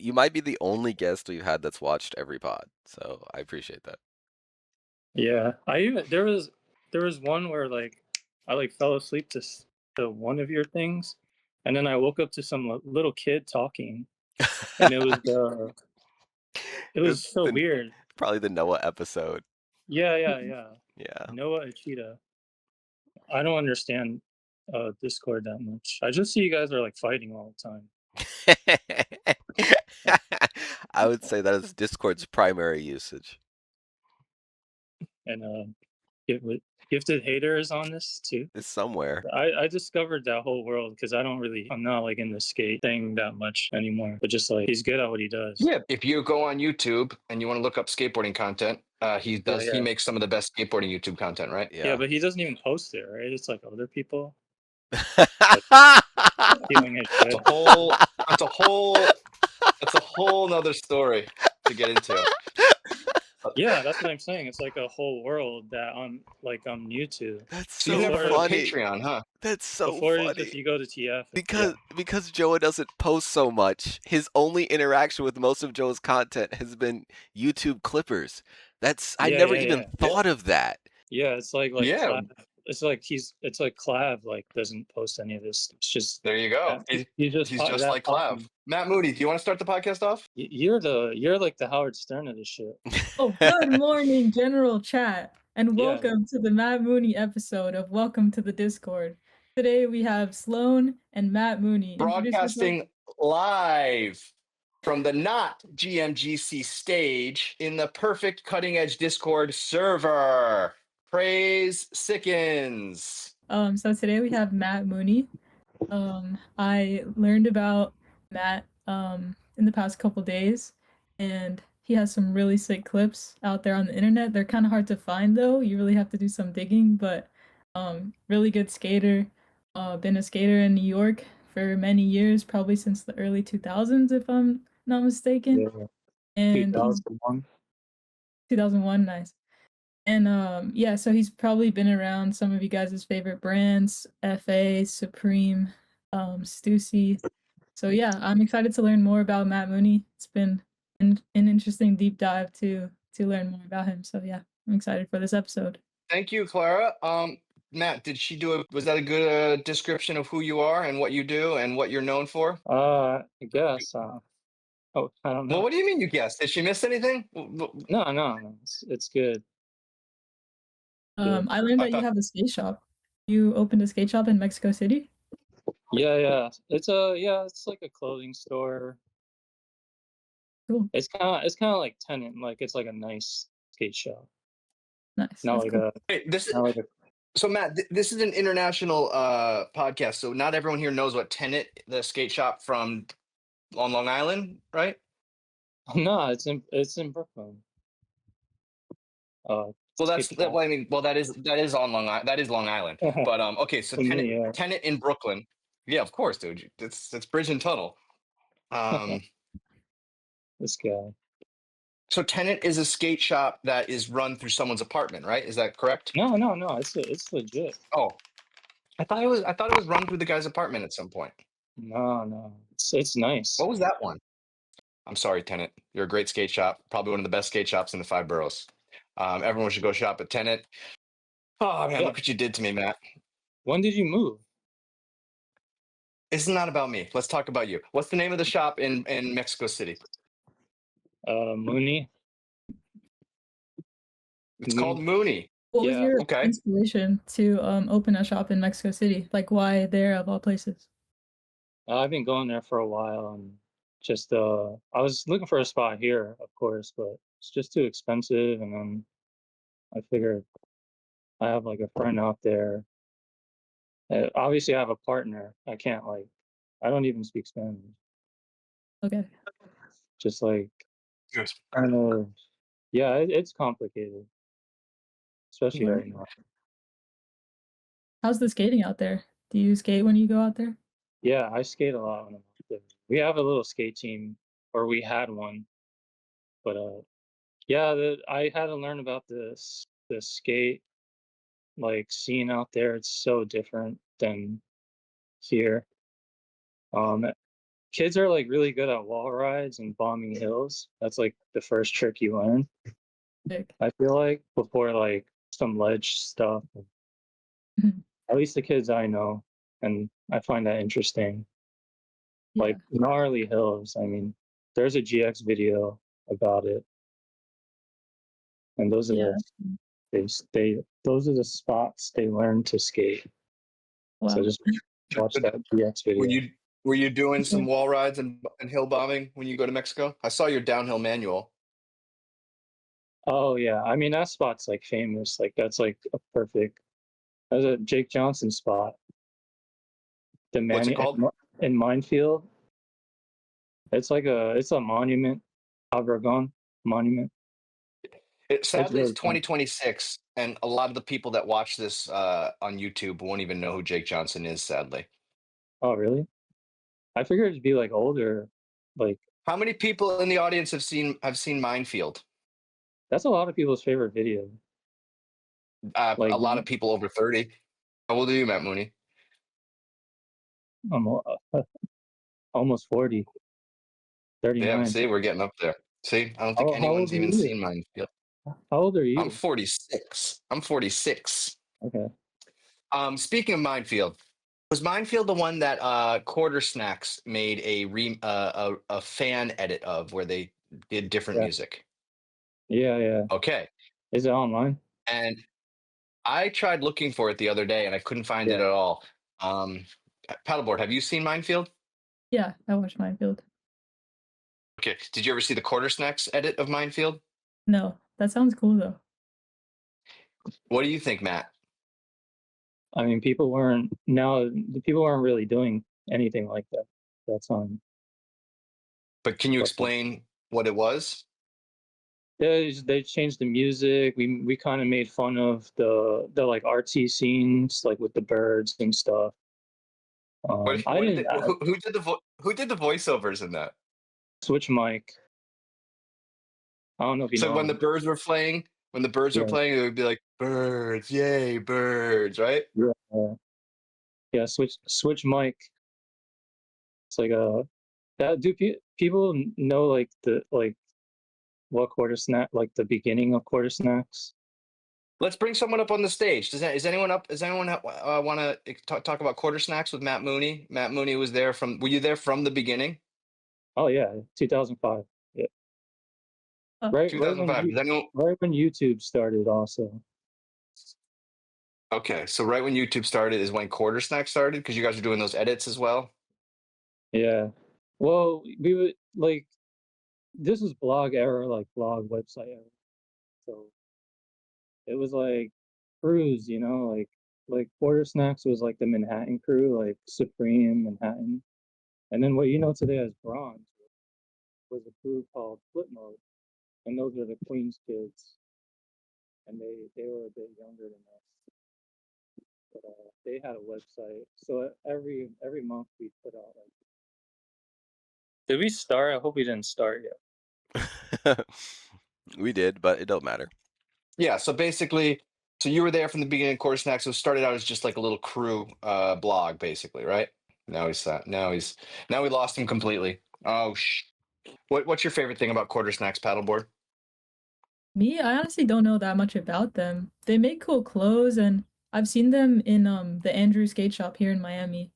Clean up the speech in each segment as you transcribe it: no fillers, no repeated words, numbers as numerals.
you might be the only guest we've had that's watched every pod, so I appreciate that. Yeah, I even there was one where like I like fell asleep to one of your things, and then I woke up to some little kid talking, and it was It's so weird. probably the Noah episode. Yeah, yeah, yeah. Yeah. Noah Achita. I don't understand Discord that much. I just see you guys are like fighting all the time. I would say that is Discord's primary usage. And Gifted Hater is on this too. It's somewhere. I discovered that whole world because I'm not like in the skate thing that much anymore. But just like he's good at what he does. Yeah, if you go on YouTube and you want to look up skateboarding content, he Yeah. makes some of the best skateboarding YouTube content, right? Yeah, but he doesn't even post it, right? It's like other people Yeah. stealing his shit. That's a whole nother story to get into. Yeah, that's what I'm saying. It's like a whole world that I'm new to. That's So you've so never heard of funny. Patreon, huh? That's so Before funny. if you go to TF, Because Joa doesn't post so much, his only interaction with most of Joa's content has been YouTube clippers. I yeah, never yeah, even yeah. thought of that. Yeah, it's like Yeah, Clav. It's like Clav like doesn't post any of this. It's just there you go. he's just He's just like Clav. talking. Matt Mooney, do you want to start the podcast off? You're like the Howard Stern of this shit. Oh, good morning, general chat, and Yeah. welcome to the Matt Mooney episode of Welcome to the Discord. Today we have Sloan and Matt Mooney. Introduce yourself. Broadcasting live from the not GMGC stage in the perfect cutting edge Discord server. Praise Sickens. So today we have Matt Mooney. I learned about Matt in the past couple days, and he has some really sick clips out there on the internet. They're kind of hard to find though. You really have to do some digging, but really good skater. Been a skater in New York for many years, probably since the early 2000s, if I'm not mistaken. Yeah. And 2001. 2001, nice. And yeah, so he's probably been around some of you guys' favorite brands, FA, Supreme, Stussy. So yeah, I'm excited to learn more about Matt Mooney. It's been an interesting deep dive to learn more about him. So yeah, I'm excited for this episode. Thank you, Clara. Matt, was that a good description of who you are and what you do and what you're known for? I guess. Oh, I don't know. Well, what do you mean you guessed? Did she miss anything? No. It's good. I learned that you have a skate shop. You opened a skate shop in Mexico City? Yeah. It's like a clothing store. Cool. It's kind of like Tenant, like it's like a nice skate shop. Nice. Not That's like cool. a Hey, not like a so Matt, this is an international podcast, so not everyone here knows what Tenet, the skate shop on Long Island, right? No, it's in Brooklyn. Well, that's that. Well, I mean, well, that is on Long Island. That is Long Island. But okay, so Tenet in Brooklyn. Yeah, of course, dude. It's Bridge and Tunnel. This guy. So Tenet is a skate shop that is run through someone's apartment, right? Is that correct? No. It's legit. Oh, I thought it was run through the guy's apartment at some point. No. It's nice. What was that one? I'm sorry, Tenet. You're a great skate shop. Probably one of the best skate shops in the 5 boroughs. Everyone should go shop at Tenet. Oh man, look what you did to me, Matt. When did you move? It's not about me. Let's talk about you. What's the name of the shop in Mexico City? Mooney. It's called Mooney. What was your inspiration to open a shop in Mexico City? Like, why there of all places? I've been going there for a while, and just I was looking for a spot here, of course, but it's just too expensive. And then I figured I have like a friend out there. Obviously, I have a partner. I don't even speak Spanish. Okay. Just like kind of, yeah, it's complicated, especially right now. How's the skating out there? Do you skate when you go out there? Yeah, I skate a lot when I'm out there. We have a little skate team, or we had one, but yeah, I had to learn about the skate like scene out there. It's so different than here. kids are like really good at wall rides and bombing hills. That's like the first trick you learn. Sick. I feel like before like some ledge stuff. At least the kids I know, and I find that interesting. Yeah. Like gnarly hills. I mean, there's a GX video about it, and those are Yeah. those are the spots they learn to skate. So Wow. just watch But that GX were video. you doing Yeah. some wall rides and hill bombing when you go to Mexico? I saw your downhill manual. Oh yeah, I mean that spot's like famous. Like that's like a perfect. That's a Jake Johnson spot. The What's it man called? in Minefield. It's a monument, Obregon monument. It's Sadly, it's really fun. 2026, and a lot of the people that watch this on YouTube won't even know who Jake Johnson is. Sadly, Oh really? I figured it'd be like older. Like how many people in the audience have seen Minefield? that's a lot of people's favorite video. A Like lot of people over 30. How old are you, Matt Mooney? I'm almost 40, Yeah, 39. see, we're getting up there. See, I don't think How old anyone's are even you? seen Minefield. How old are I'm you? 46. I'm 46. Okay. Speaking of Minefield, was Minefield the one that Quarter Snacks made a fan edit of where they did different Yeah. music? Yeah. Okay, Is it online? and I tried looking for it the other day and I couldn't find it Yeah. at all. Um, Paddleboard, have you seen Minefield? Yeah, I watched Minefield. Okay, did you ever see the Quarter Snacks edit of Minefield? No, that sounds cool though. What do you think, Matt? I mean, the people weren't really doing anything like that. That's on. But can you But explain what it was? they changed the music. We kind of made fun of the like artsy scenes, like with the birds and stuff. I What did didn't they, who did the voiceovers in that? switch mic. I don't know if you So know when the him. birds were playing, Yeah, it would be like birds, yay, birds, right? yeah. Switch mic. It's like a that. Do people know like the like what quarter snack like the beginning of quarter snacks? Let's bring someone up on the stage. Is anyone up? Does anyone want to talk about Quarter Snacks with Matt Mooney? Matt Mooney was there from. Were you there from the beginning? Oh yeah, 2005. Yeah, Oh, $2,005. Does anyone? right when YouTube started. Also, Okay, so right when YouTube started is when Quarter Snacks started because you guys are doing those edits as well. yeah. Well, we would like this was blog era, like blog website era. So it was like crews, like Quarter Snacks was like the Manhattan crew, like Supreme, Manhattan. And then what you know today as Bronze was a crew called Flip Mode. And those are the Queens kids. And they were a bit younger than us. But they had a website. So every month we put out like. Did we start? I hope we didn't start yet. We did, but it don't matter. Yeah, so basically, so you were there from the beginning of Quarter Snacks. So it started out as just like a little crew blog, basically, right? Now we lost him completely. Oh, what's your favorite thing about Quarter Snacks paddleboard? me, I honestly don't know that much about them. They make cool clothes, and I've seen them in the Andrew skate shop here in Miami.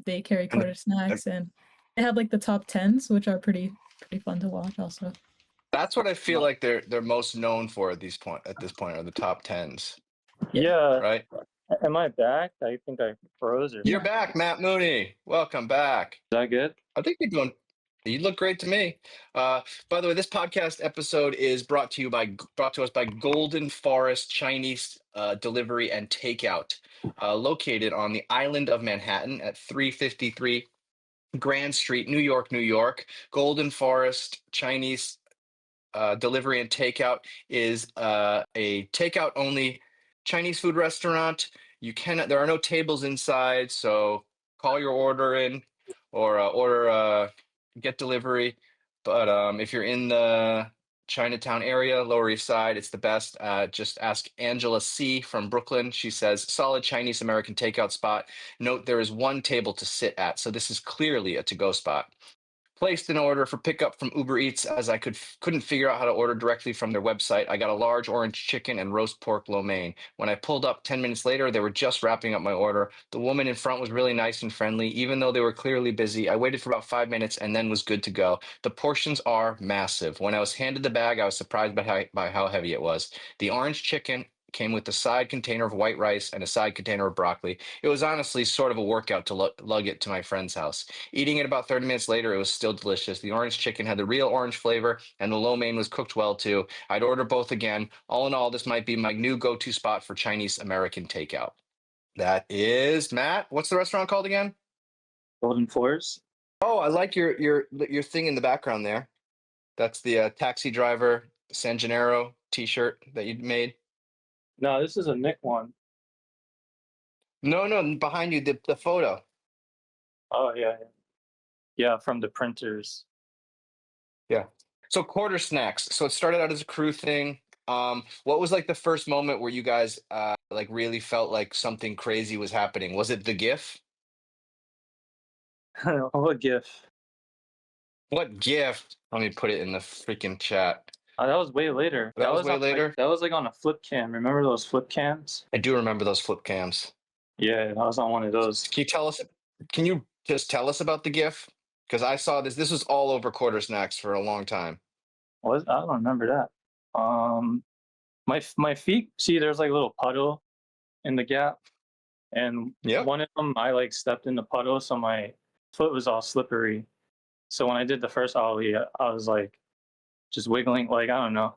They carry And, quarter and snacks, and they have like the top tens, which are pretty fun to watch also. that's what I feel like they're most known for at this point are the top tens, Yeah. right? Am I back? I think I froze or You're something. back, Matt Mooney. Welcome back. Is that good? I think you're doing. You look great to me. By the way, this podcast episode is brought to us by Golden Forest Chinese Delivery and Takeout, located on the island of Manhattan at 353 Grand Street, New York, New York. Golden Forest Chinese Delivery and Takeout is a takeout only Chinese food restaurant. There are no tables inside, so call your order in or order get delivery. But if you're in the Chinatown area, Lower East Side. It's the best. Just ask Angela C from Brooklyn. She says, solid Chinese American takeout spot. Note there is one table to sit at, so this is clearly a to-go spot. Placed an order for pickup from Uber Eats as I couldn't figure out how to order directly from their website. I got a large orange chicken and roast pork lo mein. When I pulled up 10 minutes later, they were just wrapping up my order. The woman in front was really nice and friendly, even though they were clearly busy. I waited for about 5 minutes and then was good to go. The portions are massive. When I was handed the bag, I was surprised by how heavy it was. The orange chicken came with a side container of white rice and a side container of broccoli. It was honestly sort of a workout to lug it to my friend's house. Eating it about 30 minutes later, it was still delicious. The orange chicken had the real orange flavor, and the lo mein was cooked well too. I'd order both again. All in all, this might be my new go-to spot for Chinese American takeout. That is Matt. What's the restaurant called again? Golden Forest. Oh, I like your thing in the background there. That's the taxi driver San Gennaro T-shirt that you made. No, this is a Nick one. No, behind you, the photo. Oh yeah, yeah, from the printers. Yeah. So quarter snacks. So it started out as a crew thing. What was like the first moment where you guys like really felt like something crazy was happening? Was it the GIF? What GIF? What GIF? Let me put it in the freaking chat. That was way later. That was way on, later? that was like on a flip cam. Remember those flip cams? I do remember those flip cams. Yeah, I was on one of those. Can you just tell us about the GIF? Because I saw this. This was all over quarter snacks for a long time. I don't remember that. My feet. See, there's like a little puddle in the gap, and Yep. one of them I like stepped in the puddle, so my foot was all slippery. So when I did the first ollie, I was like just wiggling. Like I don't know.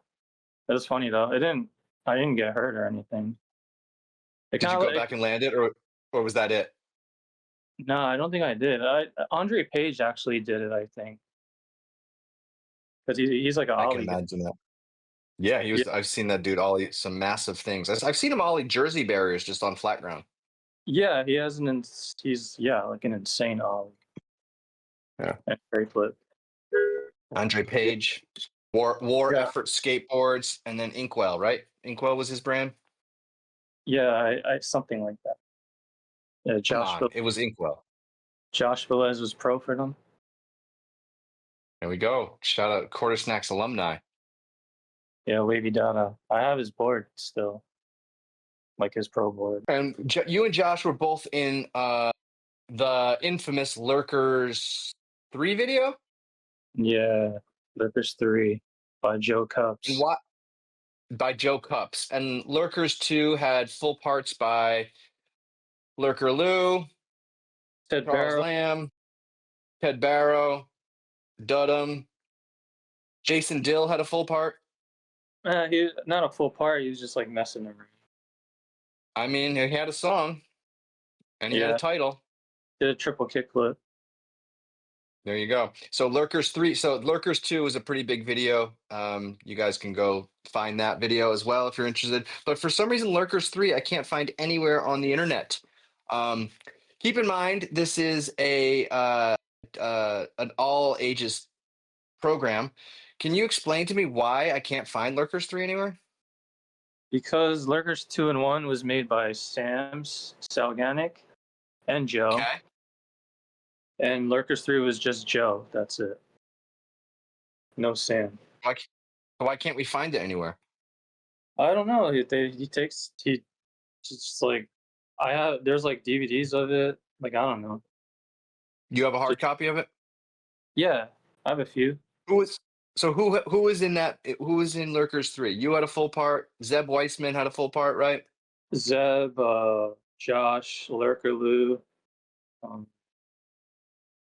It was funny though. I didn't get hurt or anything. It Did you kinda go back and land it, or was that it? No, I don't think I did. Andre Page actually did it, I think, because he's like an I can ollie guy. imagine that. Yeah, he was. Yeah, I've seen that dude ollie some massive things. I've seen him ollie Jersey barriers just on flat ground. yeah, he has he's like an insane ollie. Yeah. And great flip. Andre Page, War Yeah, Effort Skateboards, and then Inkwell, right? Inkwell was his brand. yeah, I something like that. Yeah, Come on, it was Inkwell. Josh Velez was pro for them. There we go. Shout out Quarter Snacks alumni. Yeah, Wavy Data. I have his board still, like his pro board. And you and Josh were both in the infamous Lurkers 3 video. Yeah, Lurkers 3 by Joe And Cups. what? By Joe Cups. And Lurkers 2 had full parts by Lurker Lou, Ted Charles Barrow. Lamb, Ted Barrow, Dudham. Jason Dill had a full part. He not a full part. He was just like messing around. I mean, he had a song and he had Yeah, a title. did a triple kickflip. There you go. So Lurkers 3. So Lurkers 2 is a pretty big video. You guys can go find that video as well if you're interested. But for some reason, Lurkers 3, I can't find anywhere on the internet. Keep in mind, this is an all ages program. Can you explain to me why I can't find Lurkers 3 anywhere? Because Lurkers 2 and 1 was made by Sam Salganic and Joe. Okay. And Lurkers 3 was just Joe. That's it. No Sam. Why can't we find it anywhere? I don't know. He just like there's like DVDs of it. Like I don't know. You have a hard copy of it? Yeah, I have a few. Who was in that? Who was in Lurkers 3? You had a full part. Zeb Weissman had a full part, right? Zeb, Josh, Lurker Lou,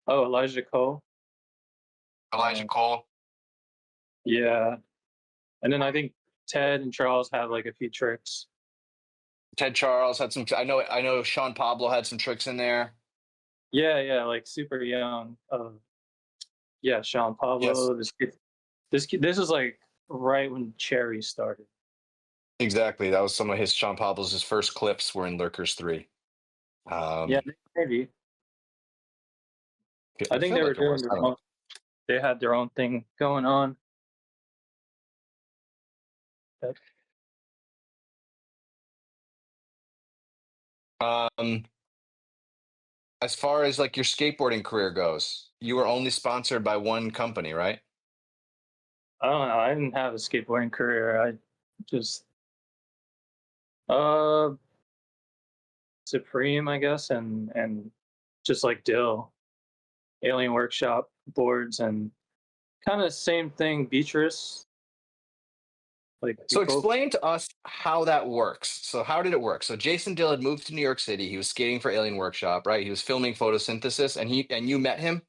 Elijah Cole. Elijah Cole. Yeah. And then I think Ted and Charles have like a few tricks. Ted Charles had some. I know. Sean Pablo had some tricks in there. Yeah, like super young. Yeah, Sean Pablo. Yes. This is like right when Cherry started. Exactly. That was some of Sean Pablo's first clips were in Lurkers 3. Yeah, maybe. I think they were doing their own. They had their own thing going on. Yep. Um, as far as like your skateboarding career goes, you were only sponsored by one company, right? I don't know. I didn't have a skateboarding career. I just uh Supreme, I guess, and just like Dill, Alien Workshop boards, and kind of same thing. Beatrice, like we So both. explain to us how that works. So how did it work? So Jason Dill had moved to New York City. He was skating for Alien Workshop, right? He was filming photosynthesis, and you met him.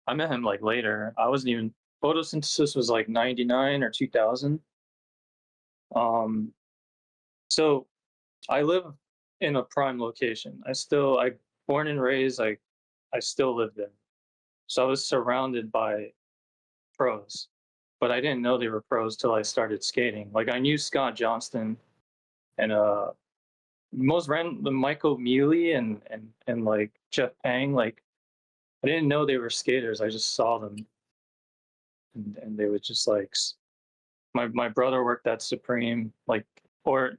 I met him like later. I wasn't even photosynthesis was like 99 or 2000. Um, so I live in a prime location. I born and raised. I still live there. So I was surrounded by pros, but I didn't know they were pros till I started skating. Like I knew Scott Johnston and most the Michael Mealy and like Jeff Pang. Like I didn't know they were skaters. I just saw them, and they would just like my brother worked at Supreme, like, or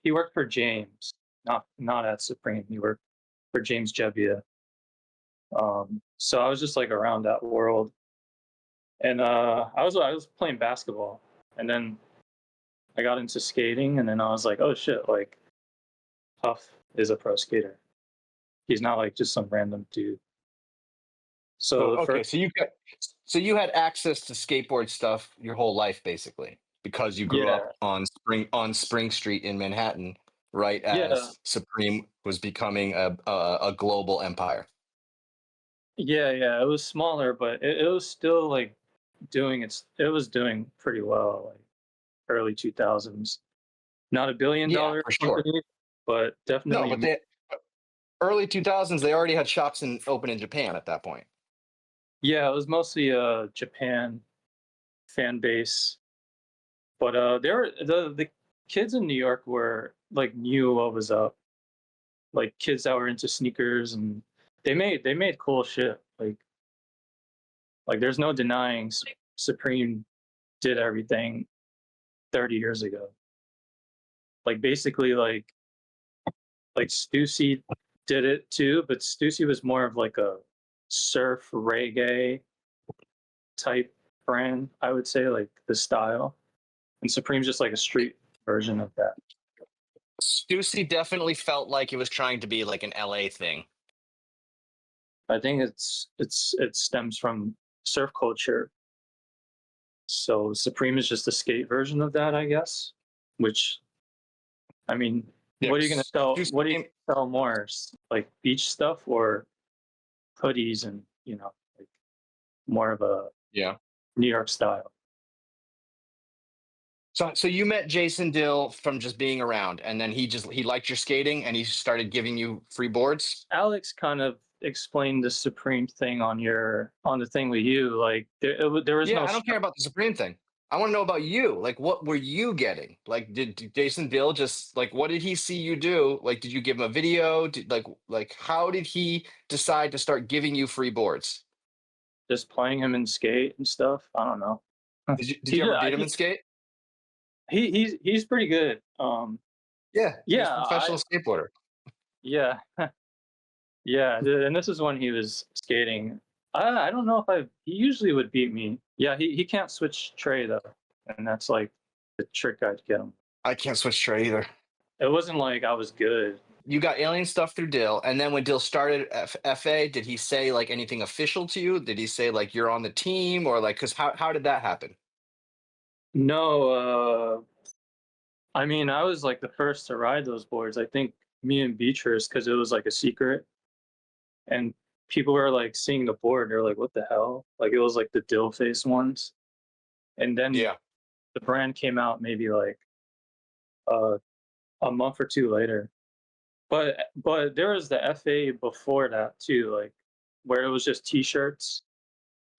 he worked for James, not at Supreme. He worked for James Jebbia. So I was just like around that world, and I was playing basketball, and then I got into skating, and then I was like, oh shit, like Huff is a pro skater. He's not like just some random dude. So So the okay, first, so you had access to skateboard stuff your whole life basically because you grew yeah, up on Spring Street in Manhattan, right yeah, as Supreme was becoming a global empire. yeah. It was smaller, but it was still like it was doing pretty well, like early 2000s. Not a billion Yeah, dollar for sure. company, but No, definitely. but they early 2000s they already had shops open in Japan at that point. Yeah, it was mostly Japan fan base, but there were the kids in New York were like knew what was up, like kids that were into sneakers, and they made cool shit. Like there's no denying Supreme did everything 30 years ago. Like basically like Stussy did it too, but Stussy was more of like a surf reggae type brand, I would say, like the style. And Supreme's just like a street version of that. Stussy definitely felt like it was trying to be like an LA thing. I think it stems from surf culture. So Supreme is just a skate version of that, I guess. Which I mean, what are you gonna Yes. sell? Stussy What do you came, sell more? Like beach stuff or hoodies and like more of a yeah. New York style. So you met Jason Dill from just being around, and then he liked your skating, and he started giving you free boards. Alex kind of explained the Supreme thing on the thing with you. Like there was Yeah, no I don't care about the Supreme thing. I want to know about you. Like, what were you getting? Like, did Jason Dill just like what did he see you do? Like, did you give him a video? Like how did he decide to start giving you free boards? just playing him in skate and stuff. I don't know. Did He you did. ever beat him in skate? He's pretty good. Yeah, he was Yeah, a professional skateboarder. yeah, yeah. And this is when he was skating. I don't know if he usually would beat me. Yeah, he can't switch tray though, and that's like the trick I'd get him. I can't switch straight either. It wasn't like I was good. You got alien stuff through Dill, and then when Dill started FA, did he say like anything official to you? Did he say like you're on the team or like because how did that happen? No, I mean I was like the first to ride those boards. I think me and Beatrice, because it was like a secret, and people were like seeing the board. They're like, "What the hell?" Like it was like the Dill face ones, and then Yeah. the brand came out maybe like uh, a month or two later. But there was the FA before that too, like where it was just T-shirts.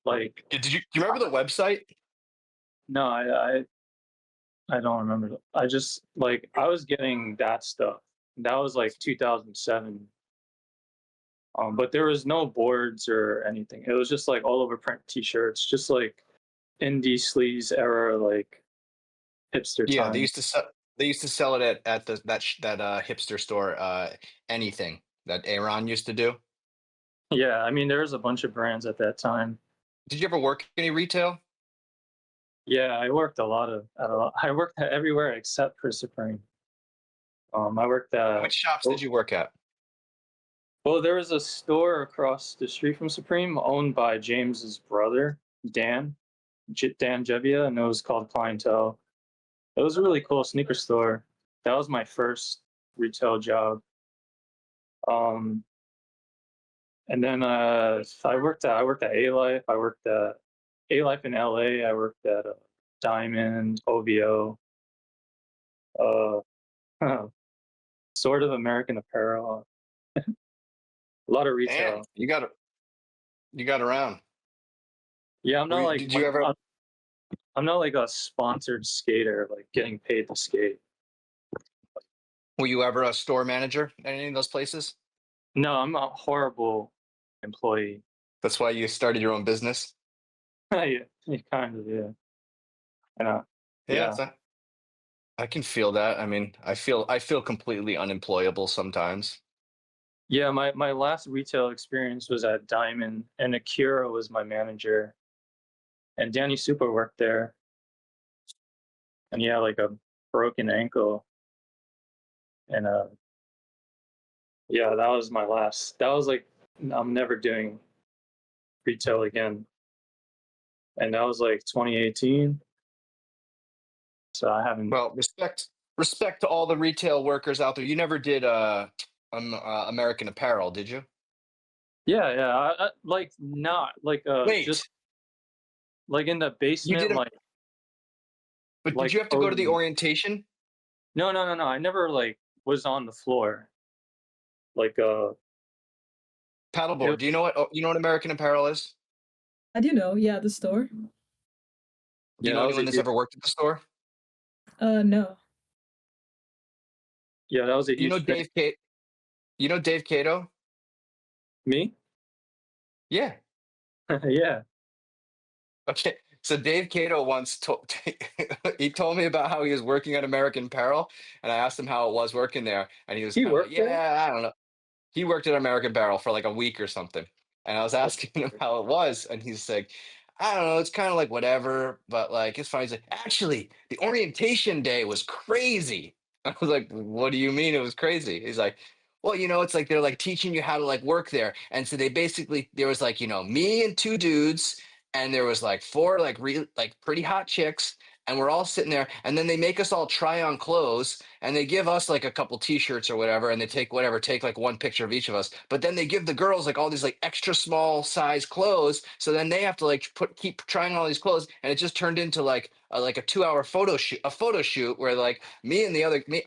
Like Do you remember the website? no, I don't remember. I just like I was getting that stuff. That was like 2007. But there was no boards or anything. It was just like all over print T-shirts, just like indie sleaze era, like hipster Yeah, time. they used to sell it at that hipster store. Anything that Aaron used to do. Yeah, I mean there was a bunch of brands at that time. Did you ever work any retail? Yeah, I worked I worked everywhere except for Supreme. I worked Which at shops did oh, you work at? well, there was a store across the street from Supreme owned by James's brother, Dan, Dan Jevia, and it was called Clientele. It was a really cool sneaker store. That was my first retail job. Um, and then I worked at A Life. I worked at A Life in LA. I worked at Diamond, OVO, uh, sort of American Apparel. A lot of Damn, retail. you got around. Yeah, Did you ever? I'm not like a sponsored skater, like getting paid to skate. Were you ever a store manager at any of those places? No, I'm a horrible employee. That's why you started your own business. Yeah, kind of, yeah. And Yeah, yeah. I can feel that. I mean, I feel completely unemployable sometimes. Yeah, my last retail experience was at Diamond, and Akira was my manager, and Danny Super worked there, and he had like a broken ankle, and yeah, that was my last. That was like I'm never doing retail again, and that was like 2018. So I haven't. Well, respect to all the retail workers out there. You never did American Apparel, did you? Yeah, yeah, like not like Wait, just like in the you basement, did not but did like you have to go to the coding. orientation? No, no, no, no. I never like was on the floor. Like Paddleboard. it, Do you know what you know what American Apparel is? I do know, yeah, the store. Do you yeah, know that was anyone a that's huge ever worked at the store? No. yeah, that was a You know huge thing. You know Dave Cato? Me? Yeah. Yeah. Okay. So Dave Cato once told he told me about how he was working at American Apparel, and I asked him how it was working there, and he was He kind of like, worked there? "Yeah, I don't know." He worked at American Apparel for like a week or something, and I was That's asking him how it was, and he's like, "I don't know, it's kind of like whatever, but like it's fine." He's like, "Actually, the orientation day was crazy." I was like, "What do you mean it was crazy?" He's like, "Well, you know, it's like they're like teaching you how to like work there." And so they basically there was like, you know, me and two dudes, and there was like four like like pretty hot chicks, and we're all sitting there, and then they make us all try on clothes, and they give us like a couple t-shirts or whatever, and they take like one picture of each of us, but then they give the girls like all these like extra small size clothes, so then they have to like keep trying all these clothes, and it just turned into like a 2 hour photo shoot where like me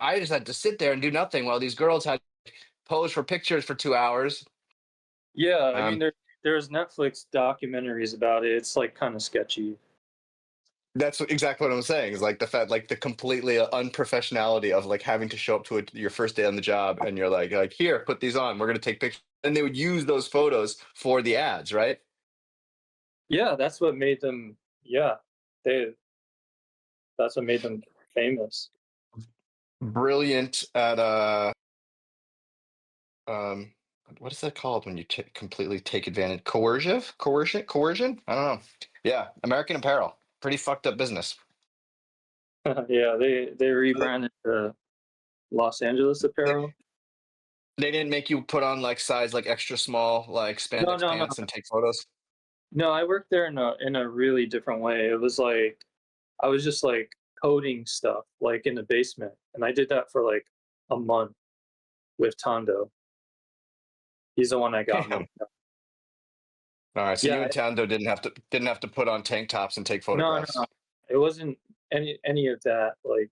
I just had to sit there and do nothing while these girls had pose for pictures for 2 hours. yeah, I mean um there's Netflix documentaries about it. It's like kind of sketchy. That's exactly what I'm saying. Is like the fact, like the completely unprofessionality of like having to show up to your first day on the job, and you're like, here, put these on. We're gonna take pictures, and they would use those photos for the ads, right? Yeah, that's what made them yeah, they that's what made them famous. Brilliant at um, what is that called when you completely take advantage? Coercion? I don't know. Yeah, American Apparel, pretty fucked up business. Yeah, they rebranded to Los Angeles They, Apparel. they didn't make you put on like size like extra small like No, spandex no, no. pants and take photos. No, I worked there in a really different way. It was like I was just like coding stuff like in the basement, and I did that for like a month with Tondo. He's the one that got me. Damn. All right, so you Yeah, and Tando didn't have to put on tank tops and take no, no, no. photographs. It wasn't any of that. Like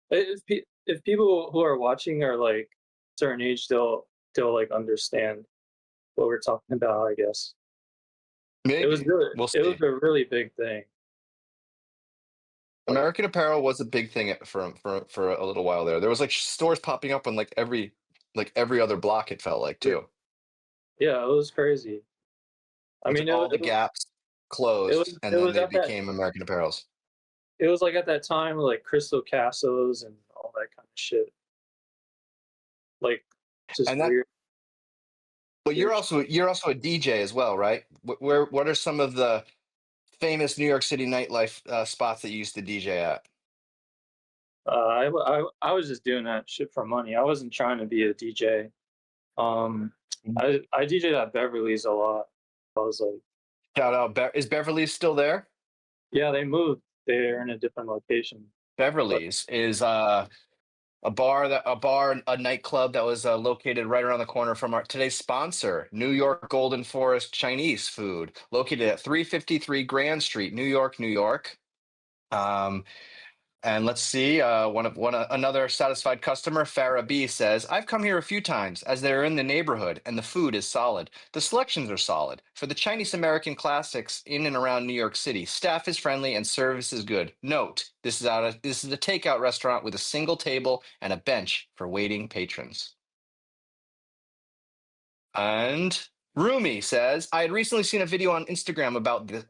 if people who are watching are like certain age, they'll like understand what we're talking about. I guess Maybe we'll it was see. a really big thing. Like American Apparel was a big thing for a little while there. There was like stores popping up on like every other block. It felt like yeah, too. yeah, it was crazy. I Until mean, all the Gaps closed, and it then was they at that became American Apparels. it was like at that time like Crystal Castles and all that kind of shit. Like just And that, weird, well, weird. you're also a DJ as well, right? What are some of the famous New York City nightlife spots that you used to DJ at? I was just doing that shit for money. I wasn't trying to be a DJ. Um, I DJed at Beverly's a lot. I was like, Shout out, is Beverly's still there? yeah, they moved. They're in a different location. But Beverly's is a nightclub that was located right around the corner from our today's sponsor, New York Golden Forest Chinese Food, located at 353 Grand Street, New York, New York. Um, And let's see, another satisfied customer, Farah B says, I've come here a few times as they're in the neighborhood and the food is solid. The selections are solid. For the Chinese American classics in and around New York City, staff is friendly and service is good. Note, this is a takeout restaurant with a single table and a bench for waiting patrons. And Rumi says, I had recently seen a video on Instagram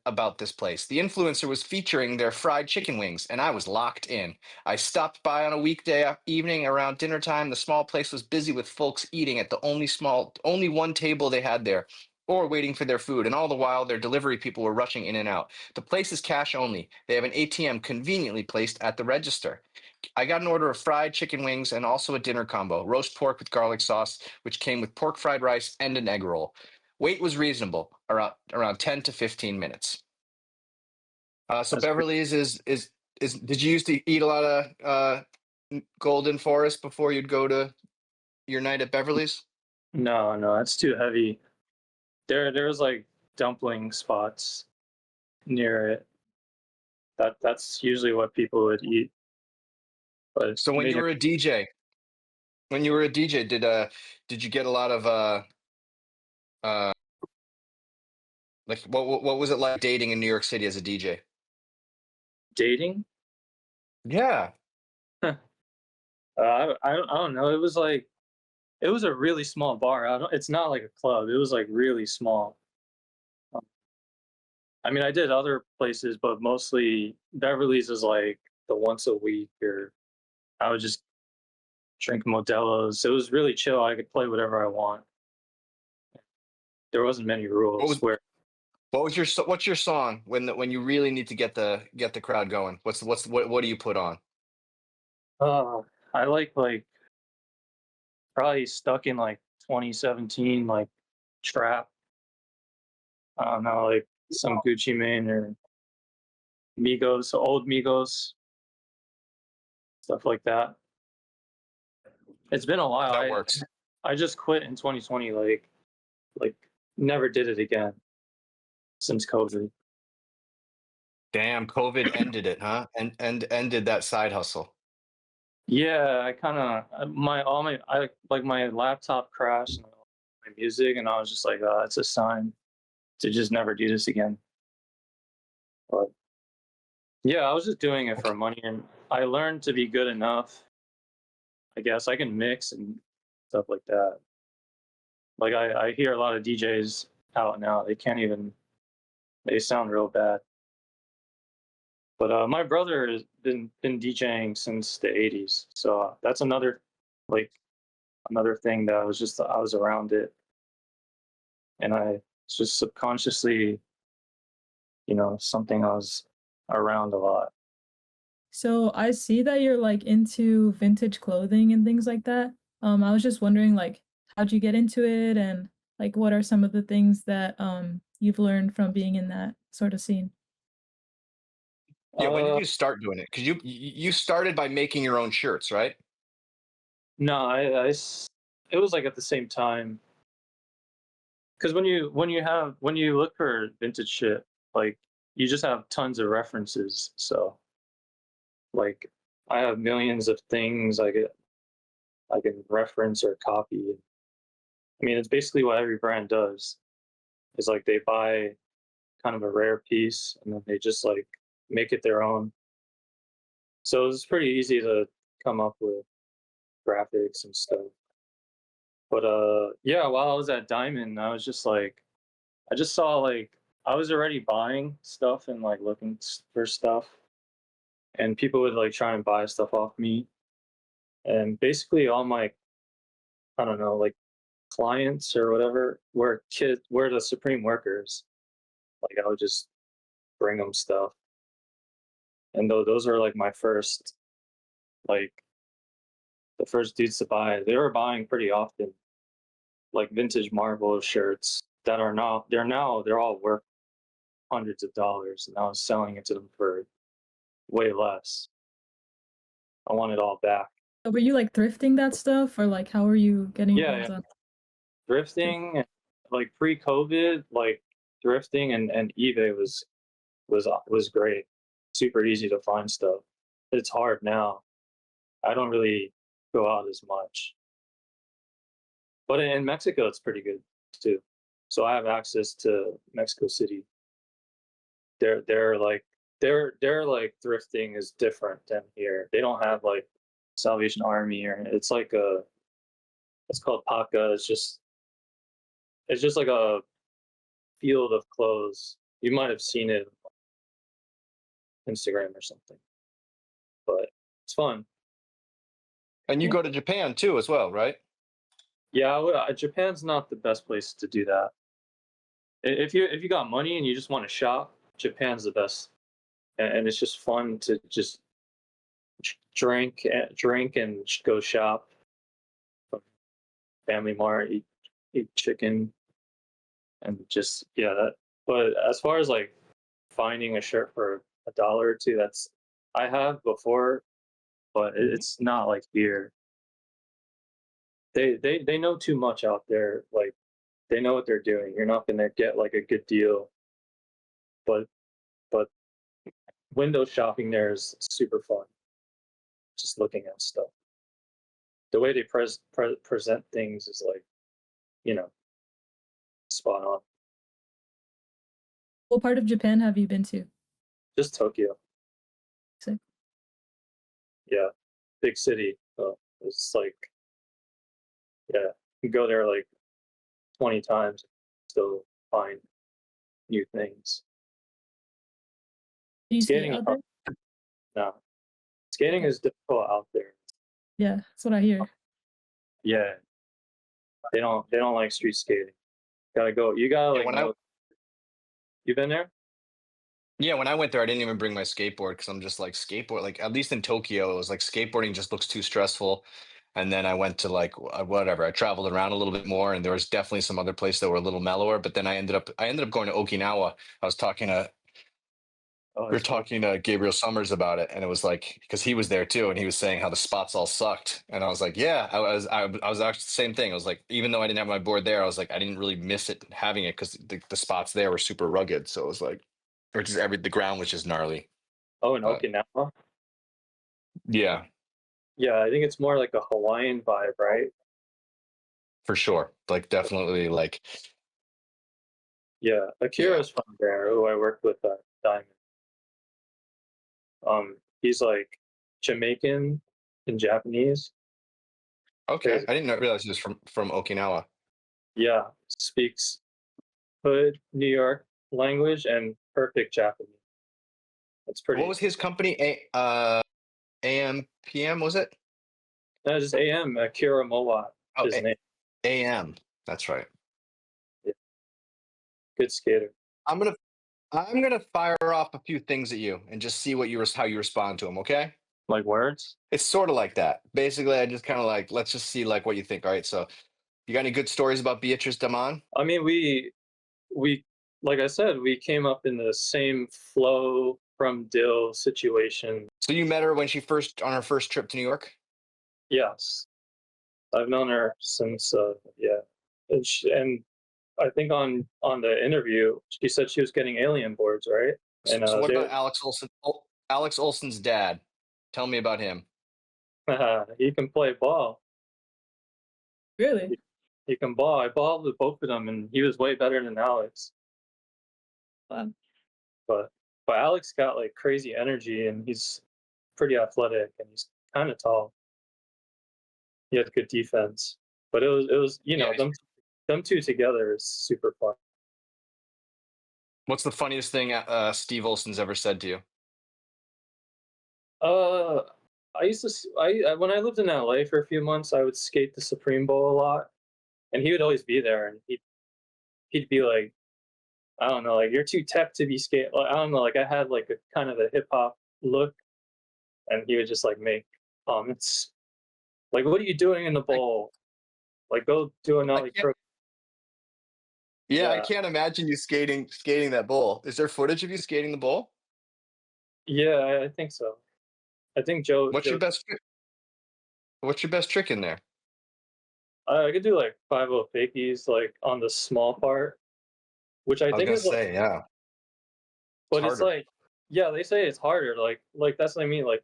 about this place. The influencer was featuring their fried chicken wings, and I was locked in. I stopped by on a weekday evening around dinner time. The small place was busy with folks eating at the only one table they had there, or waiting for their food, and all the while their delivery people were rushing in and out. The place is cash only. They have an ATM conveniently placed at the register. I got an order of fried chicken wings and also a dinner combo, roast pork with garlic sauce, which came with pork fried rice and an egg roll. Wait was reasonable, around 10 to 15 minutes. So that's pretty, Beverly's is did you used to eat a lot of Golden Forest before you'd go to your night at Beverly's? no, no, that's too heavy. There was like dumpling spots near it. That's usually what people would eat. But So when you maybe were a DJ, did you get a lot of uh like what was it like dating in New York City as a DJ? dating. Yeah. I don't know. It was like it was a really small bar. It's not like a club. It was like really small. Um, I mean, I did other places, but mostly Beverly's is like the once a week, or I would just drink Modelo's. It was really chill. I could play whatever I want. There wasn't many What rules. was Where what's your song when you really need to get the crowd going? What do you put on? uh, I like probably stuck in like 2017, like trap. I don't know, like some Gucci Mane or Migos, old Migos, stuff like that. It's been a while. That I works. I just quit in 2020. Like never did it again since COVID. Damn, COVID ended it, huh? And ended that side hustle. Yeah, I kind of my all my I like my laptop crashed and all my music, and I was just like, it's a sign to just never do this again. But yeah, I was just doing it for Okay. money, and I learned to be good enough. I guess I can mix and stuff like that. Like I hear a lot of DJs out now. They can't even. They sound real bad. But my brother has been DJing since the '80s, so that's like another thing that I was around it, and I it's just subconsciously, something I was around a lot. So I see that you're like into vintage clothing and things like that. I was just wondering like how'd you get into it and like what are some of the things that you've learned from being in that sort of scene? Yeah, when did Uh, you start doing it? Because you started by making your own shirts, right? no, it was like at the same time, because when you look for vintage shit, like you just have tons of references. So like I have millions of things I can reference or copy. I mean, it's basically what every brand does. Is like they buy kind of a rare piece and then they just like make it their own. So it's pretty easy to come up with graphics and stuff. But yeah, while I was at Diamond, I was just like I just saw like I was already buying stuff and like looking for stuff. and people would like try and buy stuff off me, and basically all my, I don't know, like clients or whatever were the supreme workers. Like I would just bring them stuff, and though those are like my first, like the first dudes to buy. They were buying pretty often, like vintage Marvel shirts that are now they're all worth hundreds of dollars, and I was selling it to them for way less. I want it all back. So were you like thrifting that stuff, or like how were you getting your Yeah, hands yeah. on? Thrifting, like pre-COVID, like thrifting and eBay was great. Super easy to find stuff. It's hard now. I don't really go out as much, but in Mexico it's pretty good too. So I have access to Mexico City. They're like they're like thrifting is different than here. They don't have like Salvation Army, or it's like a, it's called Paca. It's just like a field of clothes. You might have seen it on Instagram or something, but it's fun. And you go to Japan too, as well, right? Yeah, Japan's not the best place to do that. If you got money and you just want to shop, Japan's the best, and it's just fun to just drink and go shop. Family Mart, eat chicken, and just yeah that. But as far as like finding a shirt for $1 or two, that's I have before, but it's not like here. They know too much out there. Like they know what they're doing. You're not gonna get like a good deal, but but window shopping there is super fun. Just looking at stuff. The way they present things is like, you know, spot on. What part of Japan have you been to? Just Tokyo. Sick. Yeah, big city. It's like, yeah, you go there like 20 times, still find new things. Do you ski Skating is out there? hard. No, skating Okay. is difficult out there. Yeah, that's what I hear. Yeah, they don't like street skating. Gotta go. You gotta Yeah, like know. You been there? when I went there, I didn't even bring my skateboard because I'm just like skateboard. Like at least in Tokyo, it was like skateboarding just looks too stressful. And then I went to like whatever. I traveled around a little bit more, and there was definitely some other places that were a little mellower. But then I ended up going to Okinawa. I was talking to Oh, we were it's fun. talking to Gabriel Summers about it, and it was like because he was there too, and he was saying how the spots all sucked, and I was like, yeah, I was actually the same thing. I was like, even though I didn't have my board there, I was like, I didn't really miss it having it because the spots there were super rugged, so it was like, or just the ground was just gnarly. Oh, in But Okinawa? yeah, Yeah, I think it's more like a Hawaiian vibe, right? for sure, like definitely, like Yeah, yeah. Akira's from there, who I worked with at Diamond. He's like Jamaican and Japanese. Okay, There's, I didn't realize he was from Okinawa. yeah, speaks hood New York language and perfect Japanese. That's What pretty. was his company? AMPM was it? No, just AM Akira Mowat, Oh, his name. AM. That's right. Yeah, good skater. I'm gonna I'm gonna fire off a few things at you and just see how you respond to them. Okay? Like words. It's sort of like that. Basically, I just kind of like let's just see like what you think. All right. So, you got any good stories about Beatrice Daman? I mean, we like I said, we came up in the same flow from Dill situation. So you met her when she first on her first trip to New York. Yes, I've known her since yeah, and I think on the interview she said she was getting alien boards, right? And So what they about Alex Olson? Alex Olson's dad. Tell me about him. he can play ball. Really? He can ball. I balled with both of them, and he was way better than Alex. Wow. But Alex got like crazy energy, and he's pretty athletic, and he's kind of tall. He had good defense, but it was Yeah. them two together is super fun. What's the funniest thing Steve Olson's ever said to you? Uh, I used to when I lived in LA for a few months, I would skate the Supreme Bowl a lot, and he would always be there, and he'd be like, I don't know, like you're too tech to be skate. Like, I don't know, like I had like a kind of a hip hop look, and he would just like make comments like, "What are you doing in the I, bowl? Like, go do a I nollie can't. crook." Yeah, I Yeah, can't imagine you skating that bowl. Is there footage of you skating the bowl? yeah, I think so. I think Joe What's your Joe. best trick? What's your best trick in there? I could do like 5-0 fakies like on the small part, which I I was think gonna is like, say, yeah, it's but it's harder. like, yeah, they say it's harder. Like that's what I mean. Like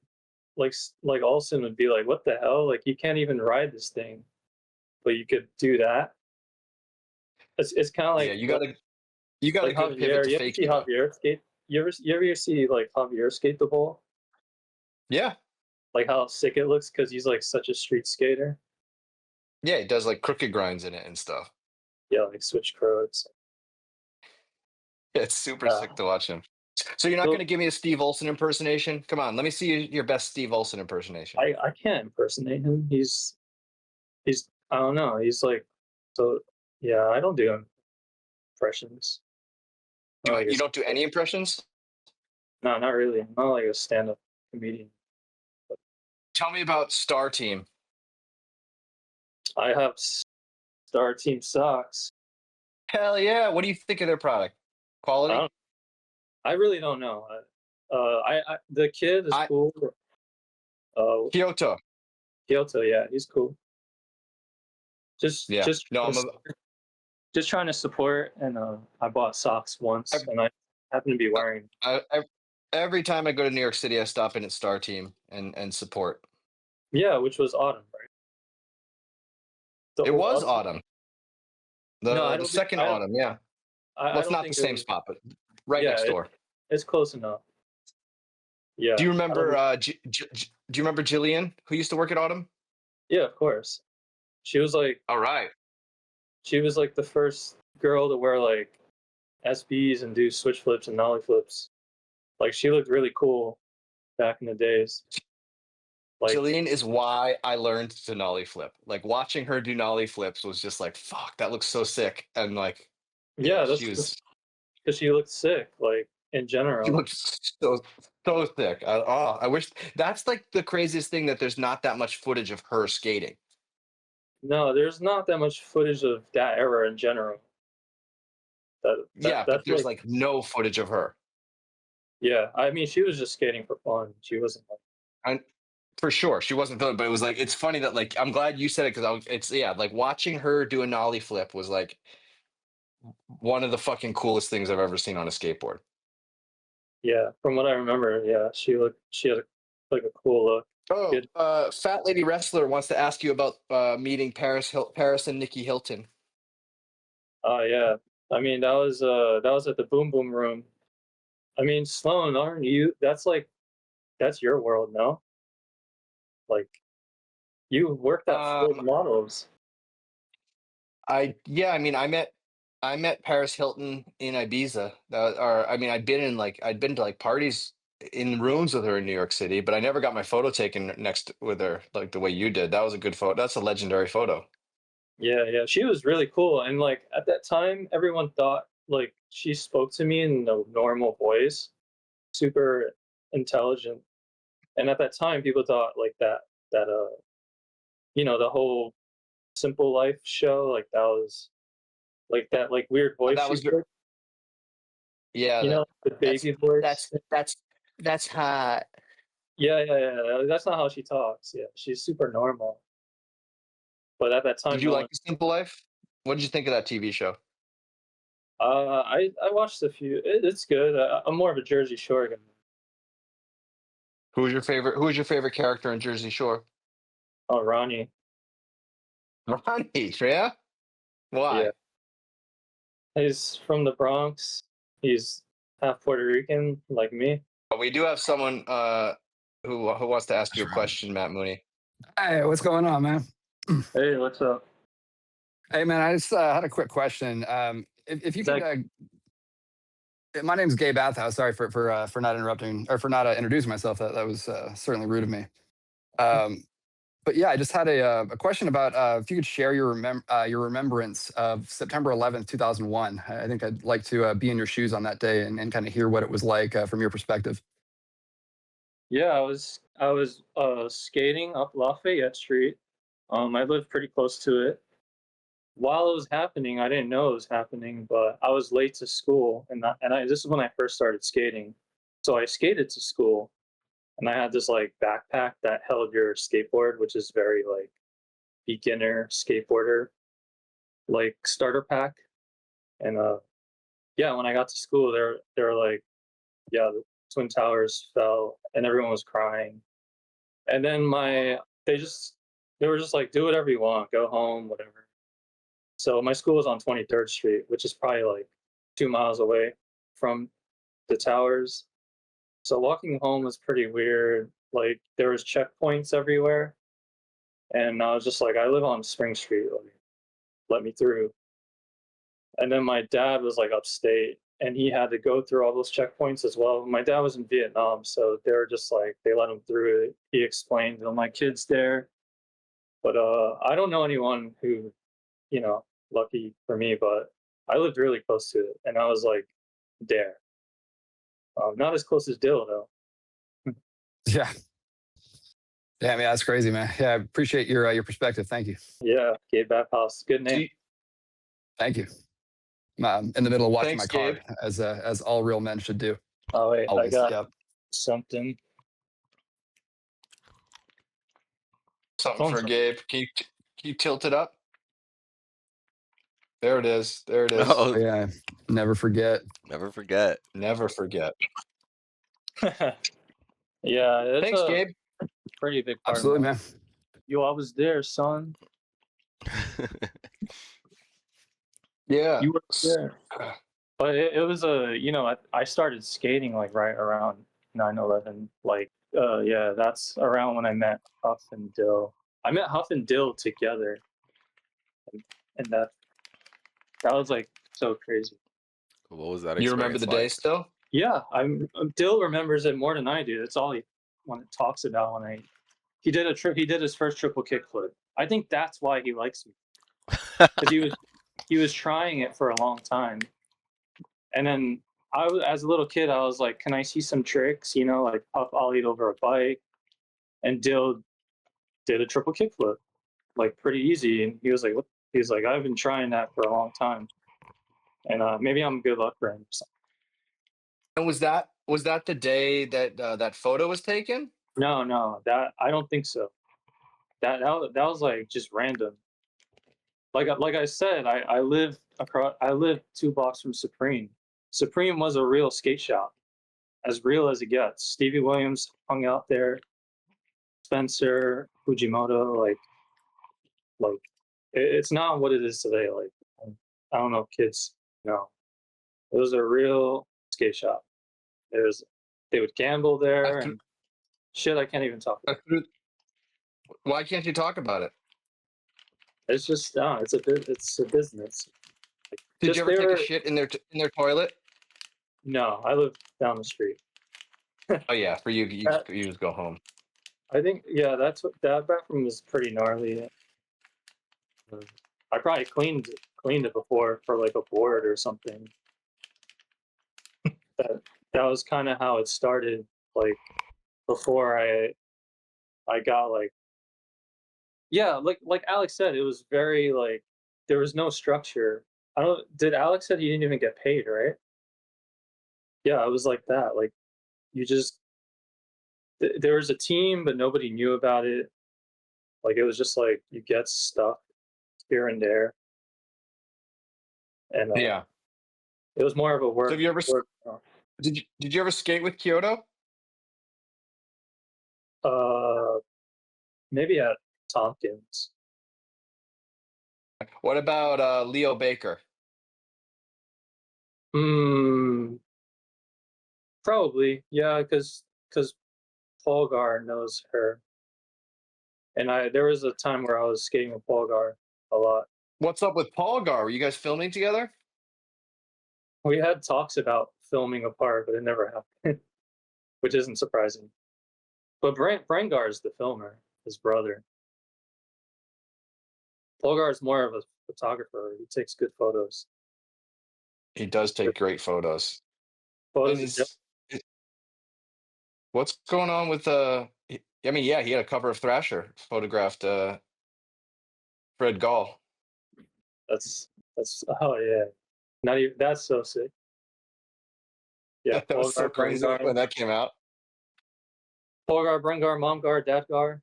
Olsen would be like, "What the hell? Like you can't even ride this thing, but you could do that." It's kind of Yeah, you got a like good pivot Javier. to You ever see fakie though. Javier skate? You ever see like Javier skate the ball? Yeah, Like how sick it looks because he's like such a street skater. yeah, he does like crooked grinds in it and stuff. Yeah, like switch croats. It's super Uh, sick to watch him. So you're not so gonna give me a Steve Olson impersonation? Come on, let me see your best Steve Olson impersonation. I can't impersonate him. He's I don't know. He's like so yeah. I don't do impressions. Not like a, You don't do any impressions? no, not really. I'm not like a stand-up comedian. Tell me about Star Team. I have Star Team socks. Hell yeah! What do you think of their product? I Quality? don't. I really don't know. I the kid is I cool. Kyoto. Kyoto, yeah, he's cool. Just Yeah. just No, just trying to support, and I bought socks once, I, and I happen to be wearing. I every time I go to New York City, I stop in at Star Team and support. Yeah, which was autumn, right? The It old was autumn. autumn. No, I The don't think second autumn, yeah. Well, I it's don't not the think it same was. spot, but right Yeah, next door. it's close enough. Do Yeah, you I don't. remember? Do you remember Jillian, who used to work at Autumn? Yeah, of course. She was like All right. she was like the first girl to wear like SBs and do switch flips and nollie flips. Like she looked really cool back in the days. Like Jillian is why I learned to nollie flip. Like watching her do nollie flips was just like, fuck, that looks so sick. And like, yeah, yeah, that's because she looked sick. Like in she general. looks so sick. I wish that's like the craziest thing that there's not that much footage of her skating. No, there's not that much footage of that era in general. Yeah, but That's there's like like no footage of her. yeah. I mean, she was just skating for fun. She wasn't like And for sure, she wasn't good, but it was like it's funny that like I'm glad you said it because it's yeah, like watching her do a nollie flip was like one of the fucking coolest things I've ever seen on a skateboard. yeah. From what I remember, yeah, she had like a cool look. Oh, Good. Fat Lady Wrestler wants to ask you about meeting Paris and Nikki Hilton. Oh yeah. I mean, that was at the Boom Boom Room. I mean, Sloan, aren't you? That's like that's your world, no? Like you worked at Ford Um, Models. yeah, I mean, I met Paris Hilton in Ibiza. Or I mean, I'd been to like parties in rooms with her in New York City, but I never got my photo taken next with her like the way you did. That was a good photo. That's a legendary photo. Yeah, yeah. She was really cool. And like at that time, everyone thought like she spoke to me in a normal voice, super intelligent. And at that time, people thought like that the whole Simple Life show, like that was like that like weird voice That she was did, yeah. the baby voice. That's that's hot. Yeah, yeah, yeah. That's not how she talks. Yeah, she's super normal. But at that Did time, you no one. like The Simple Life? What did you think of that TV show? I watched a few. It's good. I'm more of a Jersey Shore guy. Who was your favorite? Who was your favorite character in Jersey Shore? Oh, Ronnie. Ronnie, yeah. Yeah, Why? he's from the Bronx. He's half Puerto Rican, like me. But we do have someone who wants to ask you a question, Matt Mooney. Hey, what's going on, man? Hey, what's up? Hey, man, I just had a quick question. If you could, Zach, My name's Gabe Bathhouse. Sorry for not interrupting or for not introducing myself. That was certainly rude of me. Um, but yeah, I just had a question about if you could share your remembrance of September 11th, 2001. I think I'd like to be in your shoes on that day and kind of hear what it was like from your perspective. Yeah, I was skating up Lafayette Street. I lived pretty close to it. While it was happening, I didn't know it was happening, but I was late to school, and this is when I first started skating. So I skated to school, and I had this like backpack that held your skateboard, which is very like beginner skateboarder like starter pack. And yeah, when I got to school, they were like, yeah, the Twin Towers fell, and everyone was crying. And then they were just like, do whatever you want, go home, whatever. So my school was on 23rd Street, which is probably like 2 miles away from the towers. So walking home was pretty weird. Like there was checkpoints everywhere, and I was just like, I live on Spring Street, like let me through. And then my dad was like upstate, and he had to go through all those checkpoints as well. My dad was in Vietnam, so they were just like they let him through it. He explained, "Oh, my kid's there," but I don't know anyone who, you know, lucky for me, but I lived really close to it, and I was like, there. Not as close as Dill though. Yeah. Yeah, man, that's crazy, man. Yeah, I appreciate your perspective. Thank you. Yeah, Gabe Bathhouse, good Do name. you- Thank you. I'm in the middle of watching Thanks, my car, Gabe. as all real men should do. Oh wait, I Always. got Yep. something. Something Phone's for Gabe. Can you tilt it up? There it is. There it is. Oh Oh, yeah. Never forget. never forget. Never forget. Yeah, it's Thanks, a Gabe. pretty big part of Absolutely, my. man. Yo, I was there, son. Yeah. You were there. But it was I started skating like right around 9/11. Like, yeah, that's around when I met Huff and Dill. I met Huff and Dill together, and that was like so crazy. What was that You remember experience the day like? still? Yeah, Dill remembers it more than I do. That's all he when it talks about when I he did a trip. He did his first triple kickflip. I think that's why he likes me because he was trying it for a long time. And then as a little kid, I was like, "Can I see some tricks?" You know, like up ollied over a bike, and Dill did a triple kickflip, like pretty easy. And he was like, "What?" He's like, "I've been trying that for a long time, and maybe I'm good luck for him." And was that the day that that photo was taken? No, no, that I don't think so. That was like just random. Like I said, I live 2 blocks from Supreme. Supreme was a real skate shop, as real as it gets. Stevie Williams hung out there. Spencer, Fujimoto, like it's not what it is today. Like I don't know if kids know. It was a real skate shop. There's they would gamble I there threw, and shit I can't even talk I about. threw, why can't you talk about it? It's just no, it's a business. Like, Did you just ever they take a were shit in their toilet? no, I live down the street. Oh yeah, for you, you That, you just go home. I think yeah, that's what that bathroom was pretty gnarly. Uh, I probably cleaned it before for like a board or something. That that was kind of how it started. Like before I got like yeah, like Alex said, it was very like there was no structure. I don't did Alex said he didn't even get paid, right? Yeah, it was like that. Like you just there was a team, but nobody knew about it. Like it was just like you get stuff here and there, and Yeah. it was more of a So have you ever work. did you ever skate with Kyoto? Uh, maybe at Tompkins. What about Leo Baker? Hmm, probably yeah, because Polgar knows her, and I there was a time where I was skating with Polgar a lot. What's up with Paul Gar? Were you guys filming together? We had talks about filming a part, but it never happened, which isn't surprising. But Brangar is the filmer, his brother. Polgar is more of a photographer. He takes good photos. He does take great photos. And Photos of he's what's going on with I mean, yeah, he had a cover of Thrasher, photographed Fred Gall. that's oh yeah. Not even that's so sick. Yeah, That was so Polgar, crazy when Brangar, that came out. Polgar, Brangar, Momgar, Dadgar.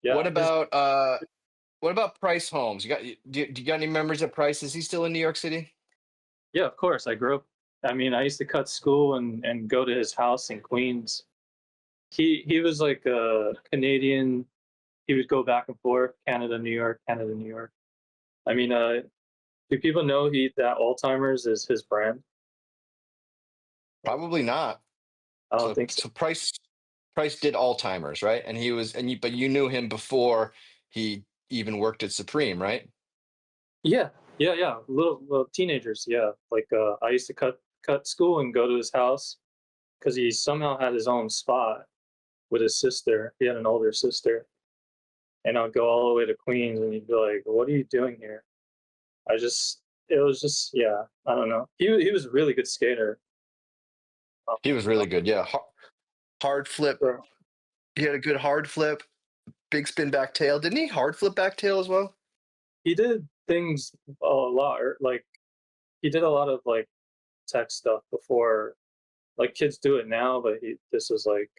Yeah, What about Price Holmes? Do you got any memories of Price? Is he still in New York City? yeah, of course. I grew up. I mean, I used to cut school and go to his house in Queens. He was like a Canadian. He would go back and forth, Canada, New York, Canada, New York. I mean, do people know that Alzheimer's is his brand? Probably not. I don't So think so. so Price did Alzheimer's, right? And he was but you knew him before he even worked at Supreme, right? Yeah, yeah, yeah. Little teenagers. Yeah, like I used to cut school and go to his house because he somehow had his own spot with his sister. He had an older sister, and I'd go all the way to Queens, and he'd be like, "What are you doing here?" It was just, yeah. I don't know. He was a really good skater. He was really good. Yeah. Hard flip. Sure. He had a good hard flip, big spin back tail. Didn't he hard flip back tail as well? He did things a lot, like he did a lot of like tech stuff before, like kids do it now, but this was like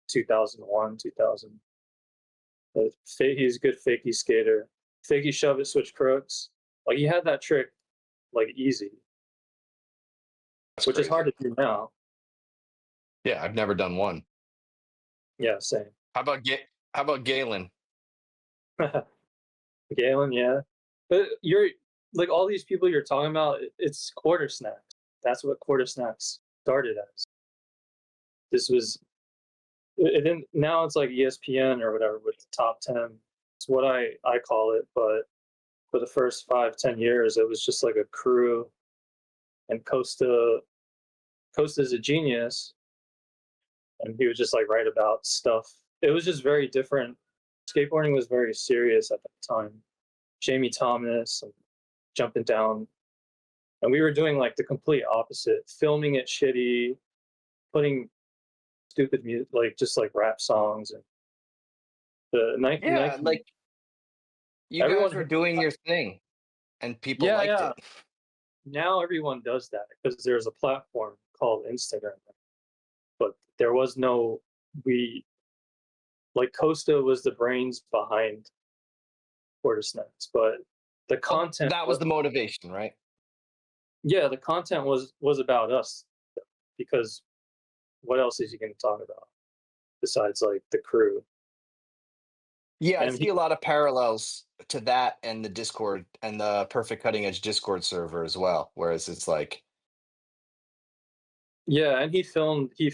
2001, 2000. He's a good fakie skater. Fakie shove it, switch crooks. Like he had that trick like easy, That's which is crazy. hard to do now. Yeah, I've never done one. Yeah, same. How about Galen? Galen, yeah. But you're like all these people you're talking about, it's quarter snacks. That's what quarter snacks started as. This was it didn't now it's like ESPN or whatever with the top 10. It's what I call it, but for the first 5-10 years it was just like a crew, and Costa's a genius, and he would just like write about stuff. It was just very different. Skateboarding was very serious at that time. Jamie Thomas and jumping down, and we were doing like the complete opposite, filming it shitty, putting stupid music, like just like rap songs, and the Nike. Yeah, like you Everyone, guys were doing your thing and people yeah, liked yeah. it. Now everyone does that because there's a platform called Instagram, but there was no we like Costa was the brains behind Quarter Snacks, but the content That was the motivation, right? yeah, the content was about us because what else is he going to talk about besides like the crew? Yeah, I And see a lot of parallels to that and the Discord and the Perfect Cutting Edge Discord server as well. Whereas it's like, yeah, and he filmed he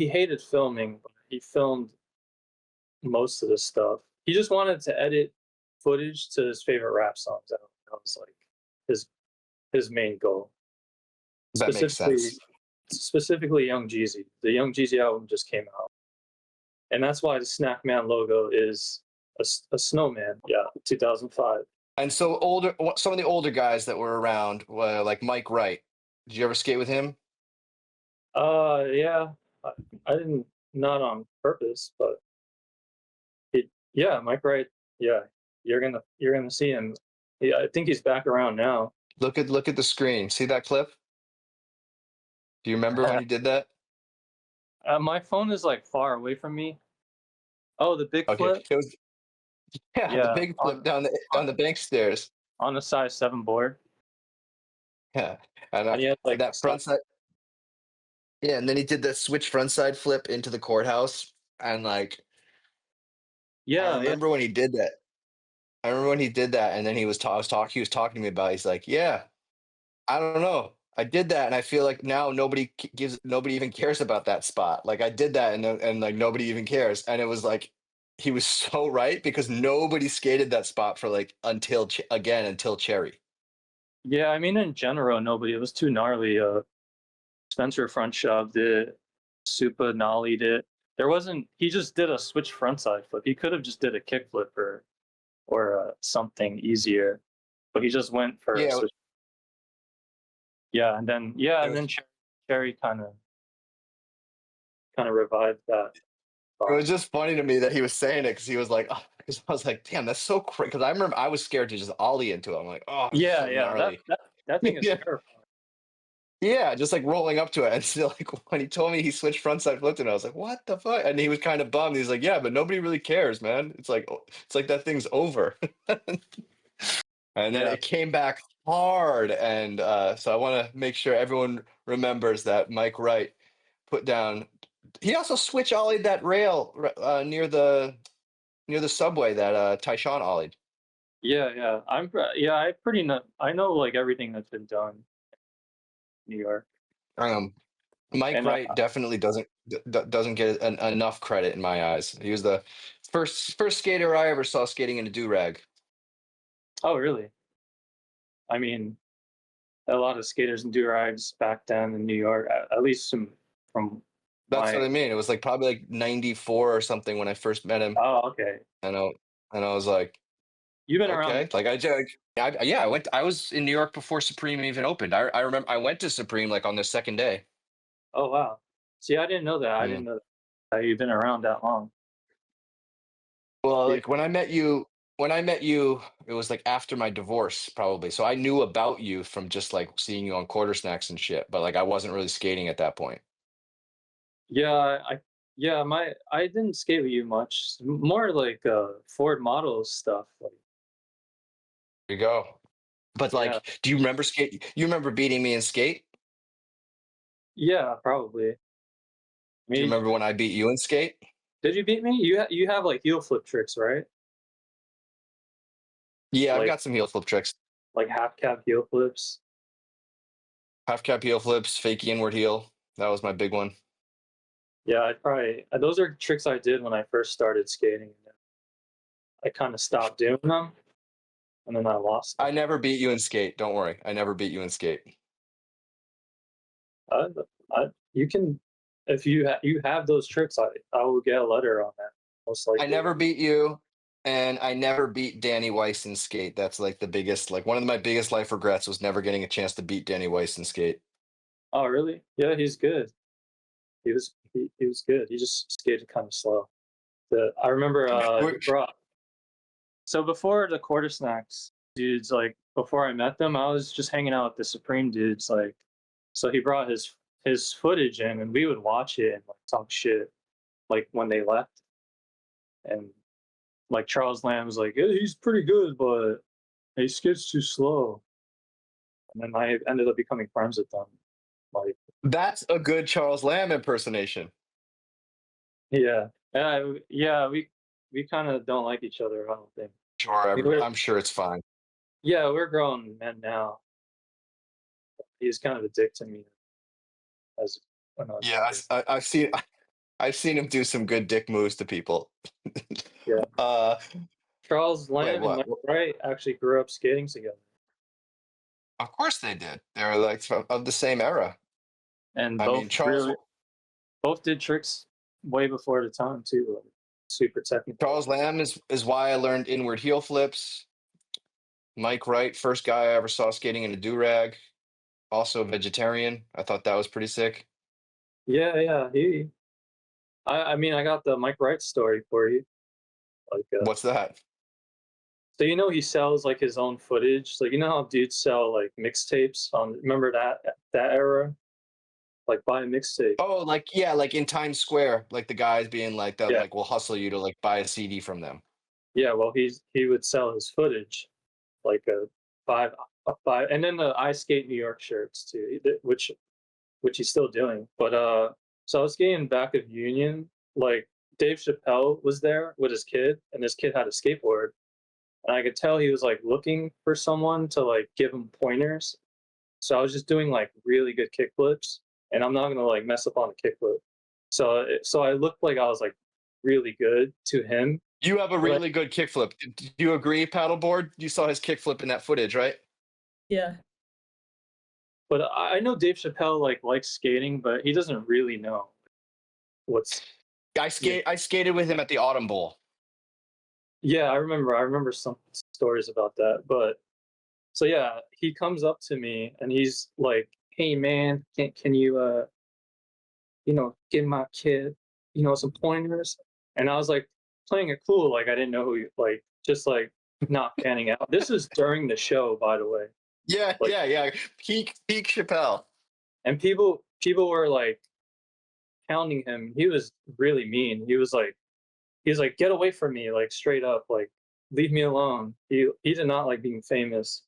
hated filming, but he filmed most of the stuff. He just wanted to edit footage to his favorite rap songs. That was like his his main goal. that makes Specifically, sense. specifically Young Jeezy. The Young Jeezy album just came out, and that's why the Snackman logo is a snowman. Yeah, 2005. And so some of the older guys that were around, like Mike Wright. Did you ever skate with him? Yeah, I didn't, not on purpose, but yeah, Mike Wright. Yeah, you're gonna see him. Yeah, I think he's back around now. Look at the screen. See that clip? Do you remember when he did that? My phone is like far away from me. Oh, the big Okay, flip. it was the Yeah, big flip down the bank stairs. on a size 7 board, Yeah, and and he had like that front side. Yeah, and then he did the switch front side flip into the courthouse, and like I yeah, yeah, remember when he did that. I remember when he did that, and then he was he was talking to me about. He's like, "Yeah, I don't know. I did that, and I feel like now nobody even cares about that spot. Like I did that, and like nobody even cares." And it was like he was so right because nobody skated that spot for like until Cherry. yeah. I mean, in general, nobody. It was too gnarly. Spencer front shoved it. Supa nollied it. There wasn't. He just did a switch frontside flip. He could have just did a kick flip or something easier, but he just went for a Yeah, switch. Yeah, and then it was, Cherry kind of revived that. it was just funny to me that he was saying it because he was like, because I was like, damn, that's so crazy. Because I remember I was scared to just ollie into it. I'm like, oh, it's Yeah, so yeah. That gnarly. that that thing is Yeah, terrifying. yeah, just like rolling up to it. And still, like when he told me he switched frontside flipped it, I was like, what the fuck? And he was kind of bummed. He's like, yeah, but nobody really cares, man. It's like that thing's over. And then Yeah, it came back hard, and so I want to make sure everyone remembers that Mike Wright put down. He also switch ollied that rail near the subway that Tyshawn ollied. yeah, yeah. I pretty know. I know like everything that's been done in New York, Um, Mike and Wright definitely doesn't get enough credit in my eyes. He was the first skater I ever saw skating in a do rag. oh really? I mean, a lot of skaters and do-rags back then in New York, at least from That's what my. I mean. It was like probably like '94 or something when I first met him, Oh, okay. and I was like, You've been around. okay, like yeah, I went. I was in New York before Supreme even opened. I remember I went to Supreme like on the second day. Oh wow. See, I didn't know that. I Yeah. didn't know that you've been around that long. Well, Yeah, like when I met you, it was like after my divorce, probably. So I knew about you from just like seeing you on quarter snacks and shit, but like I wasn't really skating at that point. yeah, yeah, I didn't skate with you much. More like Ford models stuff. Like, There you go. But yeah, like, do you remember skate? You remember beating me in skate? yeah, probably. I Do you mean, remember when I beat you in skate? did you beat me? You have like heel flip tricks, right? Yeah, I've Like got some heel flip tricks. half cab heel flips. Half cap heel flips, fakey inward heel. That was my big one. Yeah, I probably those are tricks I did when I first started skating. I kind of stopped doing them, and then I lost them. I never beat you in skate. Don't worry. I never beat you in skate. I, you can, if you have those tricks, I will get a letter on that most I likely. never beat you, and I never beat Danny Weiss in skate. That's like the biggest, like one of my biggest life regrets was never getting a chance to beat Danny Weiss in skate. Oh, really? Yeah, he's good. He was good. He just skated kind of slow. I remember he We're- brought so before the quarter snacks dudes, like before I met them, I was just hanging out with the Supreme dudes. Like, so he brought his footage in, and we would watch it and like talk shit. Like when they left, and like Charles Lamb was like, yeah, he's pretty good, but he skids too slow. And then I ended up becoming friends with them. Like, That's a good Charles Lamb impersonation. yeah, yeah, we kind of don't like each other. I don't think. Sure, I'm sure it's fine. Yeah, we're grown men now. He's kind of a dick to me as when I was Yeah, younger. I've seen him do some good dick moves to people. Yeah, uh, Charles wait, Lamb and what? Mike Wright actually grew up skating together, Of course they did. They're like of the same era. and I mean, both did tricks way before the time too, like super technical. Charles Lamb is why I learned inward heel flips. Mike Wright, first guy I ever saw skating in a do rag. Also a vegetarian. I thought that was pretty sick. Yeah, yeah. I mean, I got the Mike Wright story for you. Like, What's that? so he sells like his own footage. Like, you know how dudes sell like mixtapes on. Remember that era? Like, buy a mixtape. Oh, like yeah, like in Times Square, like the guys being like that, Yeah, like will hustle you to like buy a CD from them. yeah. Well, he would sell his footage, like a five, and then the I Skate New York shirts too, which he's still doing. But so I was skating back of Union. Like Dave Chappelle was there with his kid, and this kid had a skateboard, and I could tell he was like looking for someone to like give him pointers. So I was just doing like really good kickflips, and I'm not gonna like mess up on a kickflip. So I looked like I was like really good to him. You have a But really good kickflip. Do you agree, paddleboard? You saw his kickflip in that footage, right? Yeah. But I know Dave Chappelle like likes skating, but he doesn't really know what's. I skated with him at the Autumn Bowl. Yeah, I remember some stories about that. But so yeah, he comes up to me and he's like, "Hey man, can you give my kid, some pointers?" And I was like playing it cool, like I didn't know who like just like not panning out. This is during the show, by the way. Yeah, Like, yeah. Peak Chappelle. and people were like pounding him. He was really mean. He's like, "Get away from me!" Like straight up, like leave me alone. He did not like being famous.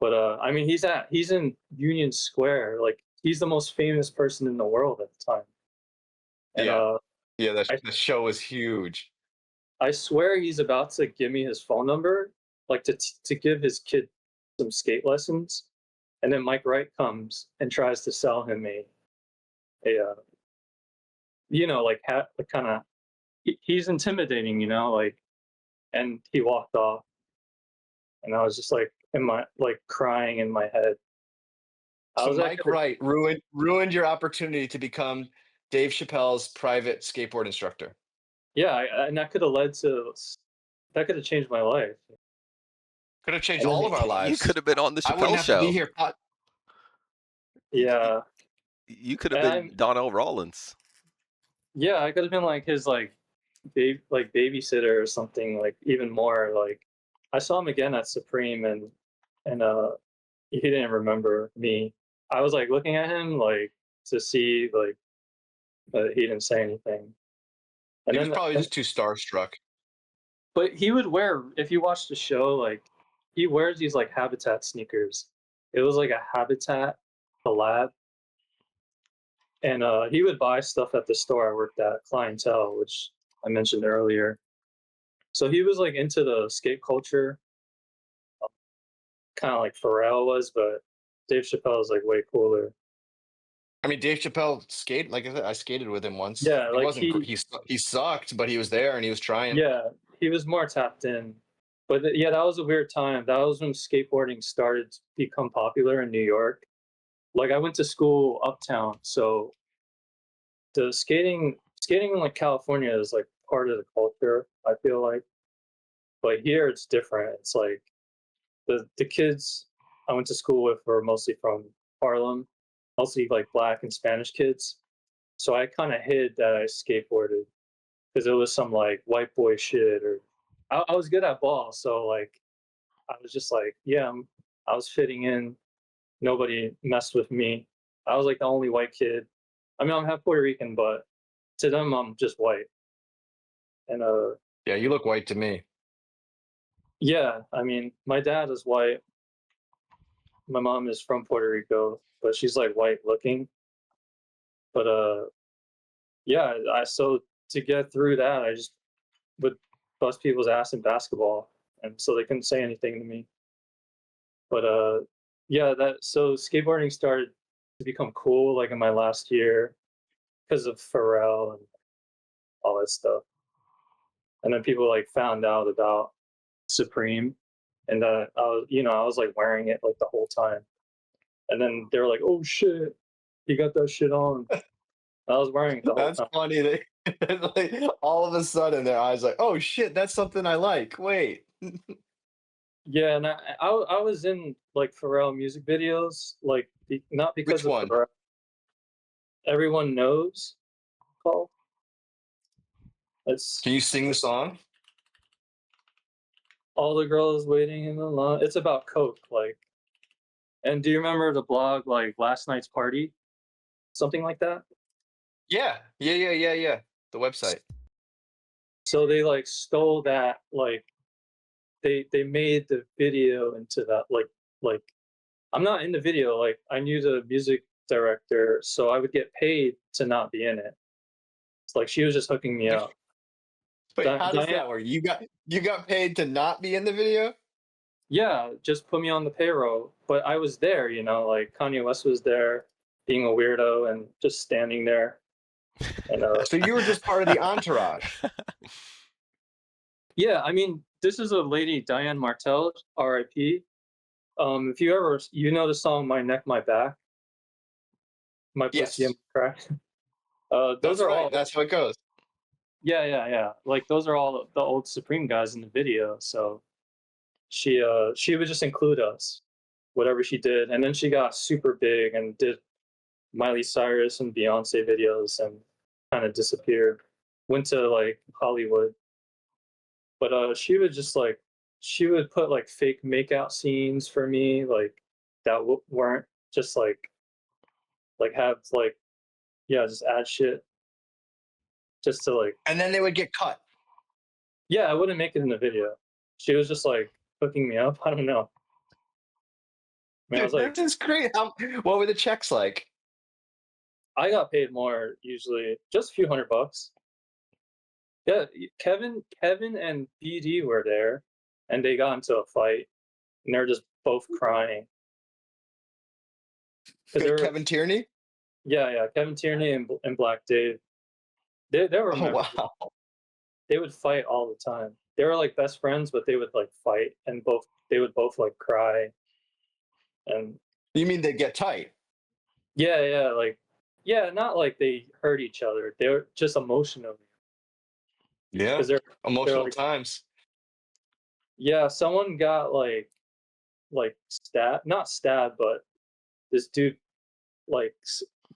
But I mean, he's in Union Square. Like he's the most famous person in the world at the time. And Yeah, yeah. I The show was huge. I swear he's about to give me his phone number, like to give his kid some skate lessons. And then Mike Wright comes and tries to sell him a like kind of he's intimidating, like, and he walked off, and I was just like in my like crying in my head. I So was Mike actually Wright ruined your opportunity to become Dave Chappelle's private skateboard instructor. yeah, and that could have changed my life. Could have changed And all then of our You lives. could have been on the I wouldn't Chappelle have to be Show. here. You yeah, you could have and been Donnell Rollins. yeah, I could have been like his like babysitter or something, like even more like I saw him again at Supreme, and he didn't remember me. I was like looking at him like to see like, but he didn't say anything. And He was then probably just too starstruck. but he would wear, if you watch the show, like he wears these like Habitat sneakers. It was like a Habitat collab, and he would buy stuff at the store I worked at, Clientele, which I mentioned earlier. So he was like into the skate culture, kind of like Pharrell was, but Dave Chappelle is like way cooler. I mean, Dave Chappelle skate. Like I said, I skated with him once. Yeah, He like wasn't. He sucked, but he was there and he was trying. yeah, he was more tapped in. But yeah, that was a weird time. That was when skateboarding started to become popular in New York. Like I went to school uptown, so the skating in like California is like part of the culture, I feel like. But here it's different. It's like the kids I went to school with were mostly from Harlem, mostly like black and Spanish kids. So I kind of hid that I skateboarded because it was some like white boy shit, or I was good at ball, so like I was just like, yeah, I was fitting in. Nobody messed with me. I was like the only white kid. I mean, I'm half Puerto Rican, but to them, I'm just white. And Yeah, you look white to me. yeah, I mean, my dad is white. My mom is from Puerto Rico, but she's like white looking. But yeah, I so to get through that, I just would bust people's ass in basketball, and so they couldn't say anything to me. But yeah, that so skateboarding started to become cool like in my last year because of Pharrell and all that stuff. And then people like found out about Supreme, and I was like wearing it like the whole time. And then they were like, "Oh shit, you got that shit on." I was wearing it the whole That's time. funny. Like, all of a sudden, their eyes like, oh shit, that's something I like. Wait. Yeah, and I was in like Pharrell music videos, like not because Which of one? Pharrell. Everyone knows called. It's Can you sing the song? all the girls waiting in the line. It's about coke, like. And do you remember the blog like Last Night's Party, something like that? Yeah. Yeah. The website. So they like stole that, like they made the video into that, like I'm not in the video, like I knew the music director, so I would get paid to not be in it. It's like she was just hooking me up. Wait, how does Diane, that work? You got paid to not be in the video? yeah, just put me on the payroll. But I was there, like Kanye West was there, being a weirdo and just standing there. And So you were just part of the entourage. yeah, I mean, this is a lady, Diane Martel, R.I.P. If you know the song "My Neck, My Back," "My Pussy and Yes, My Crack." Those that's are right. all. That's how it goes. Yeah. Like those are all the old Supreme guys in the video. So she would just include us, whatever she did, and then she got super big and did Miley Cyrus and Beyonce videos and kind of disappeared. Went to like Hollywood, but she would just like she would put like fake makeout scenes for me, like that weren't just like have like yeah, just add shit just to like And then they would get cut. yeah, I wouldn't make it in the video. She was just like hooking me up. I don't know. I mean, I was Dude, like, this is great. What were the checks like? I got paid more usually, just a few $100. Yeah, Kevin and BD were there, and they got into a fight, and they're just both crying because they were Kevin Tierney? yeah Kevin Tierney and Black Dave. They were Oh, memorable. wow. They would fight all the time. They were like best friends, but they would like fight, and they would both like cry, and You mean they get tight? yeah, like yeah, not like they hurt each other. They were just emotionally Yeah. because they're Emotional like times. yeah, someone got like stabbed, not stabbed, but this dude like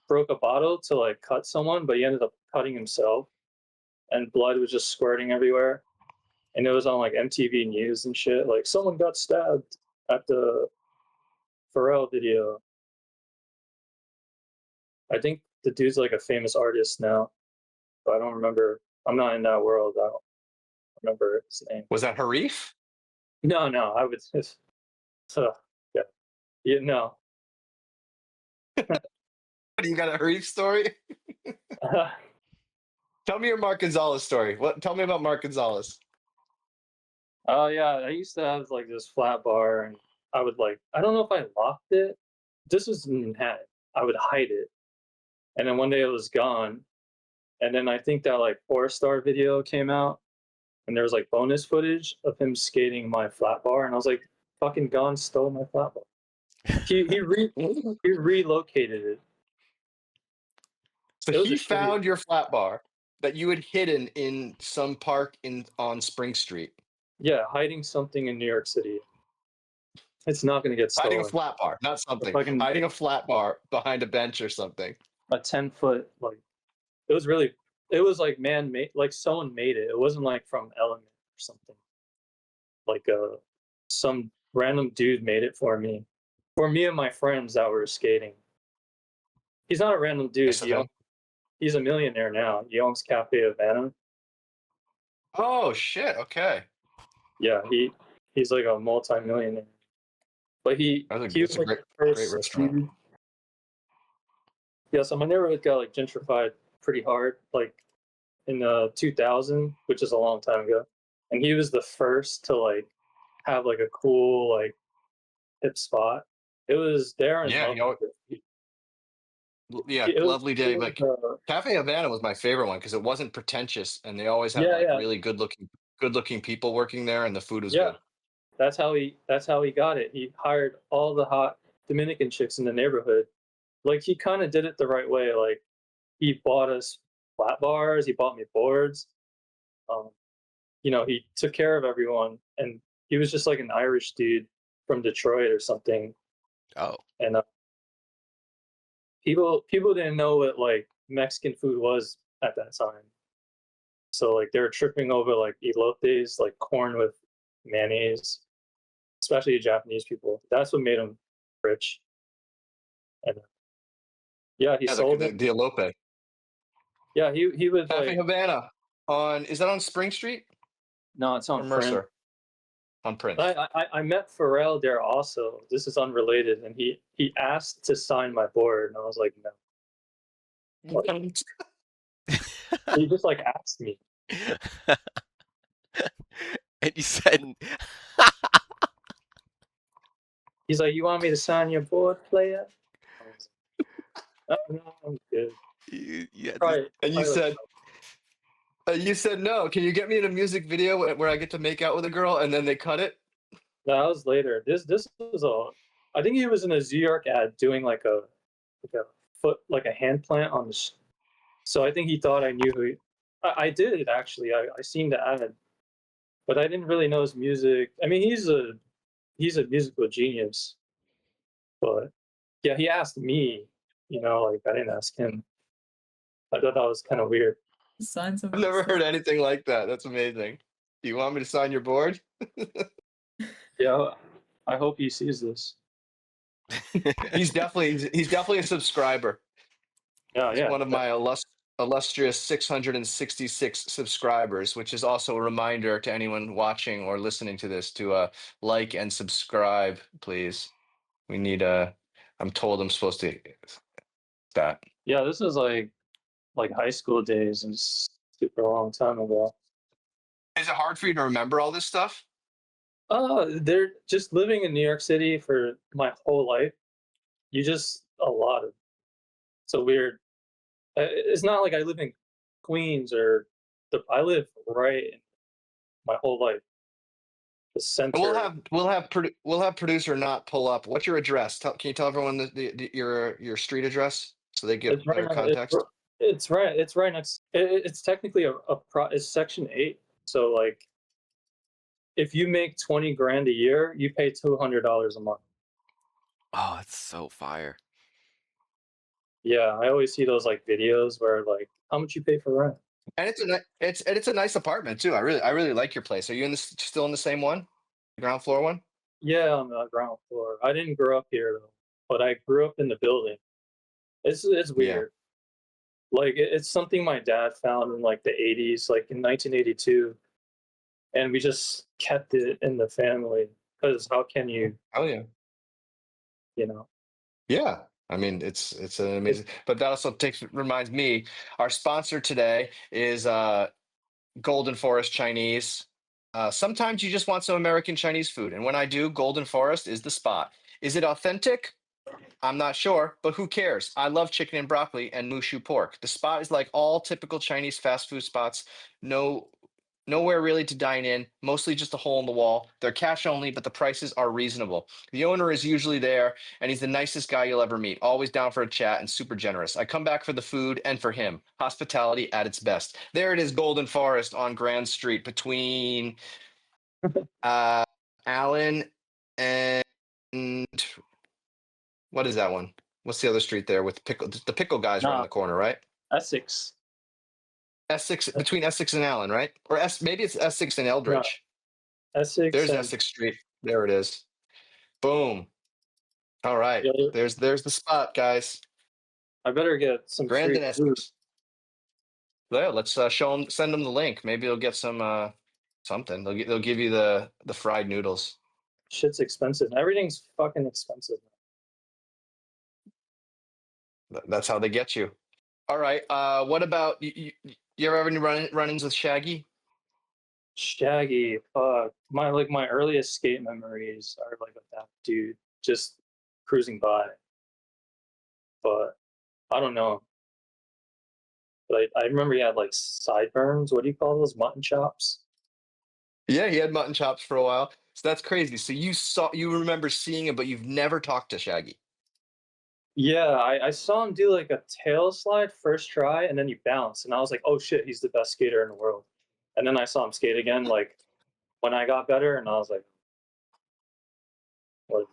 broke a bottle to like cut someone, but he ended up cutting himself, and blood was just squirting everywhere. And it was on like MTV News and shit. Like someone got stabbed at the Pharrell video. I think the dude's like a famous artist now, but I don't remember. I'm not in that world. I don't remember his name. Was that Harif? No, I would. So yeah, no. You got a Harif story? Tell me your Mark Gonzalez story. Tell me about Mark Gonzalez. Oh yeah, I used to have like this flat bar, and I would like I don't know if I locked it. This was in Manhattan. I would hide it, and then one day it was gone. And then I think that like 4 Star video came out, and there was like bonus footage of him skating my flat bar, and I was like, "Fucking gone, stole my flat bar." He relocated it. So It was a he shitty. found your flat bar that you had hidden in some park on Spring Street. Yeah, hiding something in New York City. It's not gonna get Hiding a stolen. flat bar, not A something. fucking Hiding a flat bar behind a bench or something. a 10 foot like it was really it was like man made like someone made it. It wasn't like from Element or something. Like some random dude made it for me and my friends that were skating. He's not a random dude. Nice of him. He's a millionaire now. He owns Cafe Havana. Oh shit! Okay, Yeah, he's like a multi-millionaire. But he that's was a like great the great first restaurant. dude. Yeah, so my neighborhood got like gentrified pretty hard, like in 2000, which is a long time ago. And he was the first to like have like a cool like hip spot. It was Darren Yeah, loved it. yeah, It was, lovely day. it was, Like Cafe Havana was my favorite one because it wasn't pretentious, and they always had yeah, like yeah, really good looking people working there, and the food was yeah. good. That's how he got it. He hired all the hot Dominican chicks in the neighborhood. Like he kind of did it the right way. Like he bought us flat bars. He bought me boards. Um, he took care of everyone, and he was just like an Irish dude from Detroit or something. Oh, And people didn't know what like Mexican food was at that time. So like they were tripping over like elotes, like corn with mayonnaise, especially Japanese people. That's what made him rich. And yeah, he Yeah, sold it. the elope. Yeah, he would Cafe like Havana is that on Spring Street no, it's or on Prince. Mercer? On Prince. I met Pharrell there also. This is unrelated, and he asked to sign my board, and I was like, no. Like, he just like asked me. and you said, He's like, "You want me to sign your board, player?" I was like, "Oh, no, I'm good." yeah, And you said no. Can you get me in a music video where I get to make out with a girl and then they cut it? That was later. This was I think he was in a New York ad doing like a like a hand plant on the. So I think he thought I knew who. I did actually. I seen the ad, but I didn't really know his music. I mean, he's a musical genius, but yeah, he asked me. Like I didn't ask him. I thought that was kind of weird. Sign some I've of his never heard stuff. anything like that. That's amazing. Do you want me to sign your board? Yeah, I hope he sees this. He's definitely a subscriber. Yeah, He's yeah. one of my illustrious 666 subscribers, which is also a reminder to anyone watching or listening to this to like and subscribe, please. We need I'm told I'm supposed to that. Yeah, this is like high school days and super long time ago. Is it hard for you to remember all this stuff? They're just living in New York City for my whole life. You just a lot of so weird. It's not like I live in Queens or I live right in my whole life, the We'll center. have we'll have producer not pull up. What's your address? Can you tell everyone your street address so they get It's right better now. context? It's right next. It's technically it's Section 8. So like, if you make 20 grand a year, you pay $200 a month. Oh, it's so fire. Yeah, I always see those like videos where like, how much you pay for rent? And it's a nice apartment too. I really like your place. Are you still in the same one, the ground floor one? Yeah, on the ground floor. I didn't grow up here though, but I grew up in the building. It's Yeah. weird. Like it's something my dad found in like the 80s, like in 1982, and we just kept it in the family because how can you, Oh yeah. you know? Yeah. I mean, it's an amazing. But that also reminds me, our sponsor today is Golden Forest Chinese. Sometimes you just want some American Chinese food, and when I do, Golden Forest is the spot. Is it authentic? I'm not sure, but who cares? I love chicken and broccoli and mushu pork. The spot is like all typical Chinese fast food spots. No, nowhere really to dine in. Mostly just a hole in the wall. They're cash only, but the prices are reasonable. The owner is usually there, and he's the nicest guy you'll ever meet. Always down for a chat and super generous. I come back for the food and for him. Hospitality at its best. There it is, Golden Forest on Grand Street between uh, Allen and what is that one? What's the other street there with pickle? The pickle guys are on Nah, the corner, right? Essex. Essex between Essex and Allen, right? Or maybe it's Essex and No, Eldridge. Essex There's and Essex Street. There it is. Boom. All right. yeah, There's the spot, guys. I better get some Grand free and food. Essex. Yeah, let's show them. Send them the link. Maybe they'll get some something. They'll give you the fried noodles. Shit's expensive. Everything's fucking expensive. That's how they get you. All right. What about you ever have any run-ins with Shaggy? Shaggy, fuck. My earliest skate memories are like with that dude just cruising by. But I don't know. But I remember he had like sideburns. What do you call those? Mutton chops? Yeah, he had mutton chops for a while. So that's crazy. So you remember seeing him, but you've never talked to Shaggy. Yeah, I saw him do like a tail slide first try and then he bounced. And I was like, oh shit, he's the best skater in the world. And then I saw him skate again like when I got better and I was like, what?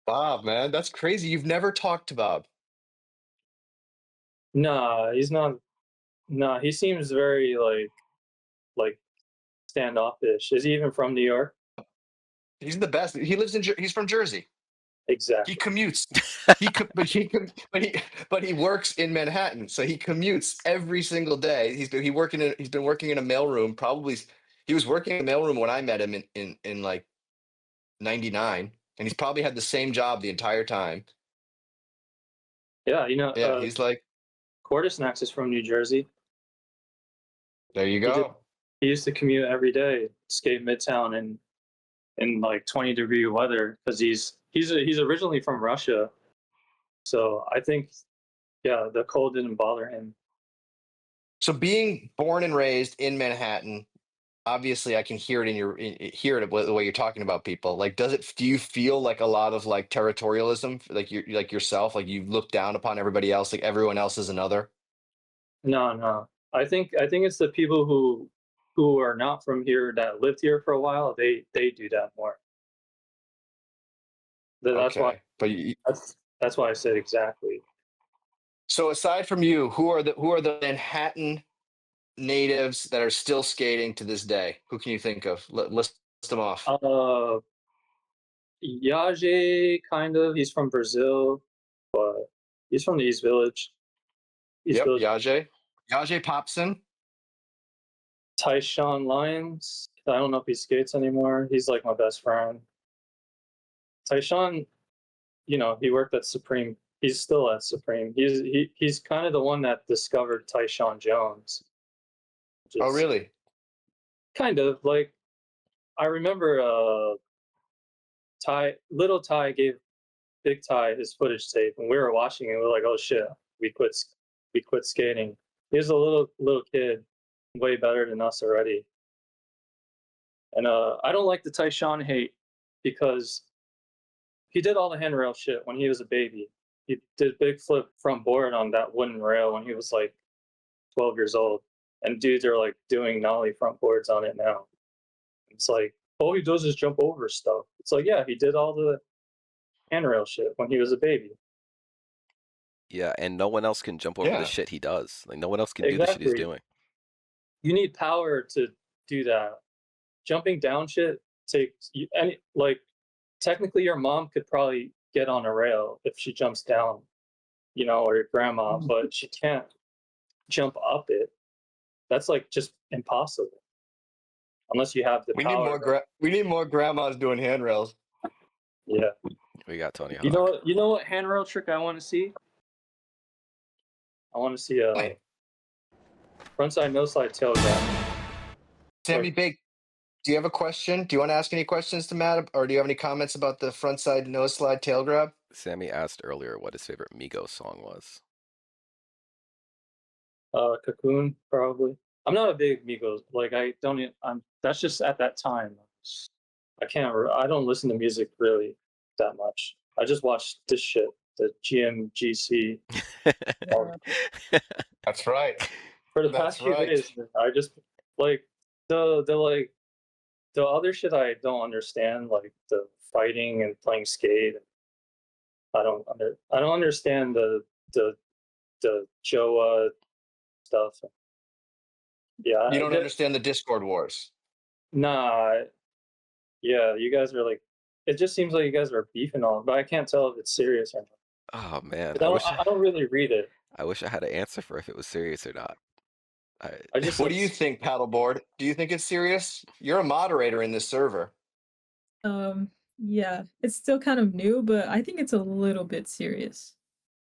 Bob, man, that's crazy. You've never talked to Bob. Nah, he's not. Nah, he seems very like standoffish. Is he even from New York? He's the best. He's from Jersey. He Exactly. commutes. But he works in Manhattan, so he commutes every single day. He's been working in a mailroom. Probably he was working in a mailroom when I met him in like '99, and he's probably had the same job the entire time. Yeah, Yeah, he's like, Quarter Snacks is from New Jersey. there you He did. go. He used to commute every day, skate Midtown in like 20-degree weather because he's originally from Russia. So I think yeah, the cold didn't bother him. So being born and raised in Manhattan, obviously I can hear it hear it the way you're talking about people. Like, do you feel like a lot of like territorialism, like you're like yourself, like you look down upon everybody else, like everyone else is another? No, no. I think it's the people who are not from here that lived here for a while. They do that more. That's why Okay, but you, that's why I said exactly. so aside from you, who are the Manhattan natives that are still skating to this day? Who can you think of? List them off. Yaje, kind of. He's from Brazil, but he's from the East Village. East Yep, Village. Yaje Popson. Tyshawn Lyons. I don't know if he skates anymore. He's like my best friend. Tyshawn, he worked at Supreme. He's still at Supreme. He's kind of the one that discovered Tyshawn Jones. Oh, Just really? kind of like I remember little Ty gave Big Ty his footage tape, and we were watching it. We were like, "Oh shit, we quit skating." He was a little kid, way better than us already. And I don't like the Tyshawn hate because he did all the handrail shit when he was a baby. He did big flip front board on that wooden rail when he was like 12 years old, and dudes are like doing nollie front boards on it now. It's like all he does is jump over stuff. It's like, yeah, he did all the handrail shit when he was a baby. Yeah, and no one else can jump over the Yeah. shit he does. Like no one else can do the shit he's Exactly. doing. You need power to do that. Jumping down shit takes you, and like technically your mom could probably get on a rail if she jumps down, or your grandma, but she can't jump up it. That's like just impossible unless you have the We need power. more grandmas doing handrails. Yeah. We got Tony You know Hawk. what? You know what handrail trick I want to see? I want to see a Wait, frontside no slide tail grab. Sammy Bake, do you have a question? Do you want to ask any questions to Matt, or do you have any comments about the frontside nose slide tail grab? Sammy asked earlier what his favorite Migos song was. Cocoon probably. I'm not a big Migos. Like I don't. I'm. That's just at that time. I can't. I don't listen to music really that much. I just watch this shit. The GMGC. That's right. For the That's past few right. days, I just like the other shit I don't understand, like the fighting and playing skate. I don't understand the Joa stuff. Yeah, You don't understand the Discord wars. nah. Yeah, you guys are like. It just seems like you guys are beefing on, but I can't tell if it's serious or not. Oh man, 'Cause I don't really read it. I wish I had an answer for if it was serious or not. I just What do you think, Paddleboard? Do you think it's serious? You're a moderator in this server. Yeah, it's still kind of new, but I think it's a little bit serious.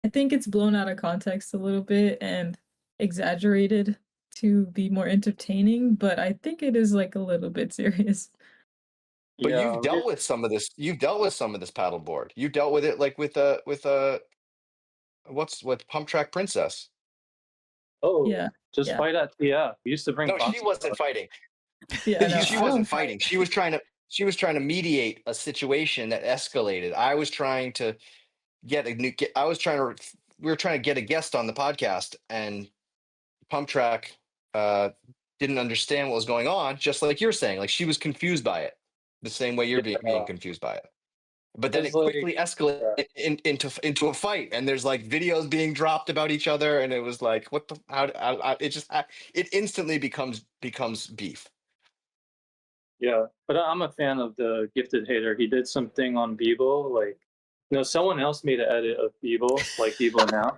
I think it's blown out of context a little bit and exaggerated to be more entertaining, but I think it is like a little bit serious. But yeah. you've dealt with some of this. You've dealt with some of this paddleboard. You dealt with it like with what's with Pump Track Princess. Oh, Yeah, just yeah. fight at we used to bring. No, she boxing wasn't gloves. fighting. Yeah, no, She I wasn't don't fighting. She was trying to mediate a situation that escalated. I was trying to get a new. I was trying to. We were trying to get a guest on the podcast, and Pump Track didn't understand what was going on. Just like you're saying, like she was confused by it, the same way you're being Yeah. confused by it. But then It's it like, quickly escalated into a fight, and there's like videos being dropped about each other, and it was like, what the? It just it instantly becomes beef. yeah, but I'm a fan of the Gifted Hater. He did something on Bebo, like, someone else made an edit of Bebo, like Bebo now,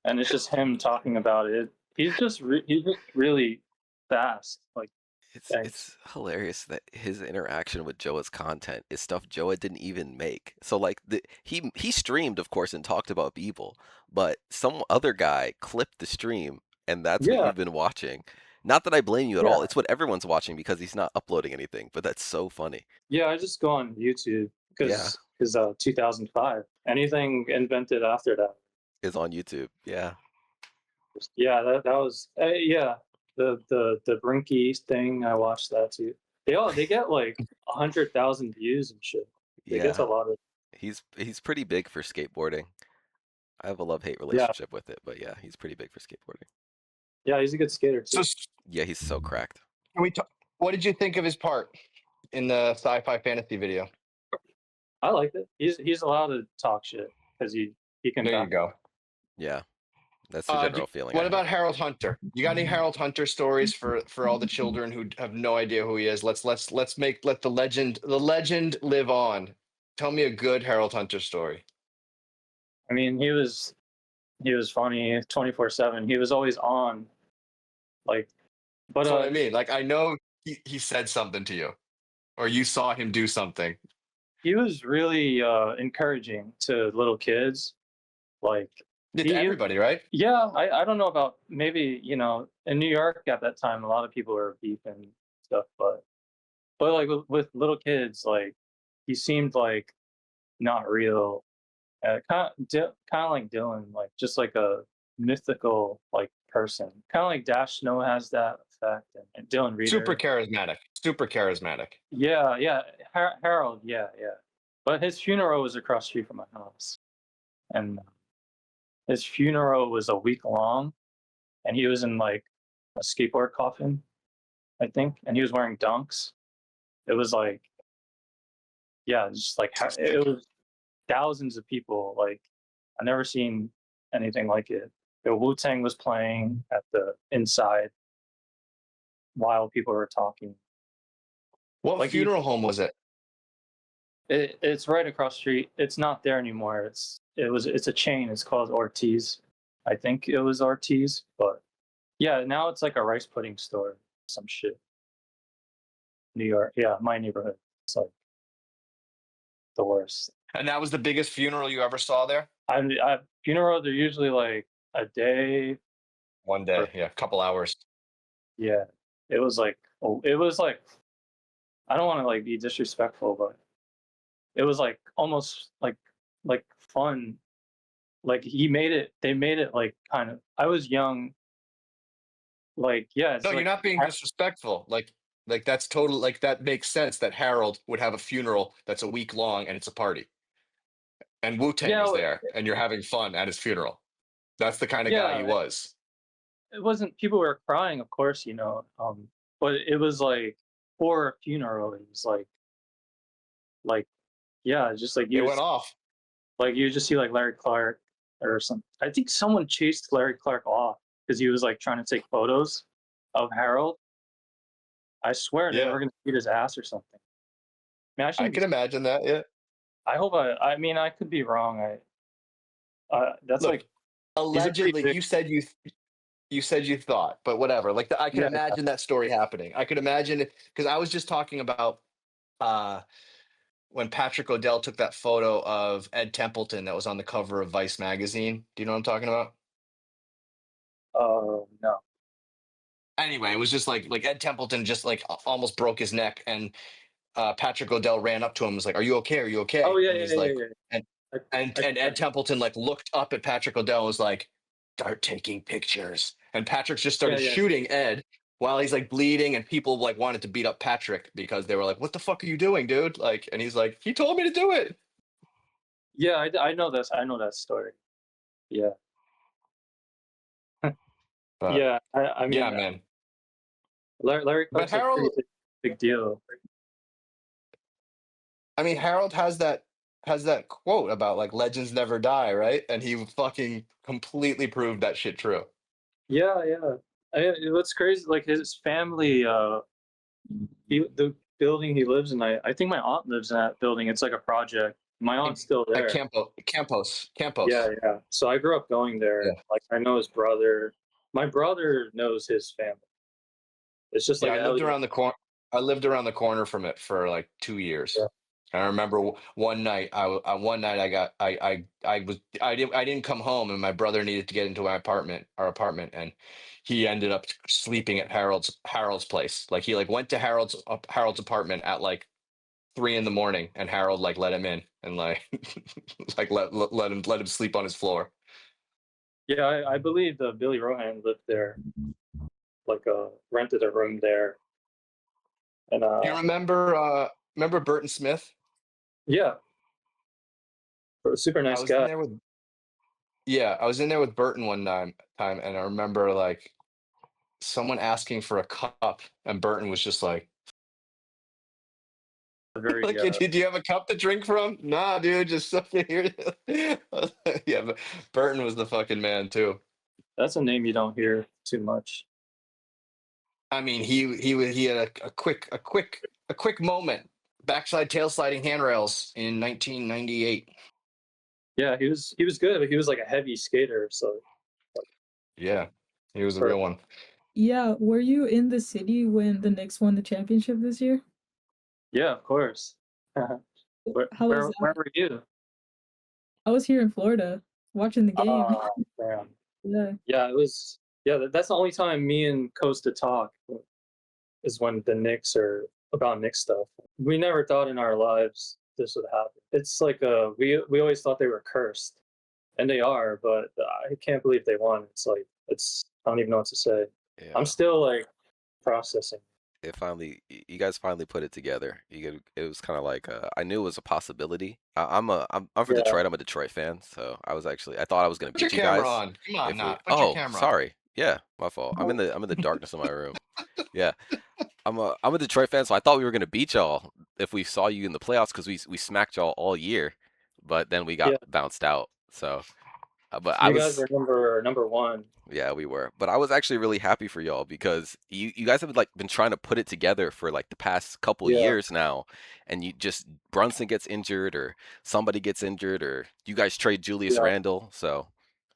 and it's just him talking about it. He's just really fast. Like, thanks. It's hilarious that his interaction with Joa's content is stuff Joa didn't even make. So like he streamed, of course, and talked about Beeble, but some other guy clipped the stream, and that's what Yeah, you've been watching. Not that I blame you at all. yeah, It's what everyone's watching because he's not uploading anything. But that's so funny. yeah. I just go on YouTube Yeah, because 2005. Anything invented after that, is on YouTube. Yeah. yeah, that was yeah. The Brinky thing, I watched that too. They get like 100,000 views and shit. They get Yeah, a lot of he's pretty big for skateboarding. I have a love-hate yeah relationship with it, but yeah, he's pretty big for skateboarding. yeah. He's a good skater So too. Yeah, he's so cracked. can we talk? What did you think of his part in the sci-fi fantasy video? I liked it. He's allowed to talk shit because he can There you back. go. Yeah, that's the general feeling I What have. about Harold Hunter? You got any Harold Hunter stories for all the children who have no idea who he is? Let the legend live on. Tell me a good Harold Hunter story. I mean, he was funny 24/7. He was always on. Like, but That's what I mean. Like I know he said something to you, or you saw him do something. he was really encouraging to little kids. Like, To everybody, right? yeah, I don't know about, maybe, in New York at that time, a lot of people were beefing stuff, but like with little kids, like he seemed like not real, kind of like Dylan, like just like a mythical like person, kind of like Dash Snow has that effect, and Dylan Reader. Super charismatic. Super charismatic. Yeah, yeah, Harold, yeah, yeah. But his funeral was across the street from my house, and his funeral was a week long, and he was in like a skateboard coffin, I think, and he was wearing dunks. It was like, yeah, just like it was thousands of people. Like, I never seen anything like it. The Wu Tang was playing at the inside while people were talking. What Like, funeral home was it? it's right across the street. It's not there anymore. It's a chain. It's called Ortiz. I think it was Ortiz, but yeah, now it's like a rice pudding store, some shit. New York, yeah, my neighborhood. It's like the worst. And that was the biggest funeral you ever saw there? Funerals are usually like a day. One day, yeah, a couple hours. Yeah, it was like, it was like, I don't want to like be disrespectful, but it was like almost like fun. Like they made it like kind of. I was young. Like, yeah, it's No, like you're not being disrespectful. Like that's total. Like that makes sense that Harold would have a funeral that's a week long and it's a party, and Wu Tang yeah, is there, and you're having fun at his funeral. That's the kind of guy he yeah. was. It wasn't, people were crying, of course, but it was like for a funeral. It was like yeah, just like It went off. you just see like Larry Clark or something. I think someone chased Larry Clark off because he was like trying to take photos of Harold. I swear they Yeah, were gonna beat his ass or something. I mean, I I shouldn't be. can imagine that. Yeah. I hope I mean, I could be wrong. That's Look, like, he's a pretty allegedly, big. you said you thought, but whatever. Like I can Yeah. imagine that story happening. I could imagine it because I was just talking about uh when Patrick O'Dell took that photo of Ed Templeton that was on the cover of Vice magazine. Do you know what I'm talking about? No. Anyway, it was just like Ed Templeton just like almost broke his neck, and Patrick O'Dell ran up to him and was like, "Are you okay? Are you Oh okay?" yeah, And yeah, he's yeah, like, yeah. and I, and I, Ed Templeton like looked up at Patrick O'Dell and was like, "Start taking pictures." And Patrick just yeah, started yeah. shooting Ed while he's like bleeding, and people like wanted to beat up Patrick because they were like, "What the fuck are you doing, dude?" Like, and he's like, "He told me to do it." Yeah, I know this. I know that story. Yeah. But Yeah, I yeah, mean, man. Larry But Clark's a pretty Harold, big deal. I mean, Harold has that quote about like legends never die, right? And he fucking completely proved that shit true. Yeah, yeah. What's crazy, like his family, the building he lives in, I think my aunt lives in that building. It's like a project. My At aunt's still there. Campos. Yeah, yeah. So I grew up going Yeah. there. Like, I know his brother. My brother knows his family. It's just Yeah, like I lived around the corner. I lived around the corner from it for like 2 years. yeah, And I remember one night. One night I got I didn't come home, and my brother needed to get into our apartment, and he ended up sleeping at Harold's place. Like he like went to Harold's apartment at like 3 in the morning, and Harold like let him in and like like let him sleep on his floor. yeah. I believe Billy Rohan lived there. rented a room there, and You remember Burton Smith? yeah, super I nice was in guy. there with Yeah, I was in there with Burton one time, and I remember like someone asking for a cup, and Burton was just like, Very like, do you have a cup to drink from? Nah, dude, just something here. Yeah, but Burton was the fucking man too. that's a name you don't hear too much. I mean, he had a quick moment, backside tail sliding handrails in 1998. Yeah, he was good, but he was like a heavy skater, so like Yeah, he was a for real one. Yeah, were you in the city when the Knicks won the championship this year? yeah, of course. where How was where that? where were you? I was here in Florida watching the game. Man. Yeah. Yeah, it was. Yeah, that's the only time me and Costa talk is when the Knicks are about Knicks stuff. We never thought in our lives this would happen. It's like we always thought they were cursed, and they are, but I can't believe they won. It's like I don't even know what to say. I'm Yeah. still like processing. It finally, you guys finally put it together. It was kind of like I knew it was a possibility. I'm from Yeah, Detroit. I'm a Detroit fan, so I thought I was gonna Put your beat you camera guys on. Come on, if we. now. Put your Oh, camera on. sorry. Yeah, my fault. I'm in the darkness of my room. Yeah, I'm a Detroit fan, so I thought we were gonna beat y'all if we saw you in the playoffs because we smacked y'all all year, but then we got yeah. bounced out. So, but I You guys was were number one. yeah, we were. But I was actually really happy for y'all because you guys have like been trying to put it together for like the past couple Yeah, years now, and you just Brunson gets injured or somebody gets injured or you guys trade Julius yeah. Randle. So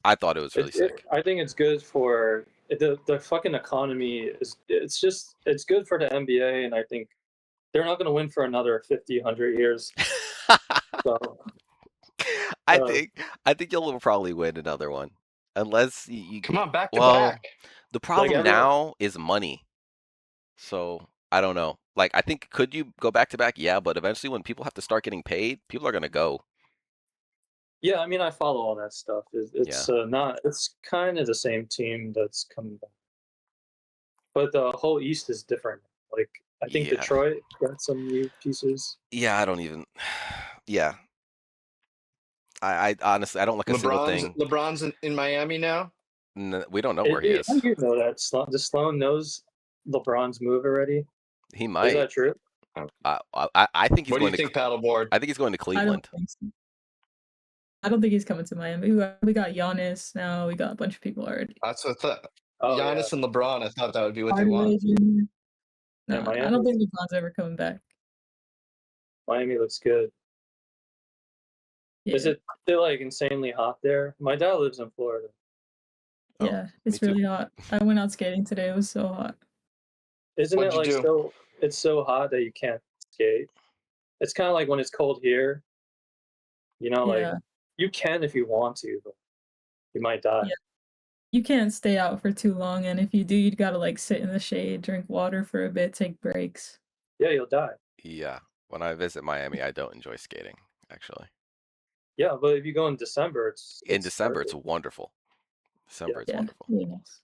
I thought it was really sick. I think it's good for the fucking economy is it's good for the NBA, and I think they're not going to win for another 50, 100 years. So I uh, think I think you'll probably win another one unless you Come on, back to well, back. the like problem everyone, now is money. So I don't know. Like I think could you go back to back? Yeah, but eventually when people have to start getting paid, people are gonna go. yeah. I mean, I follow all that stuff. Yeah. It's not. It's kind of the same team that's coming back, but the whole East is different. Like I think Yeah. Detroit got some new pieces. Yeah, I don't even yeah. I honestly I don't like a single LeBron's thing. LeBron's in Miami now. We don't know where he How is. do you know that? Does Sloan knows LeBron's move already? He Is might. that true? I think he's What do you going to think, paddleboard? I think he's going to I don't Cleveland. think so. I don't think he's coming to Miami. We got Giannis now. We got a bunch of people already. That's what I thought. Oh yeah, Giannis and LeBron. I thought that would be what they want. Hardaway Jr. yeah. No, I don't think LeBron's ever coming back. Miami looks good. Is Yeah, it still like insanely hot there? My dad lives in Florida. Oh, yeah, me it's too. really hot. I went out skating today. It was so hot. Isn't it What'd you like do? so? It's so hot that you can't skate. It's kind of like when it's cold here. Like Yeah, you can if you want to, but you might die. yeah. You can't stay out for too long, and if you do, you gotta like sit in the shade, drink water for a bit, take breaks. Yeah, you'll die. Yeah. When I visit Miami, I don't enjoy skating, actually. Yeah, but if you go in December, In it's December, it's perfect. wonderful. Yeah, December, it's Yeah, wonderful. really nice.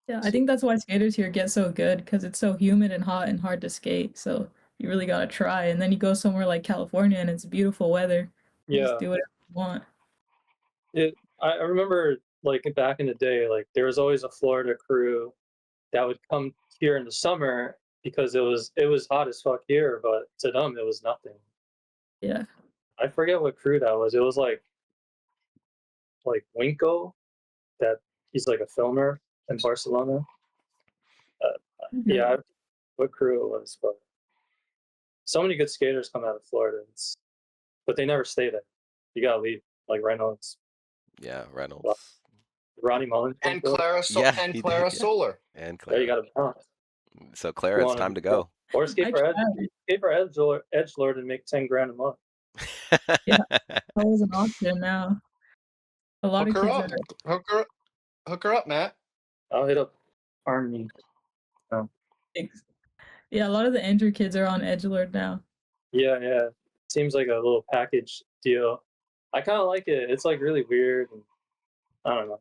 Yeah, I so, think that's why skaters here get so good because it's so humid and hot and hard to skate. So you really gotta try. And then you go somewhere like California and it's beautiful weather. You just yeah. do whatever you want. I remember like back in the day, like there was always a Florida crew that would come here in the summer because it was hot as fuck here, but to them it was nothing. Yeah. I forget what crew that was. It was like Winko, that he's like a filmer in Barcelona. Yeah, what crew it was, but so many good skaters come out of Florida, but they never stay there. You gotta leave, like Reynolds, Yeah, uh, Reynolds. Ronnie Mullins from And Florida. Yeah, And he Clara did. Yeah, Solar. and Yeah, you Clara. gotta bounce. So Clara, You it's want time to to, go. or skate I for Ed, tried. skate for Edgelord and make 10 grand a month. Yeah, that was an option now. A lot Hook of her kids up. are Hook her up, Matt. I'll hit up Army. Um, yeah, a lot of the Andrew kids are on Edgelord now. yeah, yeah. Seems like a little package deal. I kind of like it. It's like really weird. And I don't know.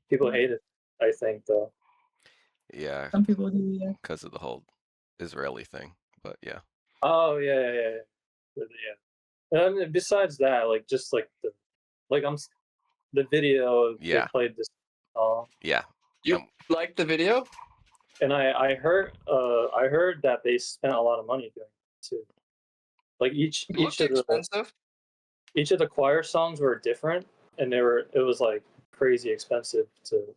People hate it, I think, though. Yeah, Some people do, yeah. because of the whole Israeli thing. But yeah, Oh yeah. And I mean, besides that, like just like like the video they yeah, played this song, yeah. You like the video? and I heard that they spent a lot of money doing it too. Like It looked expensive. each of the choir songs were different, and it was like crazy expensive to.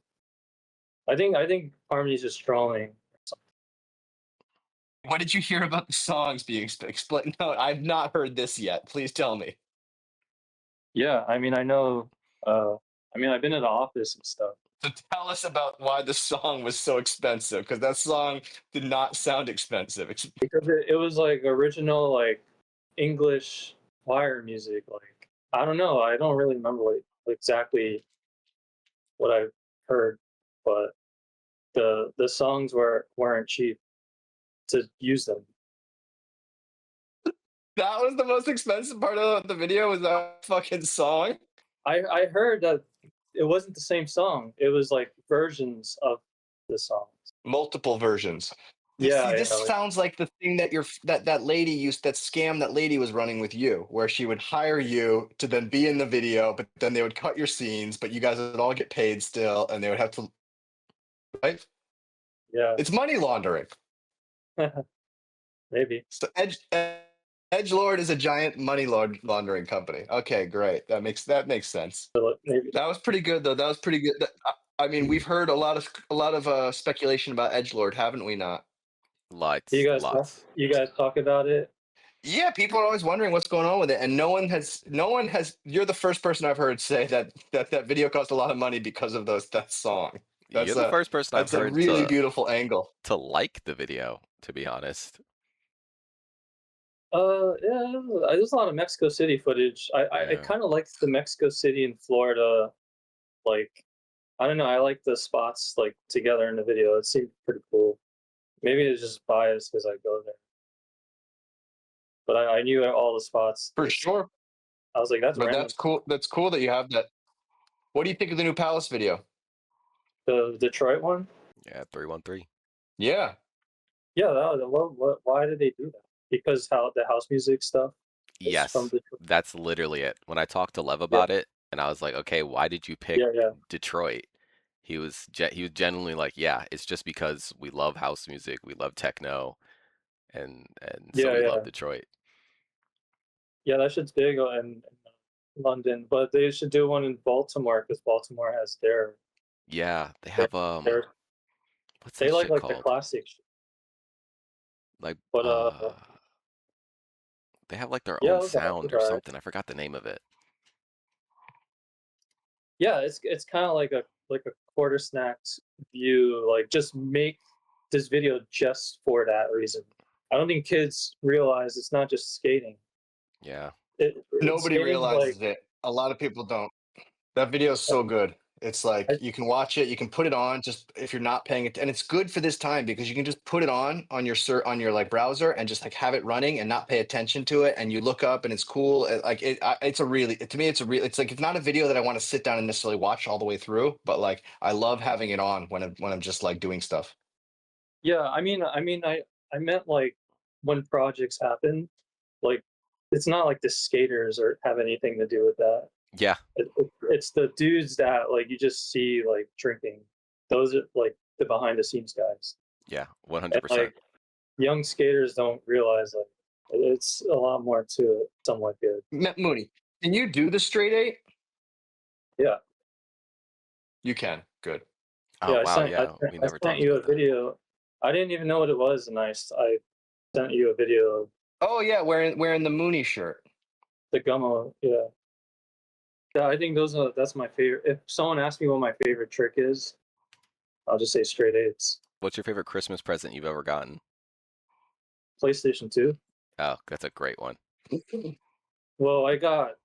I think Harmony's just trolling. What did you hear about the songs being explained? No, I've not heard this yet. Please tell me. Yeah, I mean I know. Uh, I mean I've been in the office and stuff. So tell us about why the song was so expensive, because that song did not sound expensive. Because it was like original like English choir music. Like I don't know, I don't really remember what exactly what I heard, but the songs weren't cheap to use them. That was the most expensive part of the video, was that fucking song. I heard that it wasn't the same song. It was like versions of the songs. Multiple versions. Yeah, See, this yeah, like, sounds like the thing that that lady used, that scam that lady was running with you, where she would hire you to then be in the video, but then they would cut your scenes, but you guys would all get paid still, and they would have to, right? yeah, It's money laundering. maybe. So Edgelord is a giant money laundering company. Okay, great. That makes sense. Maybe. That was pretty good though. That was pretty good. I mean, we've heard a lot of speculation about Edgelord, haven't we not? Lots, lots. You guys talk about it? Yeah, people are always wondering what's going on with it, and no one has. You're the first person I've heard say that video cost a lot of money because of that song. You're That's the a first person I've that's a heard really beautiful angle. to like the video, to be honest. Yeah, there's a lot of Mexico City footage. I Yeah. kind of liked the Mexico City and Florida. Like, I don't know. I like the spots like together in the video. It seemed pretty cool. Maybe it's just biased because I go there, but I knew all the spots. For sure. I was like, that's But random. that's cool. That's cool that you have that. What do you think of the new Palace video? The Detroit one. Yeah, 313. Yeah, why did they do that? Because how the house music stuff is from Yes, Detroit. that's literally it. When I talked to Lev Yeah, about it, and I was like, okay, why did you pick yeah. Detroit? He was genuinely like, yeah, it's just because we love house music, we love techno, and so we love Yeah. Detroit. Yeah, that shit's big in London, but they should do one in Baltimore because Baltimore has Yeah, they their have their what's they that shit like the called? classic shit. Like But they have like their yeah, own it was sound or alright. something. I forgot the name of it. Yeah, it's kind of like a quarter snacks view. Like just make this video just for that reason. I don't think kids realize it's not just skating. Yeah. Nobody Skating like realizes it. A lot of people don't. That video is so good. It's like I, you can watch it, you can put it on just if you're not paying it, and it's good for this time because you can just put it on your like browser and just like have it running and not pay attention to it, and you look up and it's cool. It's a really, to me it's like, it's not a video that I want to sit down and necessarily watch all the way through, but like I love having it on when I'm just like doing stuff. yeah, I meant like when projects happen, like it's not like the skaters or have anything to do with that. Yeah. It's the dudes that like you just see like drinking. Those are like the behind the scenes guys, Yeah. and 100%. like young skaters don't realize like it's a lot more to it. Somewhat good. Mooney, can you do the straight eight? Yeah, You can. Good. yeah. Oh wow, yeah. We I never sent talked you about a that. video. I didn't even know what it was, and I sent you a video of Oh yeah, wearing the Mooney shirt. the gummo. Yeah, yeah. I think that's my favorite. If someone asks me what my favorite trick is, I'll just say straight eights. What's your favorite Christmas present you've ever gotten? PlayStation 2. Oh, that's a great one. Well, I got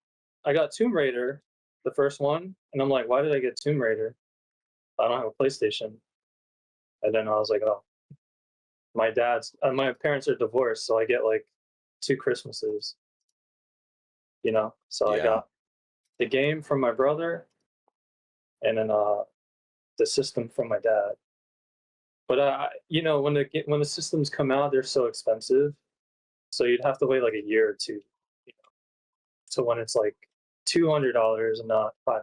Tomb Raider, the first one, and I'm like, why did I get Tomb Raider? I don't have a PlayStation. And then I was like, oh, my parents are divorced, so I get like two Christmases, you know. So I Yeah. got the game from my brother, and then the system from my dad. But when the systems come out, they're so expensive, so you'd have to wait like a year or two, to when it's like $200 and not 5.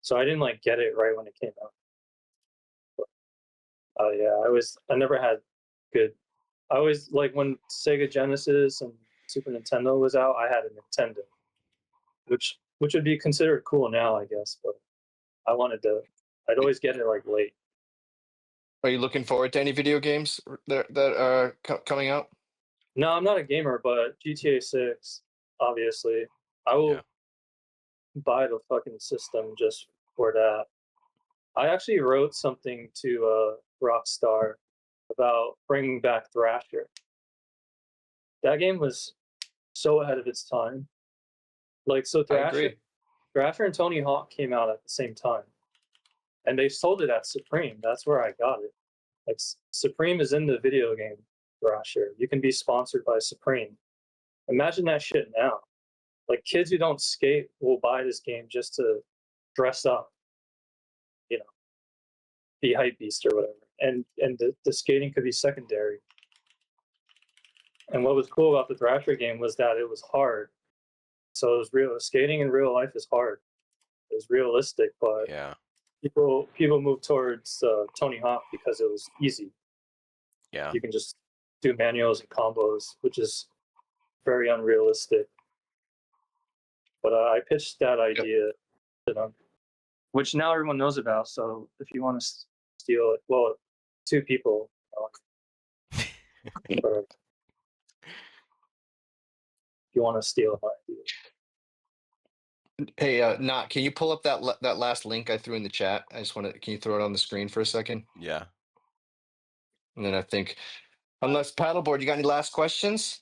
So I didn't like get it right when it came out. Yeah, I never had good. I always like when Sega Genesis and Super Nintendo was out. I had a Nintendo, which would be considered cool now, I guess. But I wanted to. I'd always get it like late. Are you looking forward to any video games that are coming out? No, I'm not a gamer, but GTA 6, obviously, I will Yeah. buy the fucking system just for that. I actually wrote something to Rockstar about bringing back Thrasher. That game was so ahead of its time. Like, so I agree. Thrasher and Tony Hawk came out at the same time, and they sold it at Supreme. That's where I got it. Like, Supreme is in the video game Thrasher. You can be sponsored by Supreme. Imagine that shit now. Like, kids who don't skate will buy this game just to dress up, be hype beast or whatever. And the skating could be secondary. And what was cool about the Thrasher game was that it was hard. So it was real. Skating in real life is hard. It was realistic, but Yeah. people move towards Tony Hawk because it was easy. Yeah. You can just do manuals and combos, which is very unrealistic. But I pitched that idea to them, which now everyone knows about. So if you want to steal it, well, 2 people. Or if you want to steal my idea. Hey, Not, can you pull up that last link I threw in the chat? I just want to. Can you throw it on the screen for a second? Yeah. And then I think, unless Paddleboard, you got any last questions?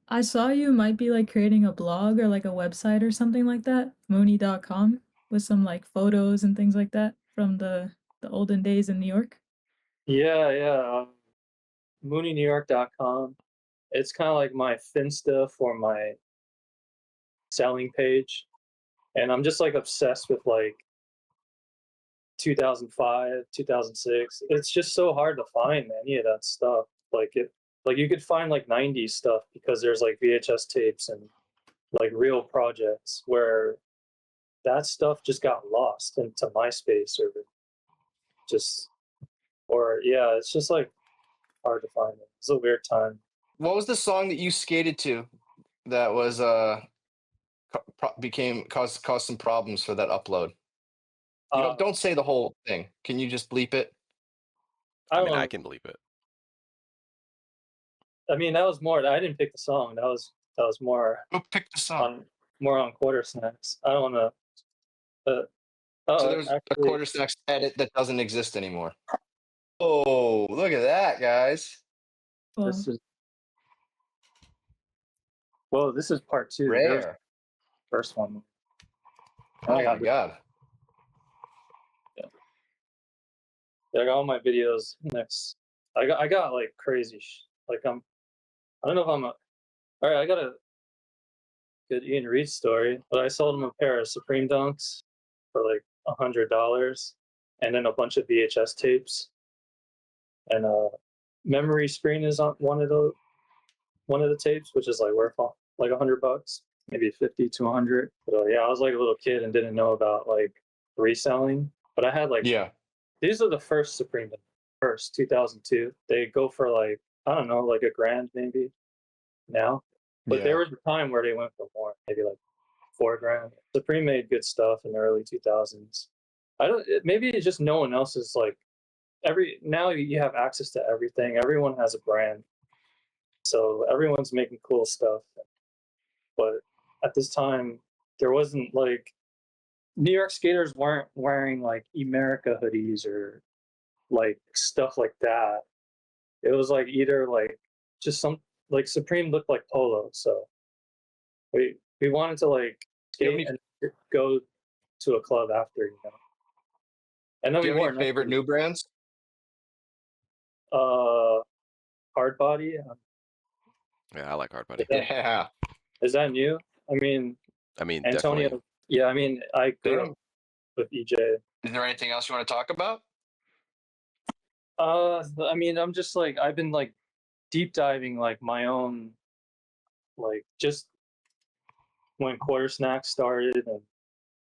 I saw you might be like creating a blog or like a website or something like that, mooney.com, with some like photos and things like that from the olden days in New York. Yeah. MOONEYNewYork.com. It's kind of like my Finsta for my selling page, and I'm just like obsessed with like 2005, 2006. It's just so hard to find any of that stuff. Like you could find like 90s stuff because there's like VHS tapes and like real projects where that stuff just got lost into MySpace it's just like hard to find it. It's a weird time. What was the song that you skated to that was caused some problems for that upload? You don't say the whole thing. Can you just bleep it? I mean, I can believe it. I mean, that was more. I didn't pick the song. That was more. Who picked the song? More on Quarter Snacks. I don't want to. So there's a Quarter Snacks edit that doesn't exist anymore. Oh, look at that, guys! Well, this is part 2. Rare. First one. Oh my god. Yeah, I got all my videos next. I got like crazy. I don't know if I'm. All right, I got a good Ian Reed story, but I sold him a pair of Supreme Dunks for like $100, and then a bunch of VHS tapes, and memory screen is on one of the tapes, which is like worth like $100, maybe 50 to 100. But yeah, I was like a little kid and didn't know about like reselling, but I had like these are the first Supreme, first 2002. They go for like I don't know, like $1,000 maybe now, but there was a time where they went for more, maybe like $4,000. Supreme made good stuff in the early 2000s. Maybe it's just no one else is like now you have access to everything. Everyone has a brand, so everyone's making cool stuff. But at this time, there wasn't like New York skaters weren't wearing like America hoodies or like stuff like that. It was like either like just some like Supreme looked like polo, so we wanted to like skate and go to a club after, And then Do you we have any wore favorite new brands? Hard Body. Yeah, I like Hard Body. Yeah. Is that new? I mean, Antonio. Definitely. Yeah, I mean, I grew up with EJ. Is there anything else you want to talk about? I mean, I'm just like I've been like deep diving like my own like just when quarter snacks started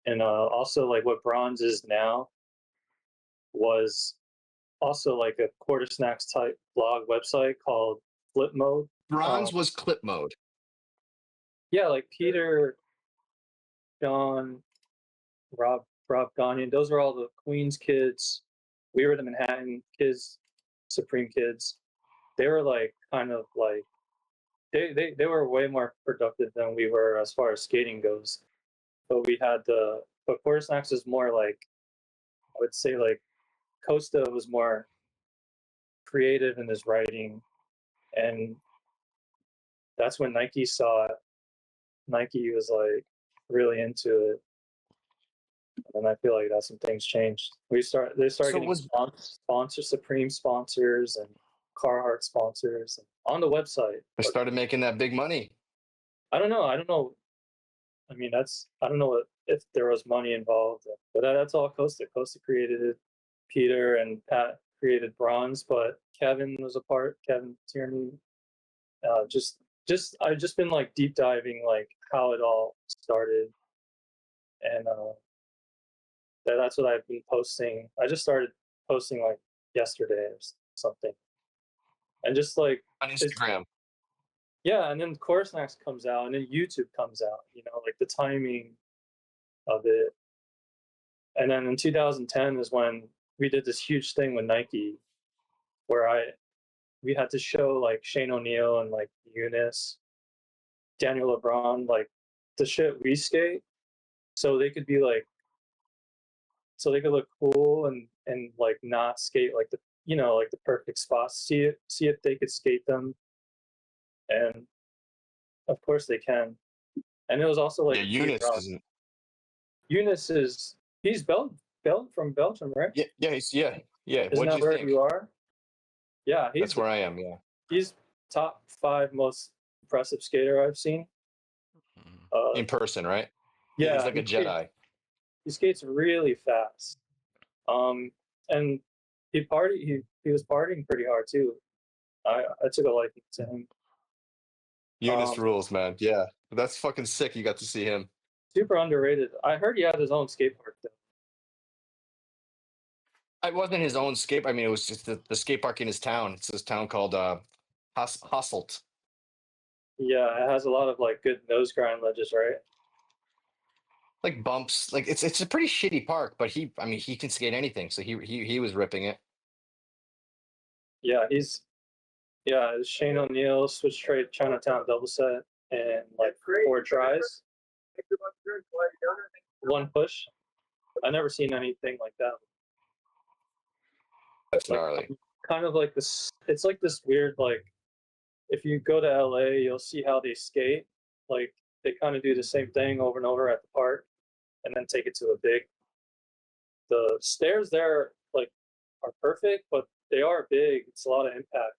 and also like what bronze is now was also like a quarter snacks type blog website called Flip Mode. Bronze was clip mode. Yeah, like Peter, John, Rob Gagnon. Those were all the Queens kids. We were the Manhattan kids, Supreme kids. They were like kind of like they were way more productive than we were as far as skating goes. But we had the but quarter snacks was more like I would say like Costa was more creative in his writing, and that's when Nike saw it. Nike was like really into it, and I feel like that's when things changed. They started So getting was Supreme sponsors and Carhartt sponsors on the website. I But started making that big money. I don't know. I don't know. I mean, I don't know if there was money involved, but that's all Costa. Costa created it. Peter and Pat created Bronze, but Kevin was a part. Kevin Tierney. I've just been like deep diving like how it all started, and that's what I've been posting. I just started posting like yesterday or something, and just like On it's Instagram. yeah, and then Core Snacks comes out, and then YouTube comes out. You know, like the timing of it, and then in 2010 is when we did this huge thing with Nike, where we had to show like Shane O'Neill and like Eunice, Daniel LeBron, like the shit we skate, so they could be like so they could look cool and like not skate like the like the perfect spots. See if they could skate them, and of course they can. And it was also Yeah, like Eunice isn't. Eunice is he's from Belgium, right? Yeah. Isn't What'd that you where think? you are? Yeah, That's where I am. Yeah. he's top 5 most impressive skater I've seen. In person, right? He's Yeah, like a Jedi. he skates really fast. And he was partying pretty hard too. I took a liking to him. Eunice Um, rules, man. Yeah. That's fucking sick. You got to see him. super underrated. I heard he had his own skate park though. It wasn't his own skate. I mean, it was just the skate park in his town. It's this town called Hasselt. Yeah, it has a lot of like good nose grind ledges, right? Like bumps. Like it's a pretty shitty park, but he can skate anything. So he was ripping it. Yeah, it's Shane O'Neill, switch trade, Chinatown double set, and like 4 tries, 1 push. I never seen anything like that. That's Like gnarly. kind of like this. It's like this weird like if you go to LA, you'll see how they skate. Like they kind of do the same thing over and over at the park, and then take it to a big. The stairs there like are perfect, but they are big. It's a lot of impact,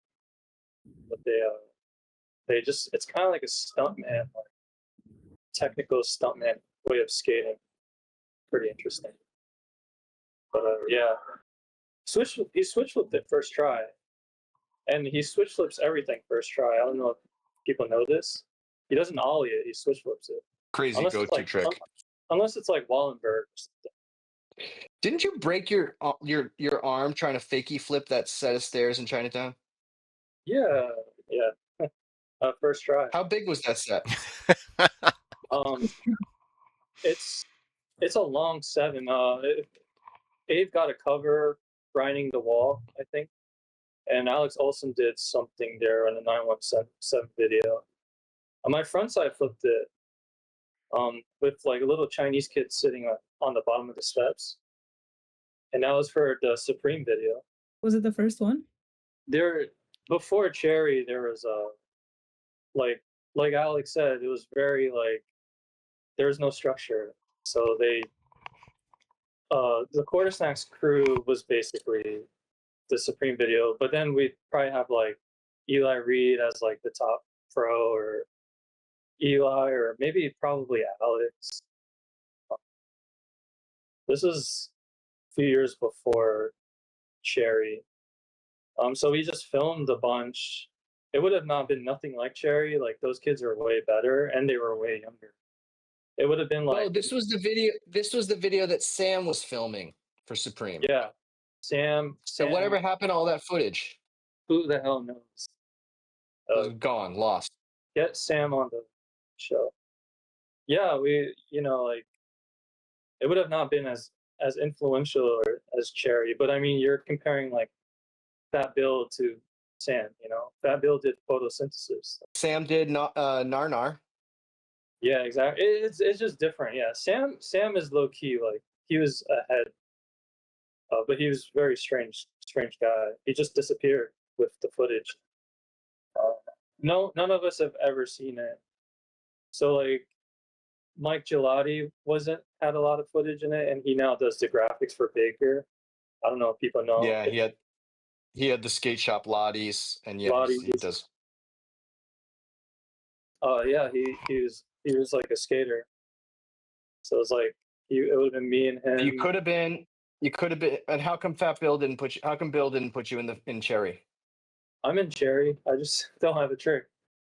but they just it's kind of like a stuntman, like technical stuntman way of skating. Pretty interesting. But yeah, he switch flipped it first try, and he switch flips everything first try. I don't know if people know this. He doesn't ollie it; he switch flips it. Crazy Unless it's go-to like trick. unless it's like Wallenberg or something. Didn't you break your arm trying to fakey flip that set of stairs in Chinatown? Yeah, yeah. First try. How big was that set? Um, it's a long 7. Abe got a cover grinding the wall, I think, and Alex Olson did something there in the 917 video. On my front side flipped it with like a little Chinese kid sitting on the bottom of the steps, and that was for the Supreme video. Was it the first one? There before Cherry, there was a like Alex said, it was very like there was no structure, so the quarter snacks crew was basically the Supreme video, but then we'd probably have like Eli Reed as like the top pro, or Eli, or maybe probably Alex. This is few years before Cherry. So we just filmed a bunch. It would have not been nothing like Cherry. Like those kids are way better, and they were way younger. It would have been Oh, like, this was the video. This was the video that Sam was filming for Supreme. yeah, So whatever Sam, happened to all that footage? who the hell knows? It Uh, was gone, lost. get Sam on the show. Yeah, like it would have not been as influential or as Cherry, but I mean, you're comparing like Fat Bill to Sam. Fat Bill did photosynthesis. Sam did not Nar. Yeah, exactly. It's just different. Yeah, Sam is low key. Like he was ahead, but he was very strange guy. He just disappeared with the footage. Uh, no, none of us have ever seen it. So like Mike Gelati wasn't had a lot of footage in it, and he now does the graphics for Baker. I don't know if people know. Yeah, he had the skate shop Lottie's, and yeah, he Lottie. does. Yeah, he was like a skater. So it's like it would have been me and him. You could have been. And how come Fat Bill didn't put you? How come Bill didn't put you in Cherry? I'm in Cherry. I just don't have a trick.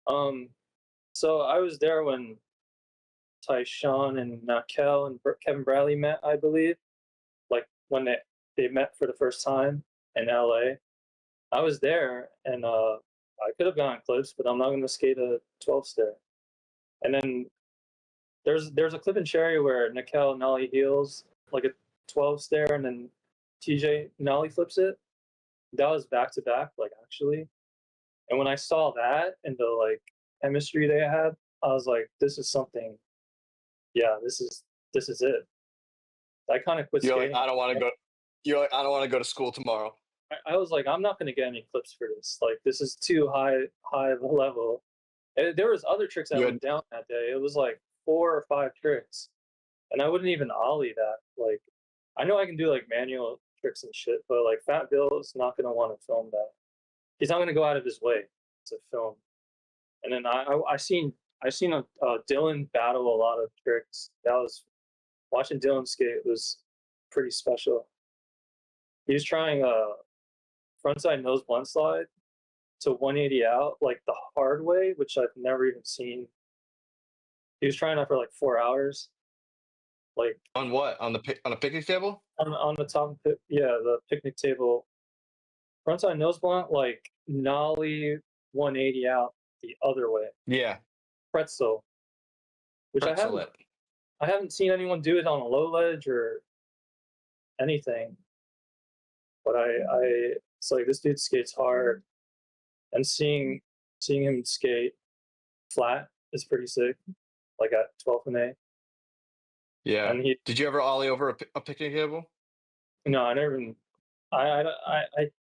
So I was there when Tyshawn and Nakel and Kevin Bradley met, I believe. Like when they met for the first time in LA. I was there, and I could have gone clips, but I'm not going to skate a 12 stair. And then there's a clip in Cherry where Nakel nollie heels like a 12 stair, and then TJ nollie flips it. That was back to back, like actually. And when I saw that and the like chemistry they had, I was like, this is something. Yeah, this is it. I kind of quit You're like, skating. I don't want to go. You're like, I don't want to go to school tomorrow. I was like, I'm not going to get any clips for this. Like, this is too high of a level. And there was other tricks that went down that day. It was like 4 or 5 tricks, and I wouldn't even ollie that. Like, I know I can do like manual tricks and shit, but like Fat Bill is not going to want to film that. He's not going to go out of his way to film. And then I seen Dylan battle a lot of tricks. That was watching Dylan skate was pretty special. He was trying a frontside nose blunt slide to 180 out like the hard way, which I've never even seen. He was trying that for like 4 hours. Like On what? On a picnic table? on the top of the picnic table, frontside nose blunt, like nollie 180 out the other way. Yeah. Pretzel, which Pretzel it. I haven't seen anyone do it on a low ledge or anything. But it's like this dude skates hard, and seeing him skate flat is pretty sick. Like at 12 and A. Yeah. And Did you ever ollie over a picnic table? no, I never even.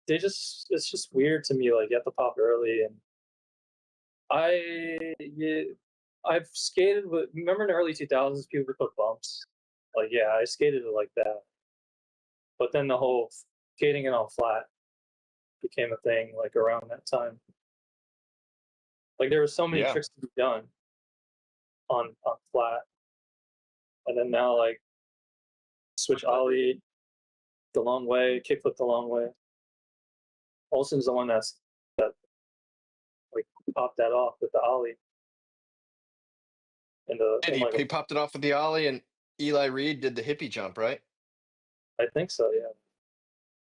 They just it's just weird to me. Like you have to pop early, and I've skated with. Remember in the early 2000s, people would put bumps. Like yeah, I skated it like that. But then the whole skating it on flat became a thing. Like around that time, like there were so many Yeah. tricks to be done on flat, and then now like switch ollie the long way, kickflip the long way. Olsen's the one that like popped that off with the ollie. And He popped it off with the ollie, and Eli Reed did the hippie jump, right? I think so, yeah.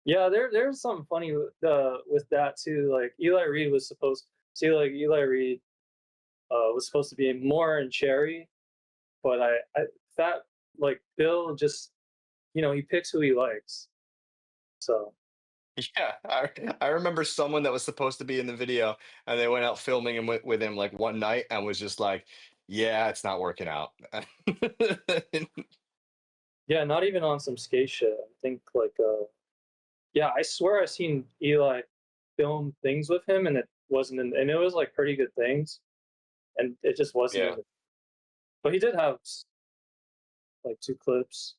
Yeah, there's something funny with that too. Like Eli Reed was supposed to be more in Cherry, but that like Bill just he picks who he likes. So Yeah, I remember someone that was supposed to be in the video, and they went out filming him with him like one night, and was just like, "Yeah, it's not working out." yeah, not even on some skate shit. I think like yeah, I swear I seen Eli film things with him, and it wasn't and it was like pretty good things, and it just wasn't. Yeah. But he did have like 2 clips,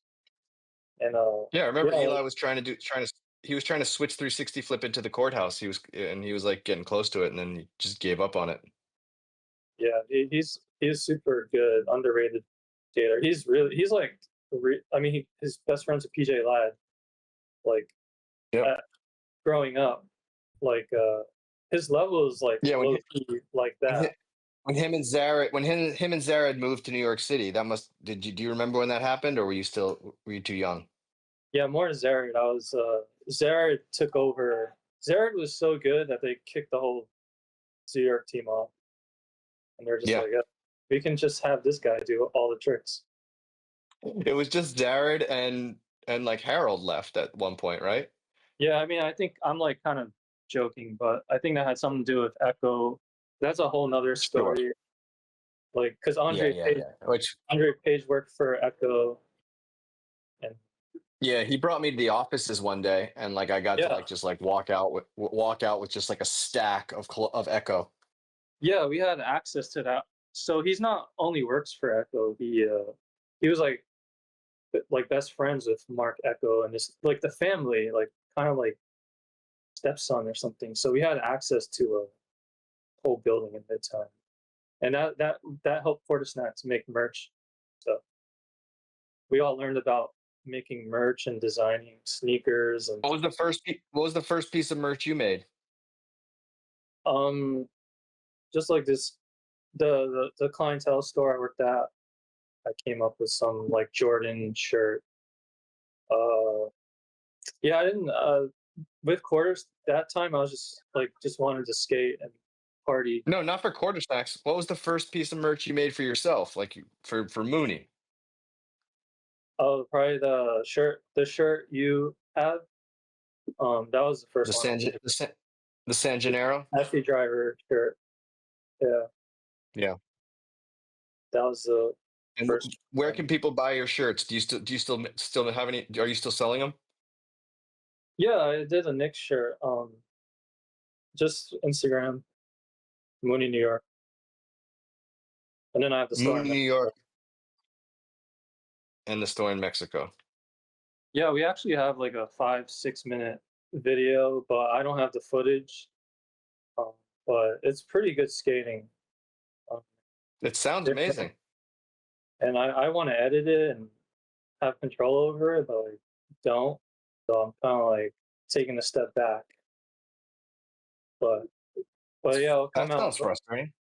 and Yeah, I remember yeah, Eli was trying to switch 360 flip into the courthouse. He was like getting close to it, and then he just gave up on it. yeah, he's super good, underrated skater. He's like, I mean, his best friend's a PJ Ladd, like Yep. growing up. Like his level is like Yeah, low key like that. when him and Zared moved to New York City, that must do you remember when that happened, or were you too young? Yeah, more Zared. I was Zared took over. Zared was so good that they kicked the whole New York team off, and they're just Yeah. like, yeah, we can just have this guy do all the tricks. It was just Zared and like Harold left at one point, right? Yeah, I mean, I think I'm like kind of joking, but I think that had something to do with Echo. That's a whole nother Sure. story. Like, because Yeah. Which Andre Page worked for Echo, and yeah, he brought me to the offices one day, and like I got to yeah, like just like walk out with just like a stack of Echo. yeah, we had access to that. So he's not only works for Echo. He was like best friends with Mark Echo and this like the family, like kind of like stepson or something. So we had access to a whole building in Midtown, and that helped Fortisnat to make merch. So we all learned about making merch and designing sneakers and What was the first piece of merch you made? um just like this the clientele store I worked at. I came up with some like Jordan shirt. Uh, yeah, I didn't. With quarters that time, I was just wanted to skate and party. No, not for quarter stacks. What was the first piece of merch you made for yourself, like for Mooney? Oh, probably the shirt you have. That was the The first one I San made. the San Gennaro? Taxi driver shirt. Yeah, Yeah. that was the And first where one. can people buy your shirts? Do you still have any? Are you still selling them? Yeah, I did a Knicks shirt. Just Instagram, Mooney, New York, and then I have the store in Mooney, New York, Mexico. and the store in Mexico. Yeah, we actually have like a 5-6 minute video, but I don't have the footage. Um, but it's pretty good skating. Um, It sounds different, amazing. and I want to edit it and have control over it, but I don't. So I'm kind of like taking a step back. But yeah, it'll come That out. sounds frustrating.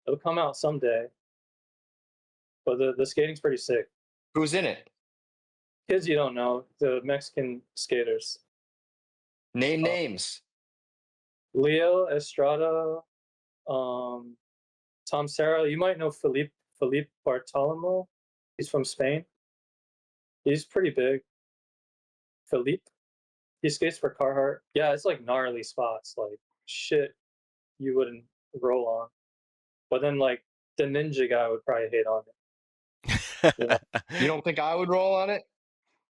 It'll come out someday. But the skating's pretty sick. Who's in it? Kids you don't know, the Mexican skaters. Name Uh, names. Leo Estrada, Tom Serra. You might know Felipe Bartolomeo. He's from Spain. He's pretty big. Felipe. He skates for Carhartt. Yeah, it's like gnarly spots, like shit you wouldn't roll on. But then like the ninja guy would probably hate on it. You know? You don't think I would roll on it?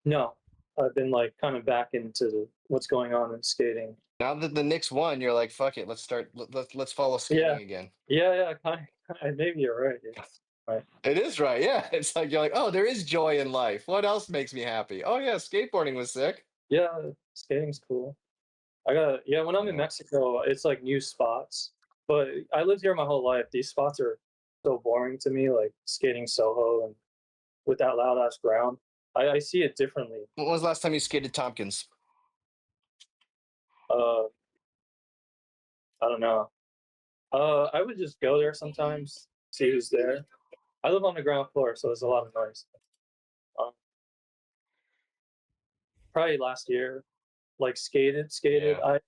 No, I've been like kind of back into what's going on in skating. Now that the Knicks won, you're like, fuck it, let's start. Let's follow Yeah, skating again. yeah. Kind of, maybe you're right. Yeah. Right. It is right, yeah. It's like you're like, oh, there is joy in life. What else makes me happy? Oh yeah, skateboarding was sick. Yeah, skating's cool. Yeah, when I'm in Yeah. Mexico, it's like new spots. But I lived here my whole life. These spots are so boring to me, like skating Soho and with that loud ass ground. I see it differently. When was the last time you skated Tompkins? Uh, I don't know. I would just go there sometimes, see who's there. I live on the ground floor, so there's a lot of noise. Um, probably last year, like skated. Yeah.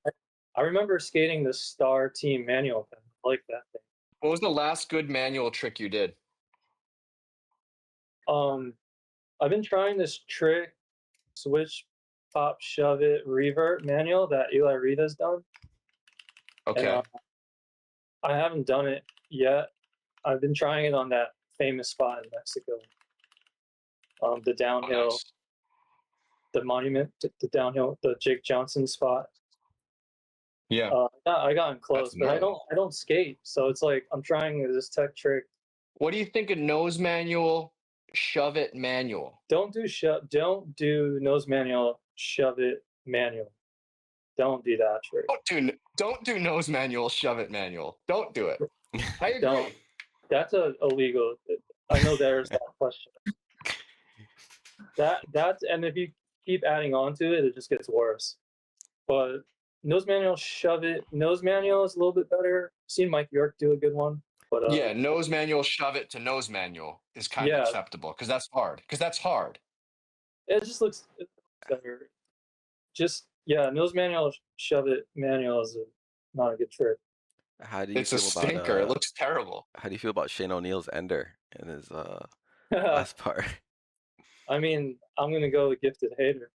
I remember skating the Star Team manual pen. I like that thing. What was the last good manual trick you did? I've been trying this trick, switch, pop, shove it, revert manual that Eli Reed has done, and Okay. I haven't done it yet. I've been trying it on that famous spot in Mexico, the Oh, downhill, nice. the monument, the downhill, the Jake Johnson spot. Yeah, I gotten close, that's but gnarly. I don't skate, so it's like I'm trying this tech trick. What do you think of nose manual, shove it manual? Don't do nose manual, shove it manual. Don't do that trick. Don't do nose manual, shove it manual. Don't do it. I agree. Don't. That's illegal. I know there's that question. That's and if you keep adding on to it, it just gets worse. But nose manual, shove it. Nose manual is a little bit better. Seen Mike York do a good one, but Yeah, nose manual, shove it to nose manual is kind of yeah, acceptable because that's hard. Because that's hard. it just looks better. Just yeah, nose manual, shove it manual is not a good trick. How do you It's a feel about stinker. It looks terrible. how do you feel about Shane O'Neal's ender in his last part? I mean, I'm gonna go with gifted hater.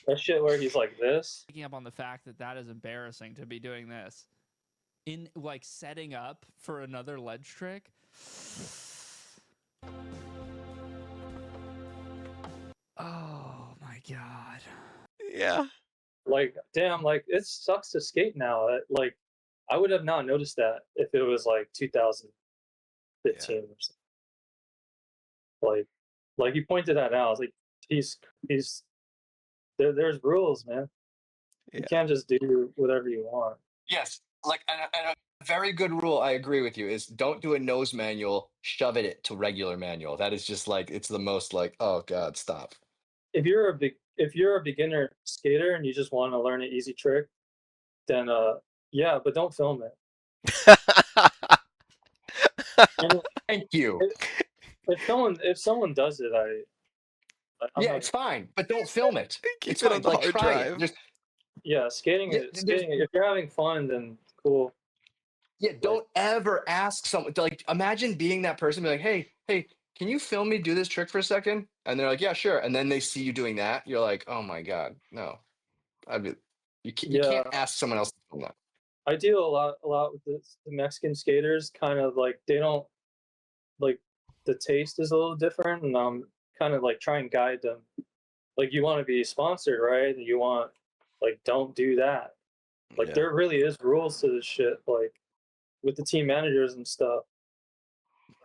That shit where he's like this. Picking up on the fact that that is embarrassing to be doing this in like setting up for another ledge trick. Oh my god. Yeah. Like, damn, like it sucks to skate now. Like, I would have not noticed that if it was like 2015 or something. Like you pointed that out. I was like, he's there's rules, man. You Yeah. can't just do whatever you want. Yes, like and a very good rule. I agree with you. Is don't do a nose manual, shove it to regular manual. That is just like it's the most like oh god, stop. If you're a beginner skater and you just want to learn an easy trick, then yeah, but don't film it. And Thank you. if someone does it, I'm Yeah, not. it's fine, but don't film it. Keep It's it fine. on the Like hard try drive. it. Just Yeah, skating yeah, it. Skating it. If you're having fun, then cool. yeah. Don't ever ask someone. Like imagine being that person. Be like, hey, can you film me do this trick for a second? And they're like, yeah, sure. And then they see you doing that. You're like, oh my god, no. I mean, you Yeah, can't ask someone else to film that. I deal a lot with the Mexican skaters. Kind of like they don't like the taste is a little different, and I'm kind of like try and guide them. Like you want to be sponsored, right? And you want like don't do that. Like Yeah. there really is rules to this shit. Like with the team managers and stuff.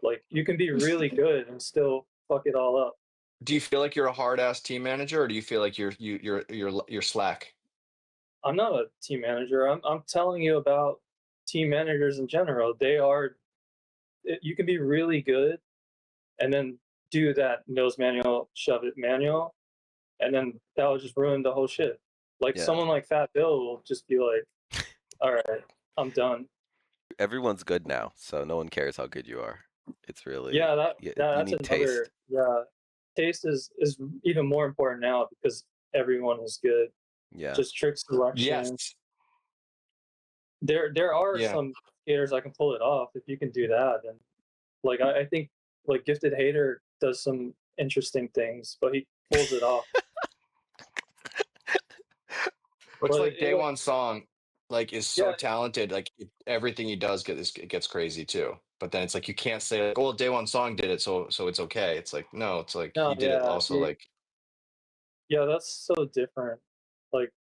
Like you can be really good and still fuck it all up. Do you feel like you're a hard ass team manager, or do you feel like you're slack? I'm not a team manager. I'm telling you about team managers in general. They are you can be really good and then do that nose manual, shove it manual, and then that would just ruin the whole shit. Like Yeah. someone like Fat Bill will just be like, "All right, I'm done." Everyone's good now, so no one cares how good you are. It's really Yeah, you that's need taste. another. Yeah, taste is even more important now because everyone is good. Yeah. Just trick selection. Yes. There are Yeah. some skaters that can pull it off. If you can do that, and like I think like Gifted Hater does some interesting things, but he pulls it off. Looks But like it, Daewon Song like is so yeah, talented. Like everything he does gets crazy too. But then it's like you can't say like, oh, Daewon Song did it, so it's okay. It's like no, it's like no, he did it also like yeah, that's so different. Like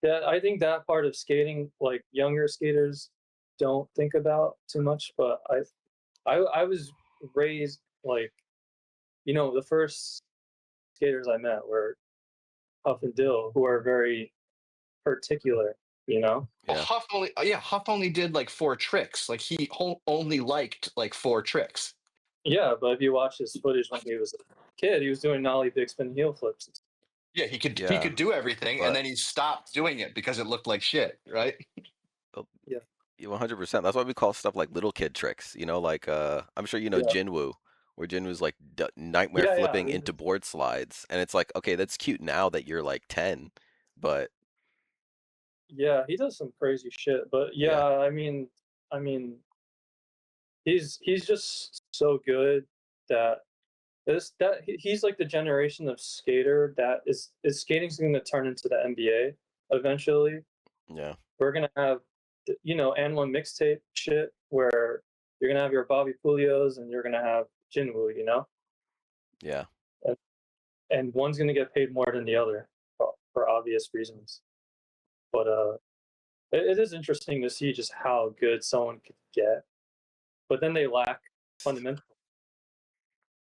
that, I think that part of skating, like younger skaters don't think about too much. But I was raised like, the first skaters I met were Huff and Dill, who are very particular. You know. well, Yeah. Huff only did like 4 tricks. Like he only liked like 4 tricks. Yeah, but if you watch his footage when he was a kid, he was doing nollie, big spin, heel flips. Yeah, he Yeah. could do everything, and But then he stopped doing it because it looked like shit, right? Yeah, 100%. That's why we call stuff like little kid tricks. Like I'm sure you know yeah, Jinwoo, where Jinwoo's like nightmare yeah, flipping yeah. into board slides, and it's like, okay, that's cute now that you're like 10, but Yeah, he does some crazy shit. But yeah, yeah, I mean, he's just so good that he's like the generation of skater that is skating's going to turn into the NBA eventually. yeah, We're gonna have and one mixtape shit where you're gonna have your Bobby Pulios and you're gonna have Jinwoo, yeah. and, and one's gonna get paid more than the other for obvious reasons. But it is interesting to see just how good someone could get, but then they lack fundamental.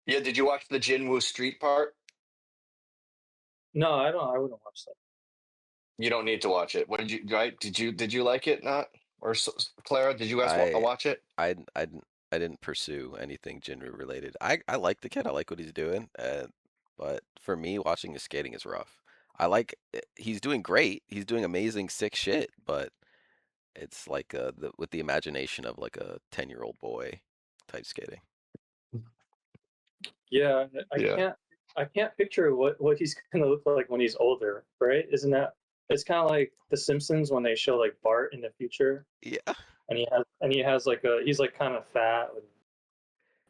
Yeah, did you watch the Jinwoo Street part? No, I don't. I wouldn't watch that. You don't need to watch it. What did you right? Did you like it? Not or Clara? Did you guys I watch it? I didn't pursue anything Jinru related. I like the kid. I like what he's doing. but for me, watching his skating is rough. He's doing great. He's doing amazing sick shit, but it's like with the imagination of like a 10-year-old boy type skating. Yeah, I Yeah. can't I can't picture what he's gonna look like when he's older, right? Isn't that it's kind of like The Simpsons when they show like Bart in the future, Yeah. and he has like he's like kind of fat with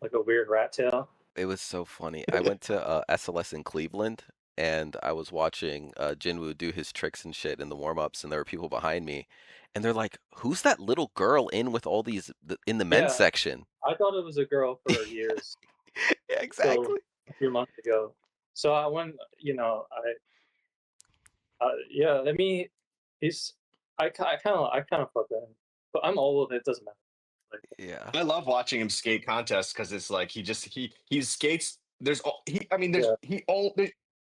like a weird rat tail. It was so funny. I went to SLS in Cleveland and I was watching Jinwoo do his tricks and shit in the warm-ups and there were people behind me and they're like, "Who's that little girl in with all these in the men's Yeah, section?" I thought it was a girl for years Yeah, till exactly. a few months ago. So I went, yeah, I mean, he's I kind of fuck with him, but I'm old. It doesn't matter. Like, Yeah. I love watching him skate contests because it's like he skates. There's he I mean yeah,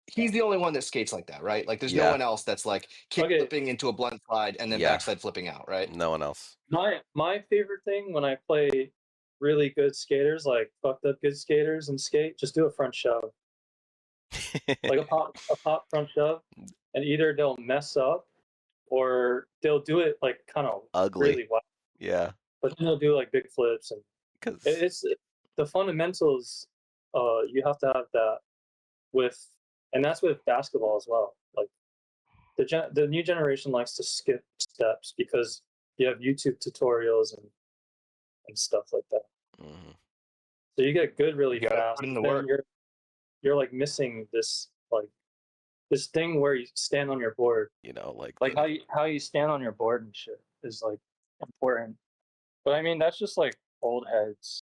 he's the only one that skates like that, right? Like there's no Yeah. one else that's like kick okay. flipping into a blunt slide and then Yeah. backside flipping out, right? No one else. My favorite thing when I play really good skaters, like fucked up good skaters and skate, just do a front shove, like a pop front shove, and either they'll mess up or they'll do it like kind of Ugly. really well, Yeah. but then they'll do like big flips and Cuz it's the fundamentals. You have to have that with, and that's with basketball as well. Like the new generation likes to skip steps because you have YouTube tutorials and stuff like that. mhm, So you get good really You got to fast, put in but the then work. you're like missing this thing where you stand on your board. like Like how you stand on your board and shit is like important. But I mean that's just like old heads.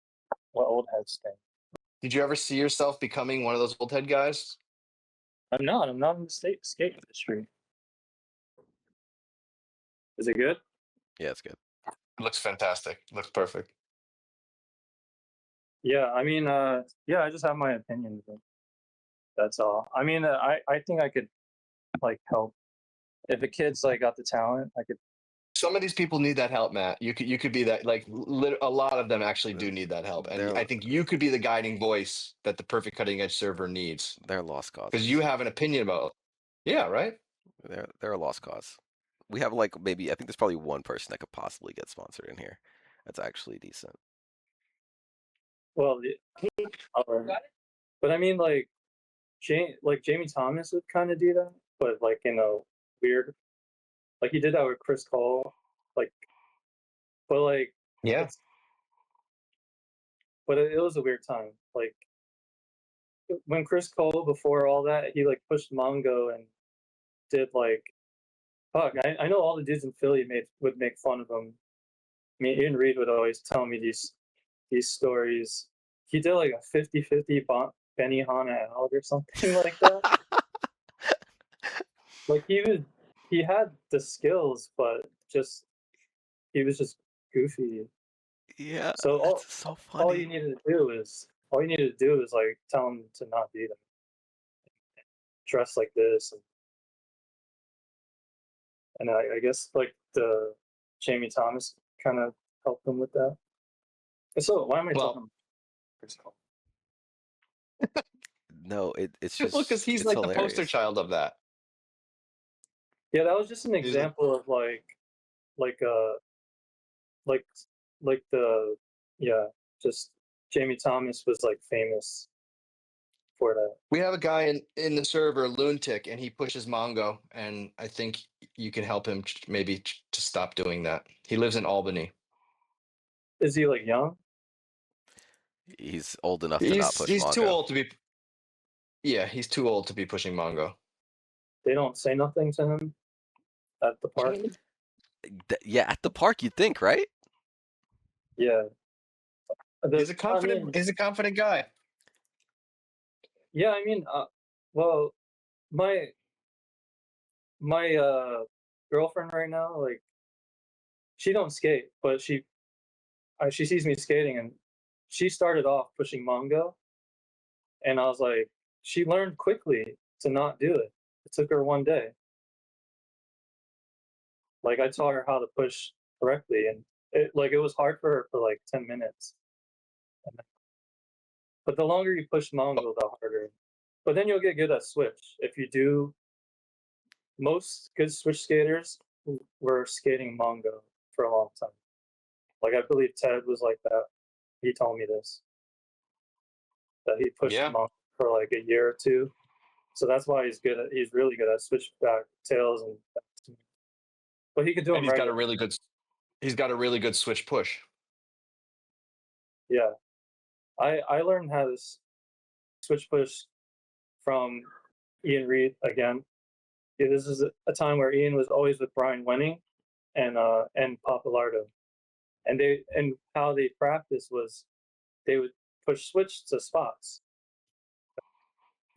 What old heads think. Did you ever see yourself becoming one of those old head guys? I'm not in the skate industry. Is it good? yeah, it's good. It looks fantastic. It looks perfect. Yeah, I mean, yeah, I just have my opinion. But that's all. I mean, I think I could like help if a kid's like got the talent. I could. Some of these people need that help, Matt. You could be that like a lot of them actually do need that help, and They're I think you could be the guiding voice that the perfect cutting edge server needs they're lost because you causes. have an opinion about. Yeah, right. They're a lost cause. We have like maybe I think there's probably one person that could possibly get sponsored in here. That's actually decent. Well, but I mean, like Jamie Thomas would kind of do that, but like in a weird, like he did that with Chris Cole, like, but like Yeah. it's, but it was a weird time. Like when Chris Cole before all that, he like pushed Mongo and did like fuck. I know all the dudes in Philly would make fun of him. I mean, Ian Reed would always tell me these stories. He did like a 50-50 Benny Hanna out or something like that. Like he had the skills, but just he was just goofy. Yeah, So that's so all you funny. needed to do is like tell him to not be them, dress like this, and I guess like the Jamie Thomas kind of helped him with that. So why am I Well, talking? Chris Cole? No, it's well, because just he's it's like the poster hilarious. child of that. Yeah, that was just an He's example of like like like the yeah, just Jamie Thomas was like famous for that. We have a guy in the server, Lunatic, and he pushes Mongo, and I think you can help him maybe to stop doing that. He lives in Albany. Is he like young? He's old enough to not He's push he's too manga. old to be. Yeah, he's too old to be pushing Mongo. They don't say nothing to him at the park. Yeah, at the park you'd think, right? Yeah, He's a I confident. mean, He's a confident guy. yeah, I mean, well, my my girlfriend right now, like, she don't skate, but she sees me skating, and she started off pushing Mongo, and I was like, she learned quickly to not do it. It took her one day. Like I taught her how to push correctly, and it was hard for her for like 10 minutes. But the longer you push Mongo, the harder. But then you'll get good at switch. If you do, most good switch skaters were skating Mongo for a long time. Like I believe Ted was like that. He told me this, that he pushed Yeah, Mongo for like a year or two. So that's why he's really good at switchback tails and but he could do and them regular. he's got a really good switch push. Yeah. I learned how to switch push from Ian Reed again. Yeah, this is a time where Ian was always with Brian Wenning and Papalardo. And how they practiced was they would push switch to spots.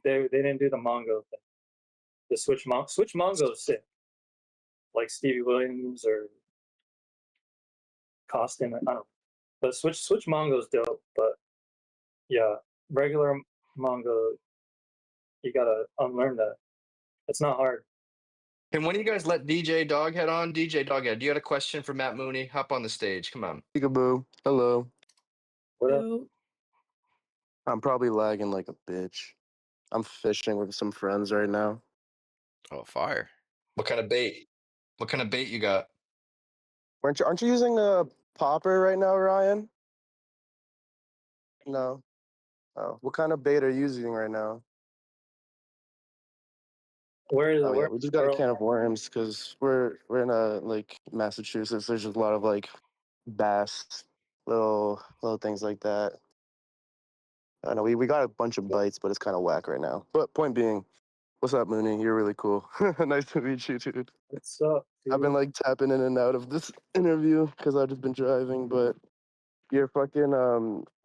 They didn't do the Mongo thing. The switch Mongo is sick. Like Stevie Williams or Costin, I don't know. But switch Mongo is dope. But yeah, regular Mongo, you gotta unlearn that. It's not hard. And when do you guys let DJ Doghead on? DJ Doghead, do you got a question for Matt Mooney? Hop on the stage. Come on. Peekaboo. Hello. What up? Yo, I'm probably lagging like a bitch. I'm fishing with some friends right now. Oh, fire. What kind of bait? What kind of bait you got? Aren't you using a popper right now, Ryan? No. Oh, what kind of bait are you using right now? Where is Oh yeah, where we just got a can of worms because we're in like Massachusetts. There's just a lot of like bass, little things like that. I know we got a bunch of bites, but it's kind of whack right now. But point being, what's up, Mooney? You're really cool. Nice to meet you, dude. What's up, I've been dude? like tapping in and out of this interview because I've just been driving, but your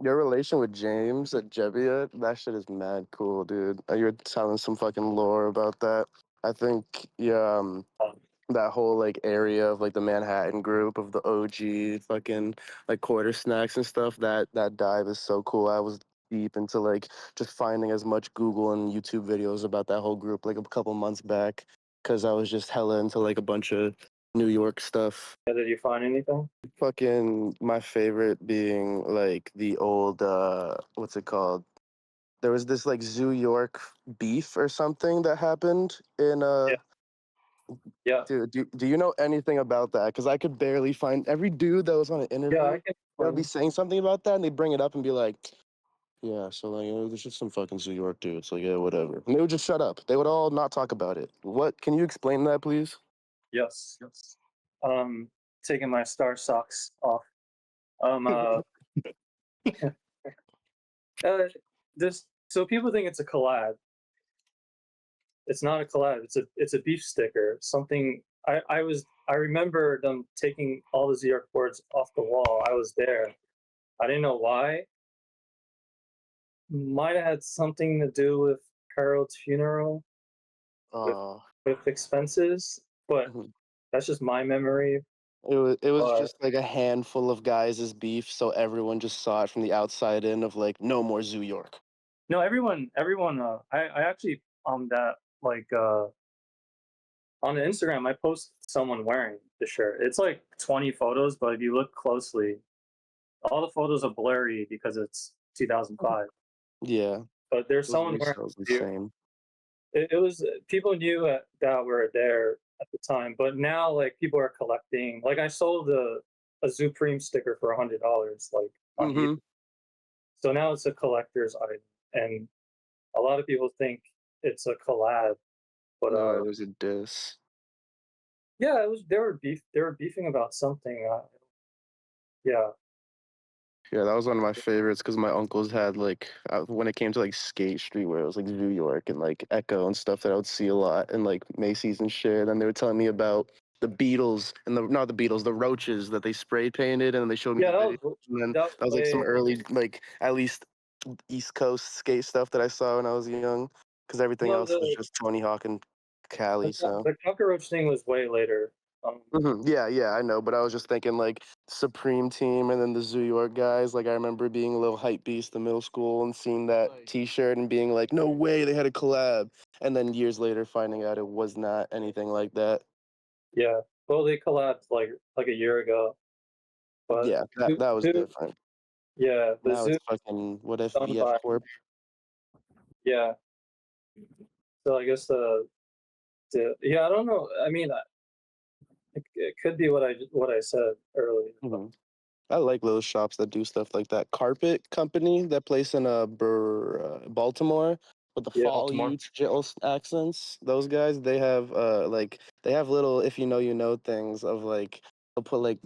relation with James at Jebbia, that shit is mad cool, dude. You're telling some fucking lore about that. I think that whole like area of like the Manhattan group of the OG fucking like quarter snacks and stuff, that dive is so cool. I was deep into like just finding as much Google and YouTube videos about that whole group like a couple months back because I was just hella into like a bunch of New York stuff. Did you find anything? Fucking my favorite being like the old what's it called? There was this like Zoo York beef or something that happened in Yeah. Yeah. dude, do you know anything about that? Because I could barely find every dude that was on an Yeah, interview. I can They would be find saying something about that, and they bring it up and be like, "Yeah, so like, there's just some fucking Zoo York dudes, like, yeah, whatever." And they would just shut up. They would all not talk about it. What? Can you explain that, please? yes. Taking my star socks off. Um uh this so people think it's a collab. It's not a collab, it's a beef sticker. Something I remember them taking all the ZR boards off the wall. I was there. I didn't know why. Might have had something to do with Harold's funeral, with Uh, with expenses, but mhm. that's just my memory. it was But just like a handful of guys' beef, so everyone just saw it from the outside in of like, no more Zoo York. no, everyone. I actually on that like on the Instagram, I post someone wearing the shirt. It's like 20 photos, but if you look closely, all the photos are blurry because it's 2005. Yeah, But there's those someone wearing resales it. insane. It was people knew that were there at the time, but now like people are collecting. Like I sold a Supreme sticker for $100, like on eBay. Mm-hmm. So now it's a collector's item, and a lot of people think it's a collab, but No, it was a diss. yeah, it was. They were beefing about something. Yeah, Yeah, that was one of my favorites because my uncles had like when it came to like Skate Street, where it was like New York and like Echo and stuff that I would see a lot, and like Macy's and shit. And they were telling me about the Beatles and the not the Beatles, the Roaches that they spray painted, and they showed me yeah, the video. And then that that was like some way. early like at least East Coast skate stuff that I saw when I was young, because everything No, else was just Tony Hawk and Cali. So. the cockroach thing was way later. Yeah, yeah, I know, but I was just thinking like Supreme Team and then the Zoo York guys. Like I remember being a little hype beast in middle school and seeing that T-shirt and being like, "No way, they had a collab!" And then years later, finding out it was not anything like that. Yeah, well, they collapsed like a year ago, but Yeah, that was Zoo, different. yeah, the Now Zoo it's fucking what if done VF by Corp? yeah, So I guess yeah, I don't know. I mean, it could be what I said earlier. But Mhm. I like little shops that do stuff like that. Carpet Company, that place in Baltimore with the yeah, fall Baltimore. accents. Those guys, they have they have little if you know you know things of like they'll put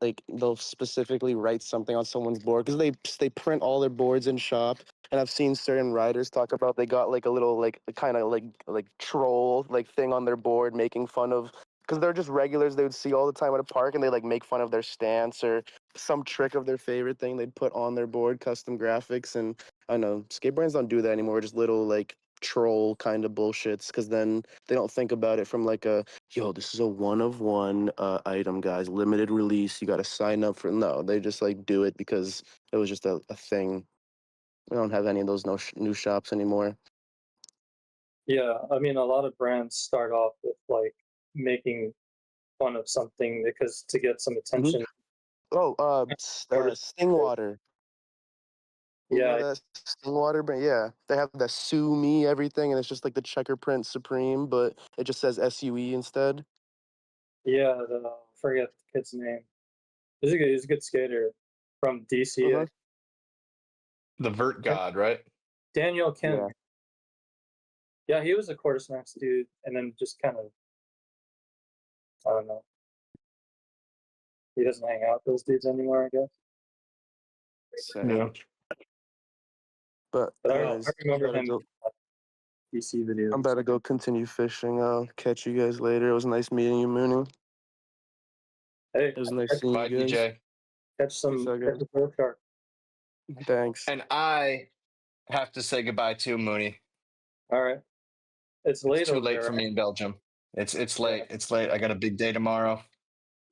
like they'll specifically write something on someone's board because they print all their boards in shop. And I've seen certain writers talk about they got like a little like kind of like troll like thing on their board making fun of because they're just regulars they would see all the time at a park and they like make fun of their stance or some trick of their favorite thing they'd put on their board, custom graphics, and I know skate brands don't do that anymore. Just little like troll kind of bullshits, because then they don't think about it from like a yo, this is a one of one item, guys, limited release. You got to sign up for. No, they just like do it because it was just a thing. We don't have any of those new shops anymore. yeah. I mean, a lot of brands start off with like making fun of something because to get some Mhm. attention. Oh, Notice. Stingwater. You know Yeah, that Stingwater brand? Yeah, they have the Sue Me everything, and it's just like the checker print Supreme, but it just says SUE instead. yeah. Forget the kid's name. He's a good skater from DC. Uh-huh. The Vert God, right? Daniel Kim. Yeah. Yeah, he was a quarter snacks dude, and then just kind of I don't know. He doesn't hang out with those dudes anymore, I guess. Sad. Yeah. But But I anyways, remember him in DC I'm videos. about to go continue fishing. I'll catch you guys later. It was nice meeting you, Mooney. Hey, It was nice seeing Bye, you guys. DJ. Peace out, catch guys. a bull shark. Thanks. And I have to say goodbye to Mooney. All right, it's It's late too over late there, for me right? in Belgium. It's Yeah, late. It's late. I got a big day tomorrow.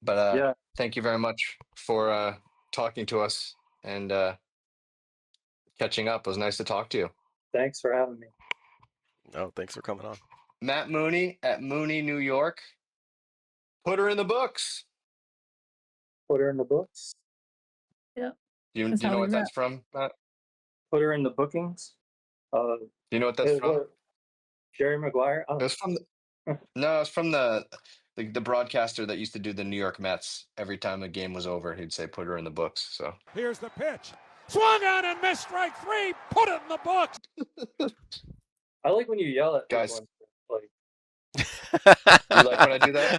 But yeah. thank you very much for talking to us and catching up. It was nice to talk to you. Thanks for having me. No, thanks for coming on. Matt Mooney at Mooney, New York. Put her in the books. Put her in the books. Yep. Do you, That's do you how know we what wrap. that's from, Matt? Put her in the bookings. Do you know what that's from? What? Jerry Maguire. It was from no, it's from the broadcaster that used to do the New York Mets. Every time a game was over, he'd say, "Put her in the books." So here's the pitch. Swung on and missed strike three. Put it in the books. I like when you yell at people guys, and like you like when I do that?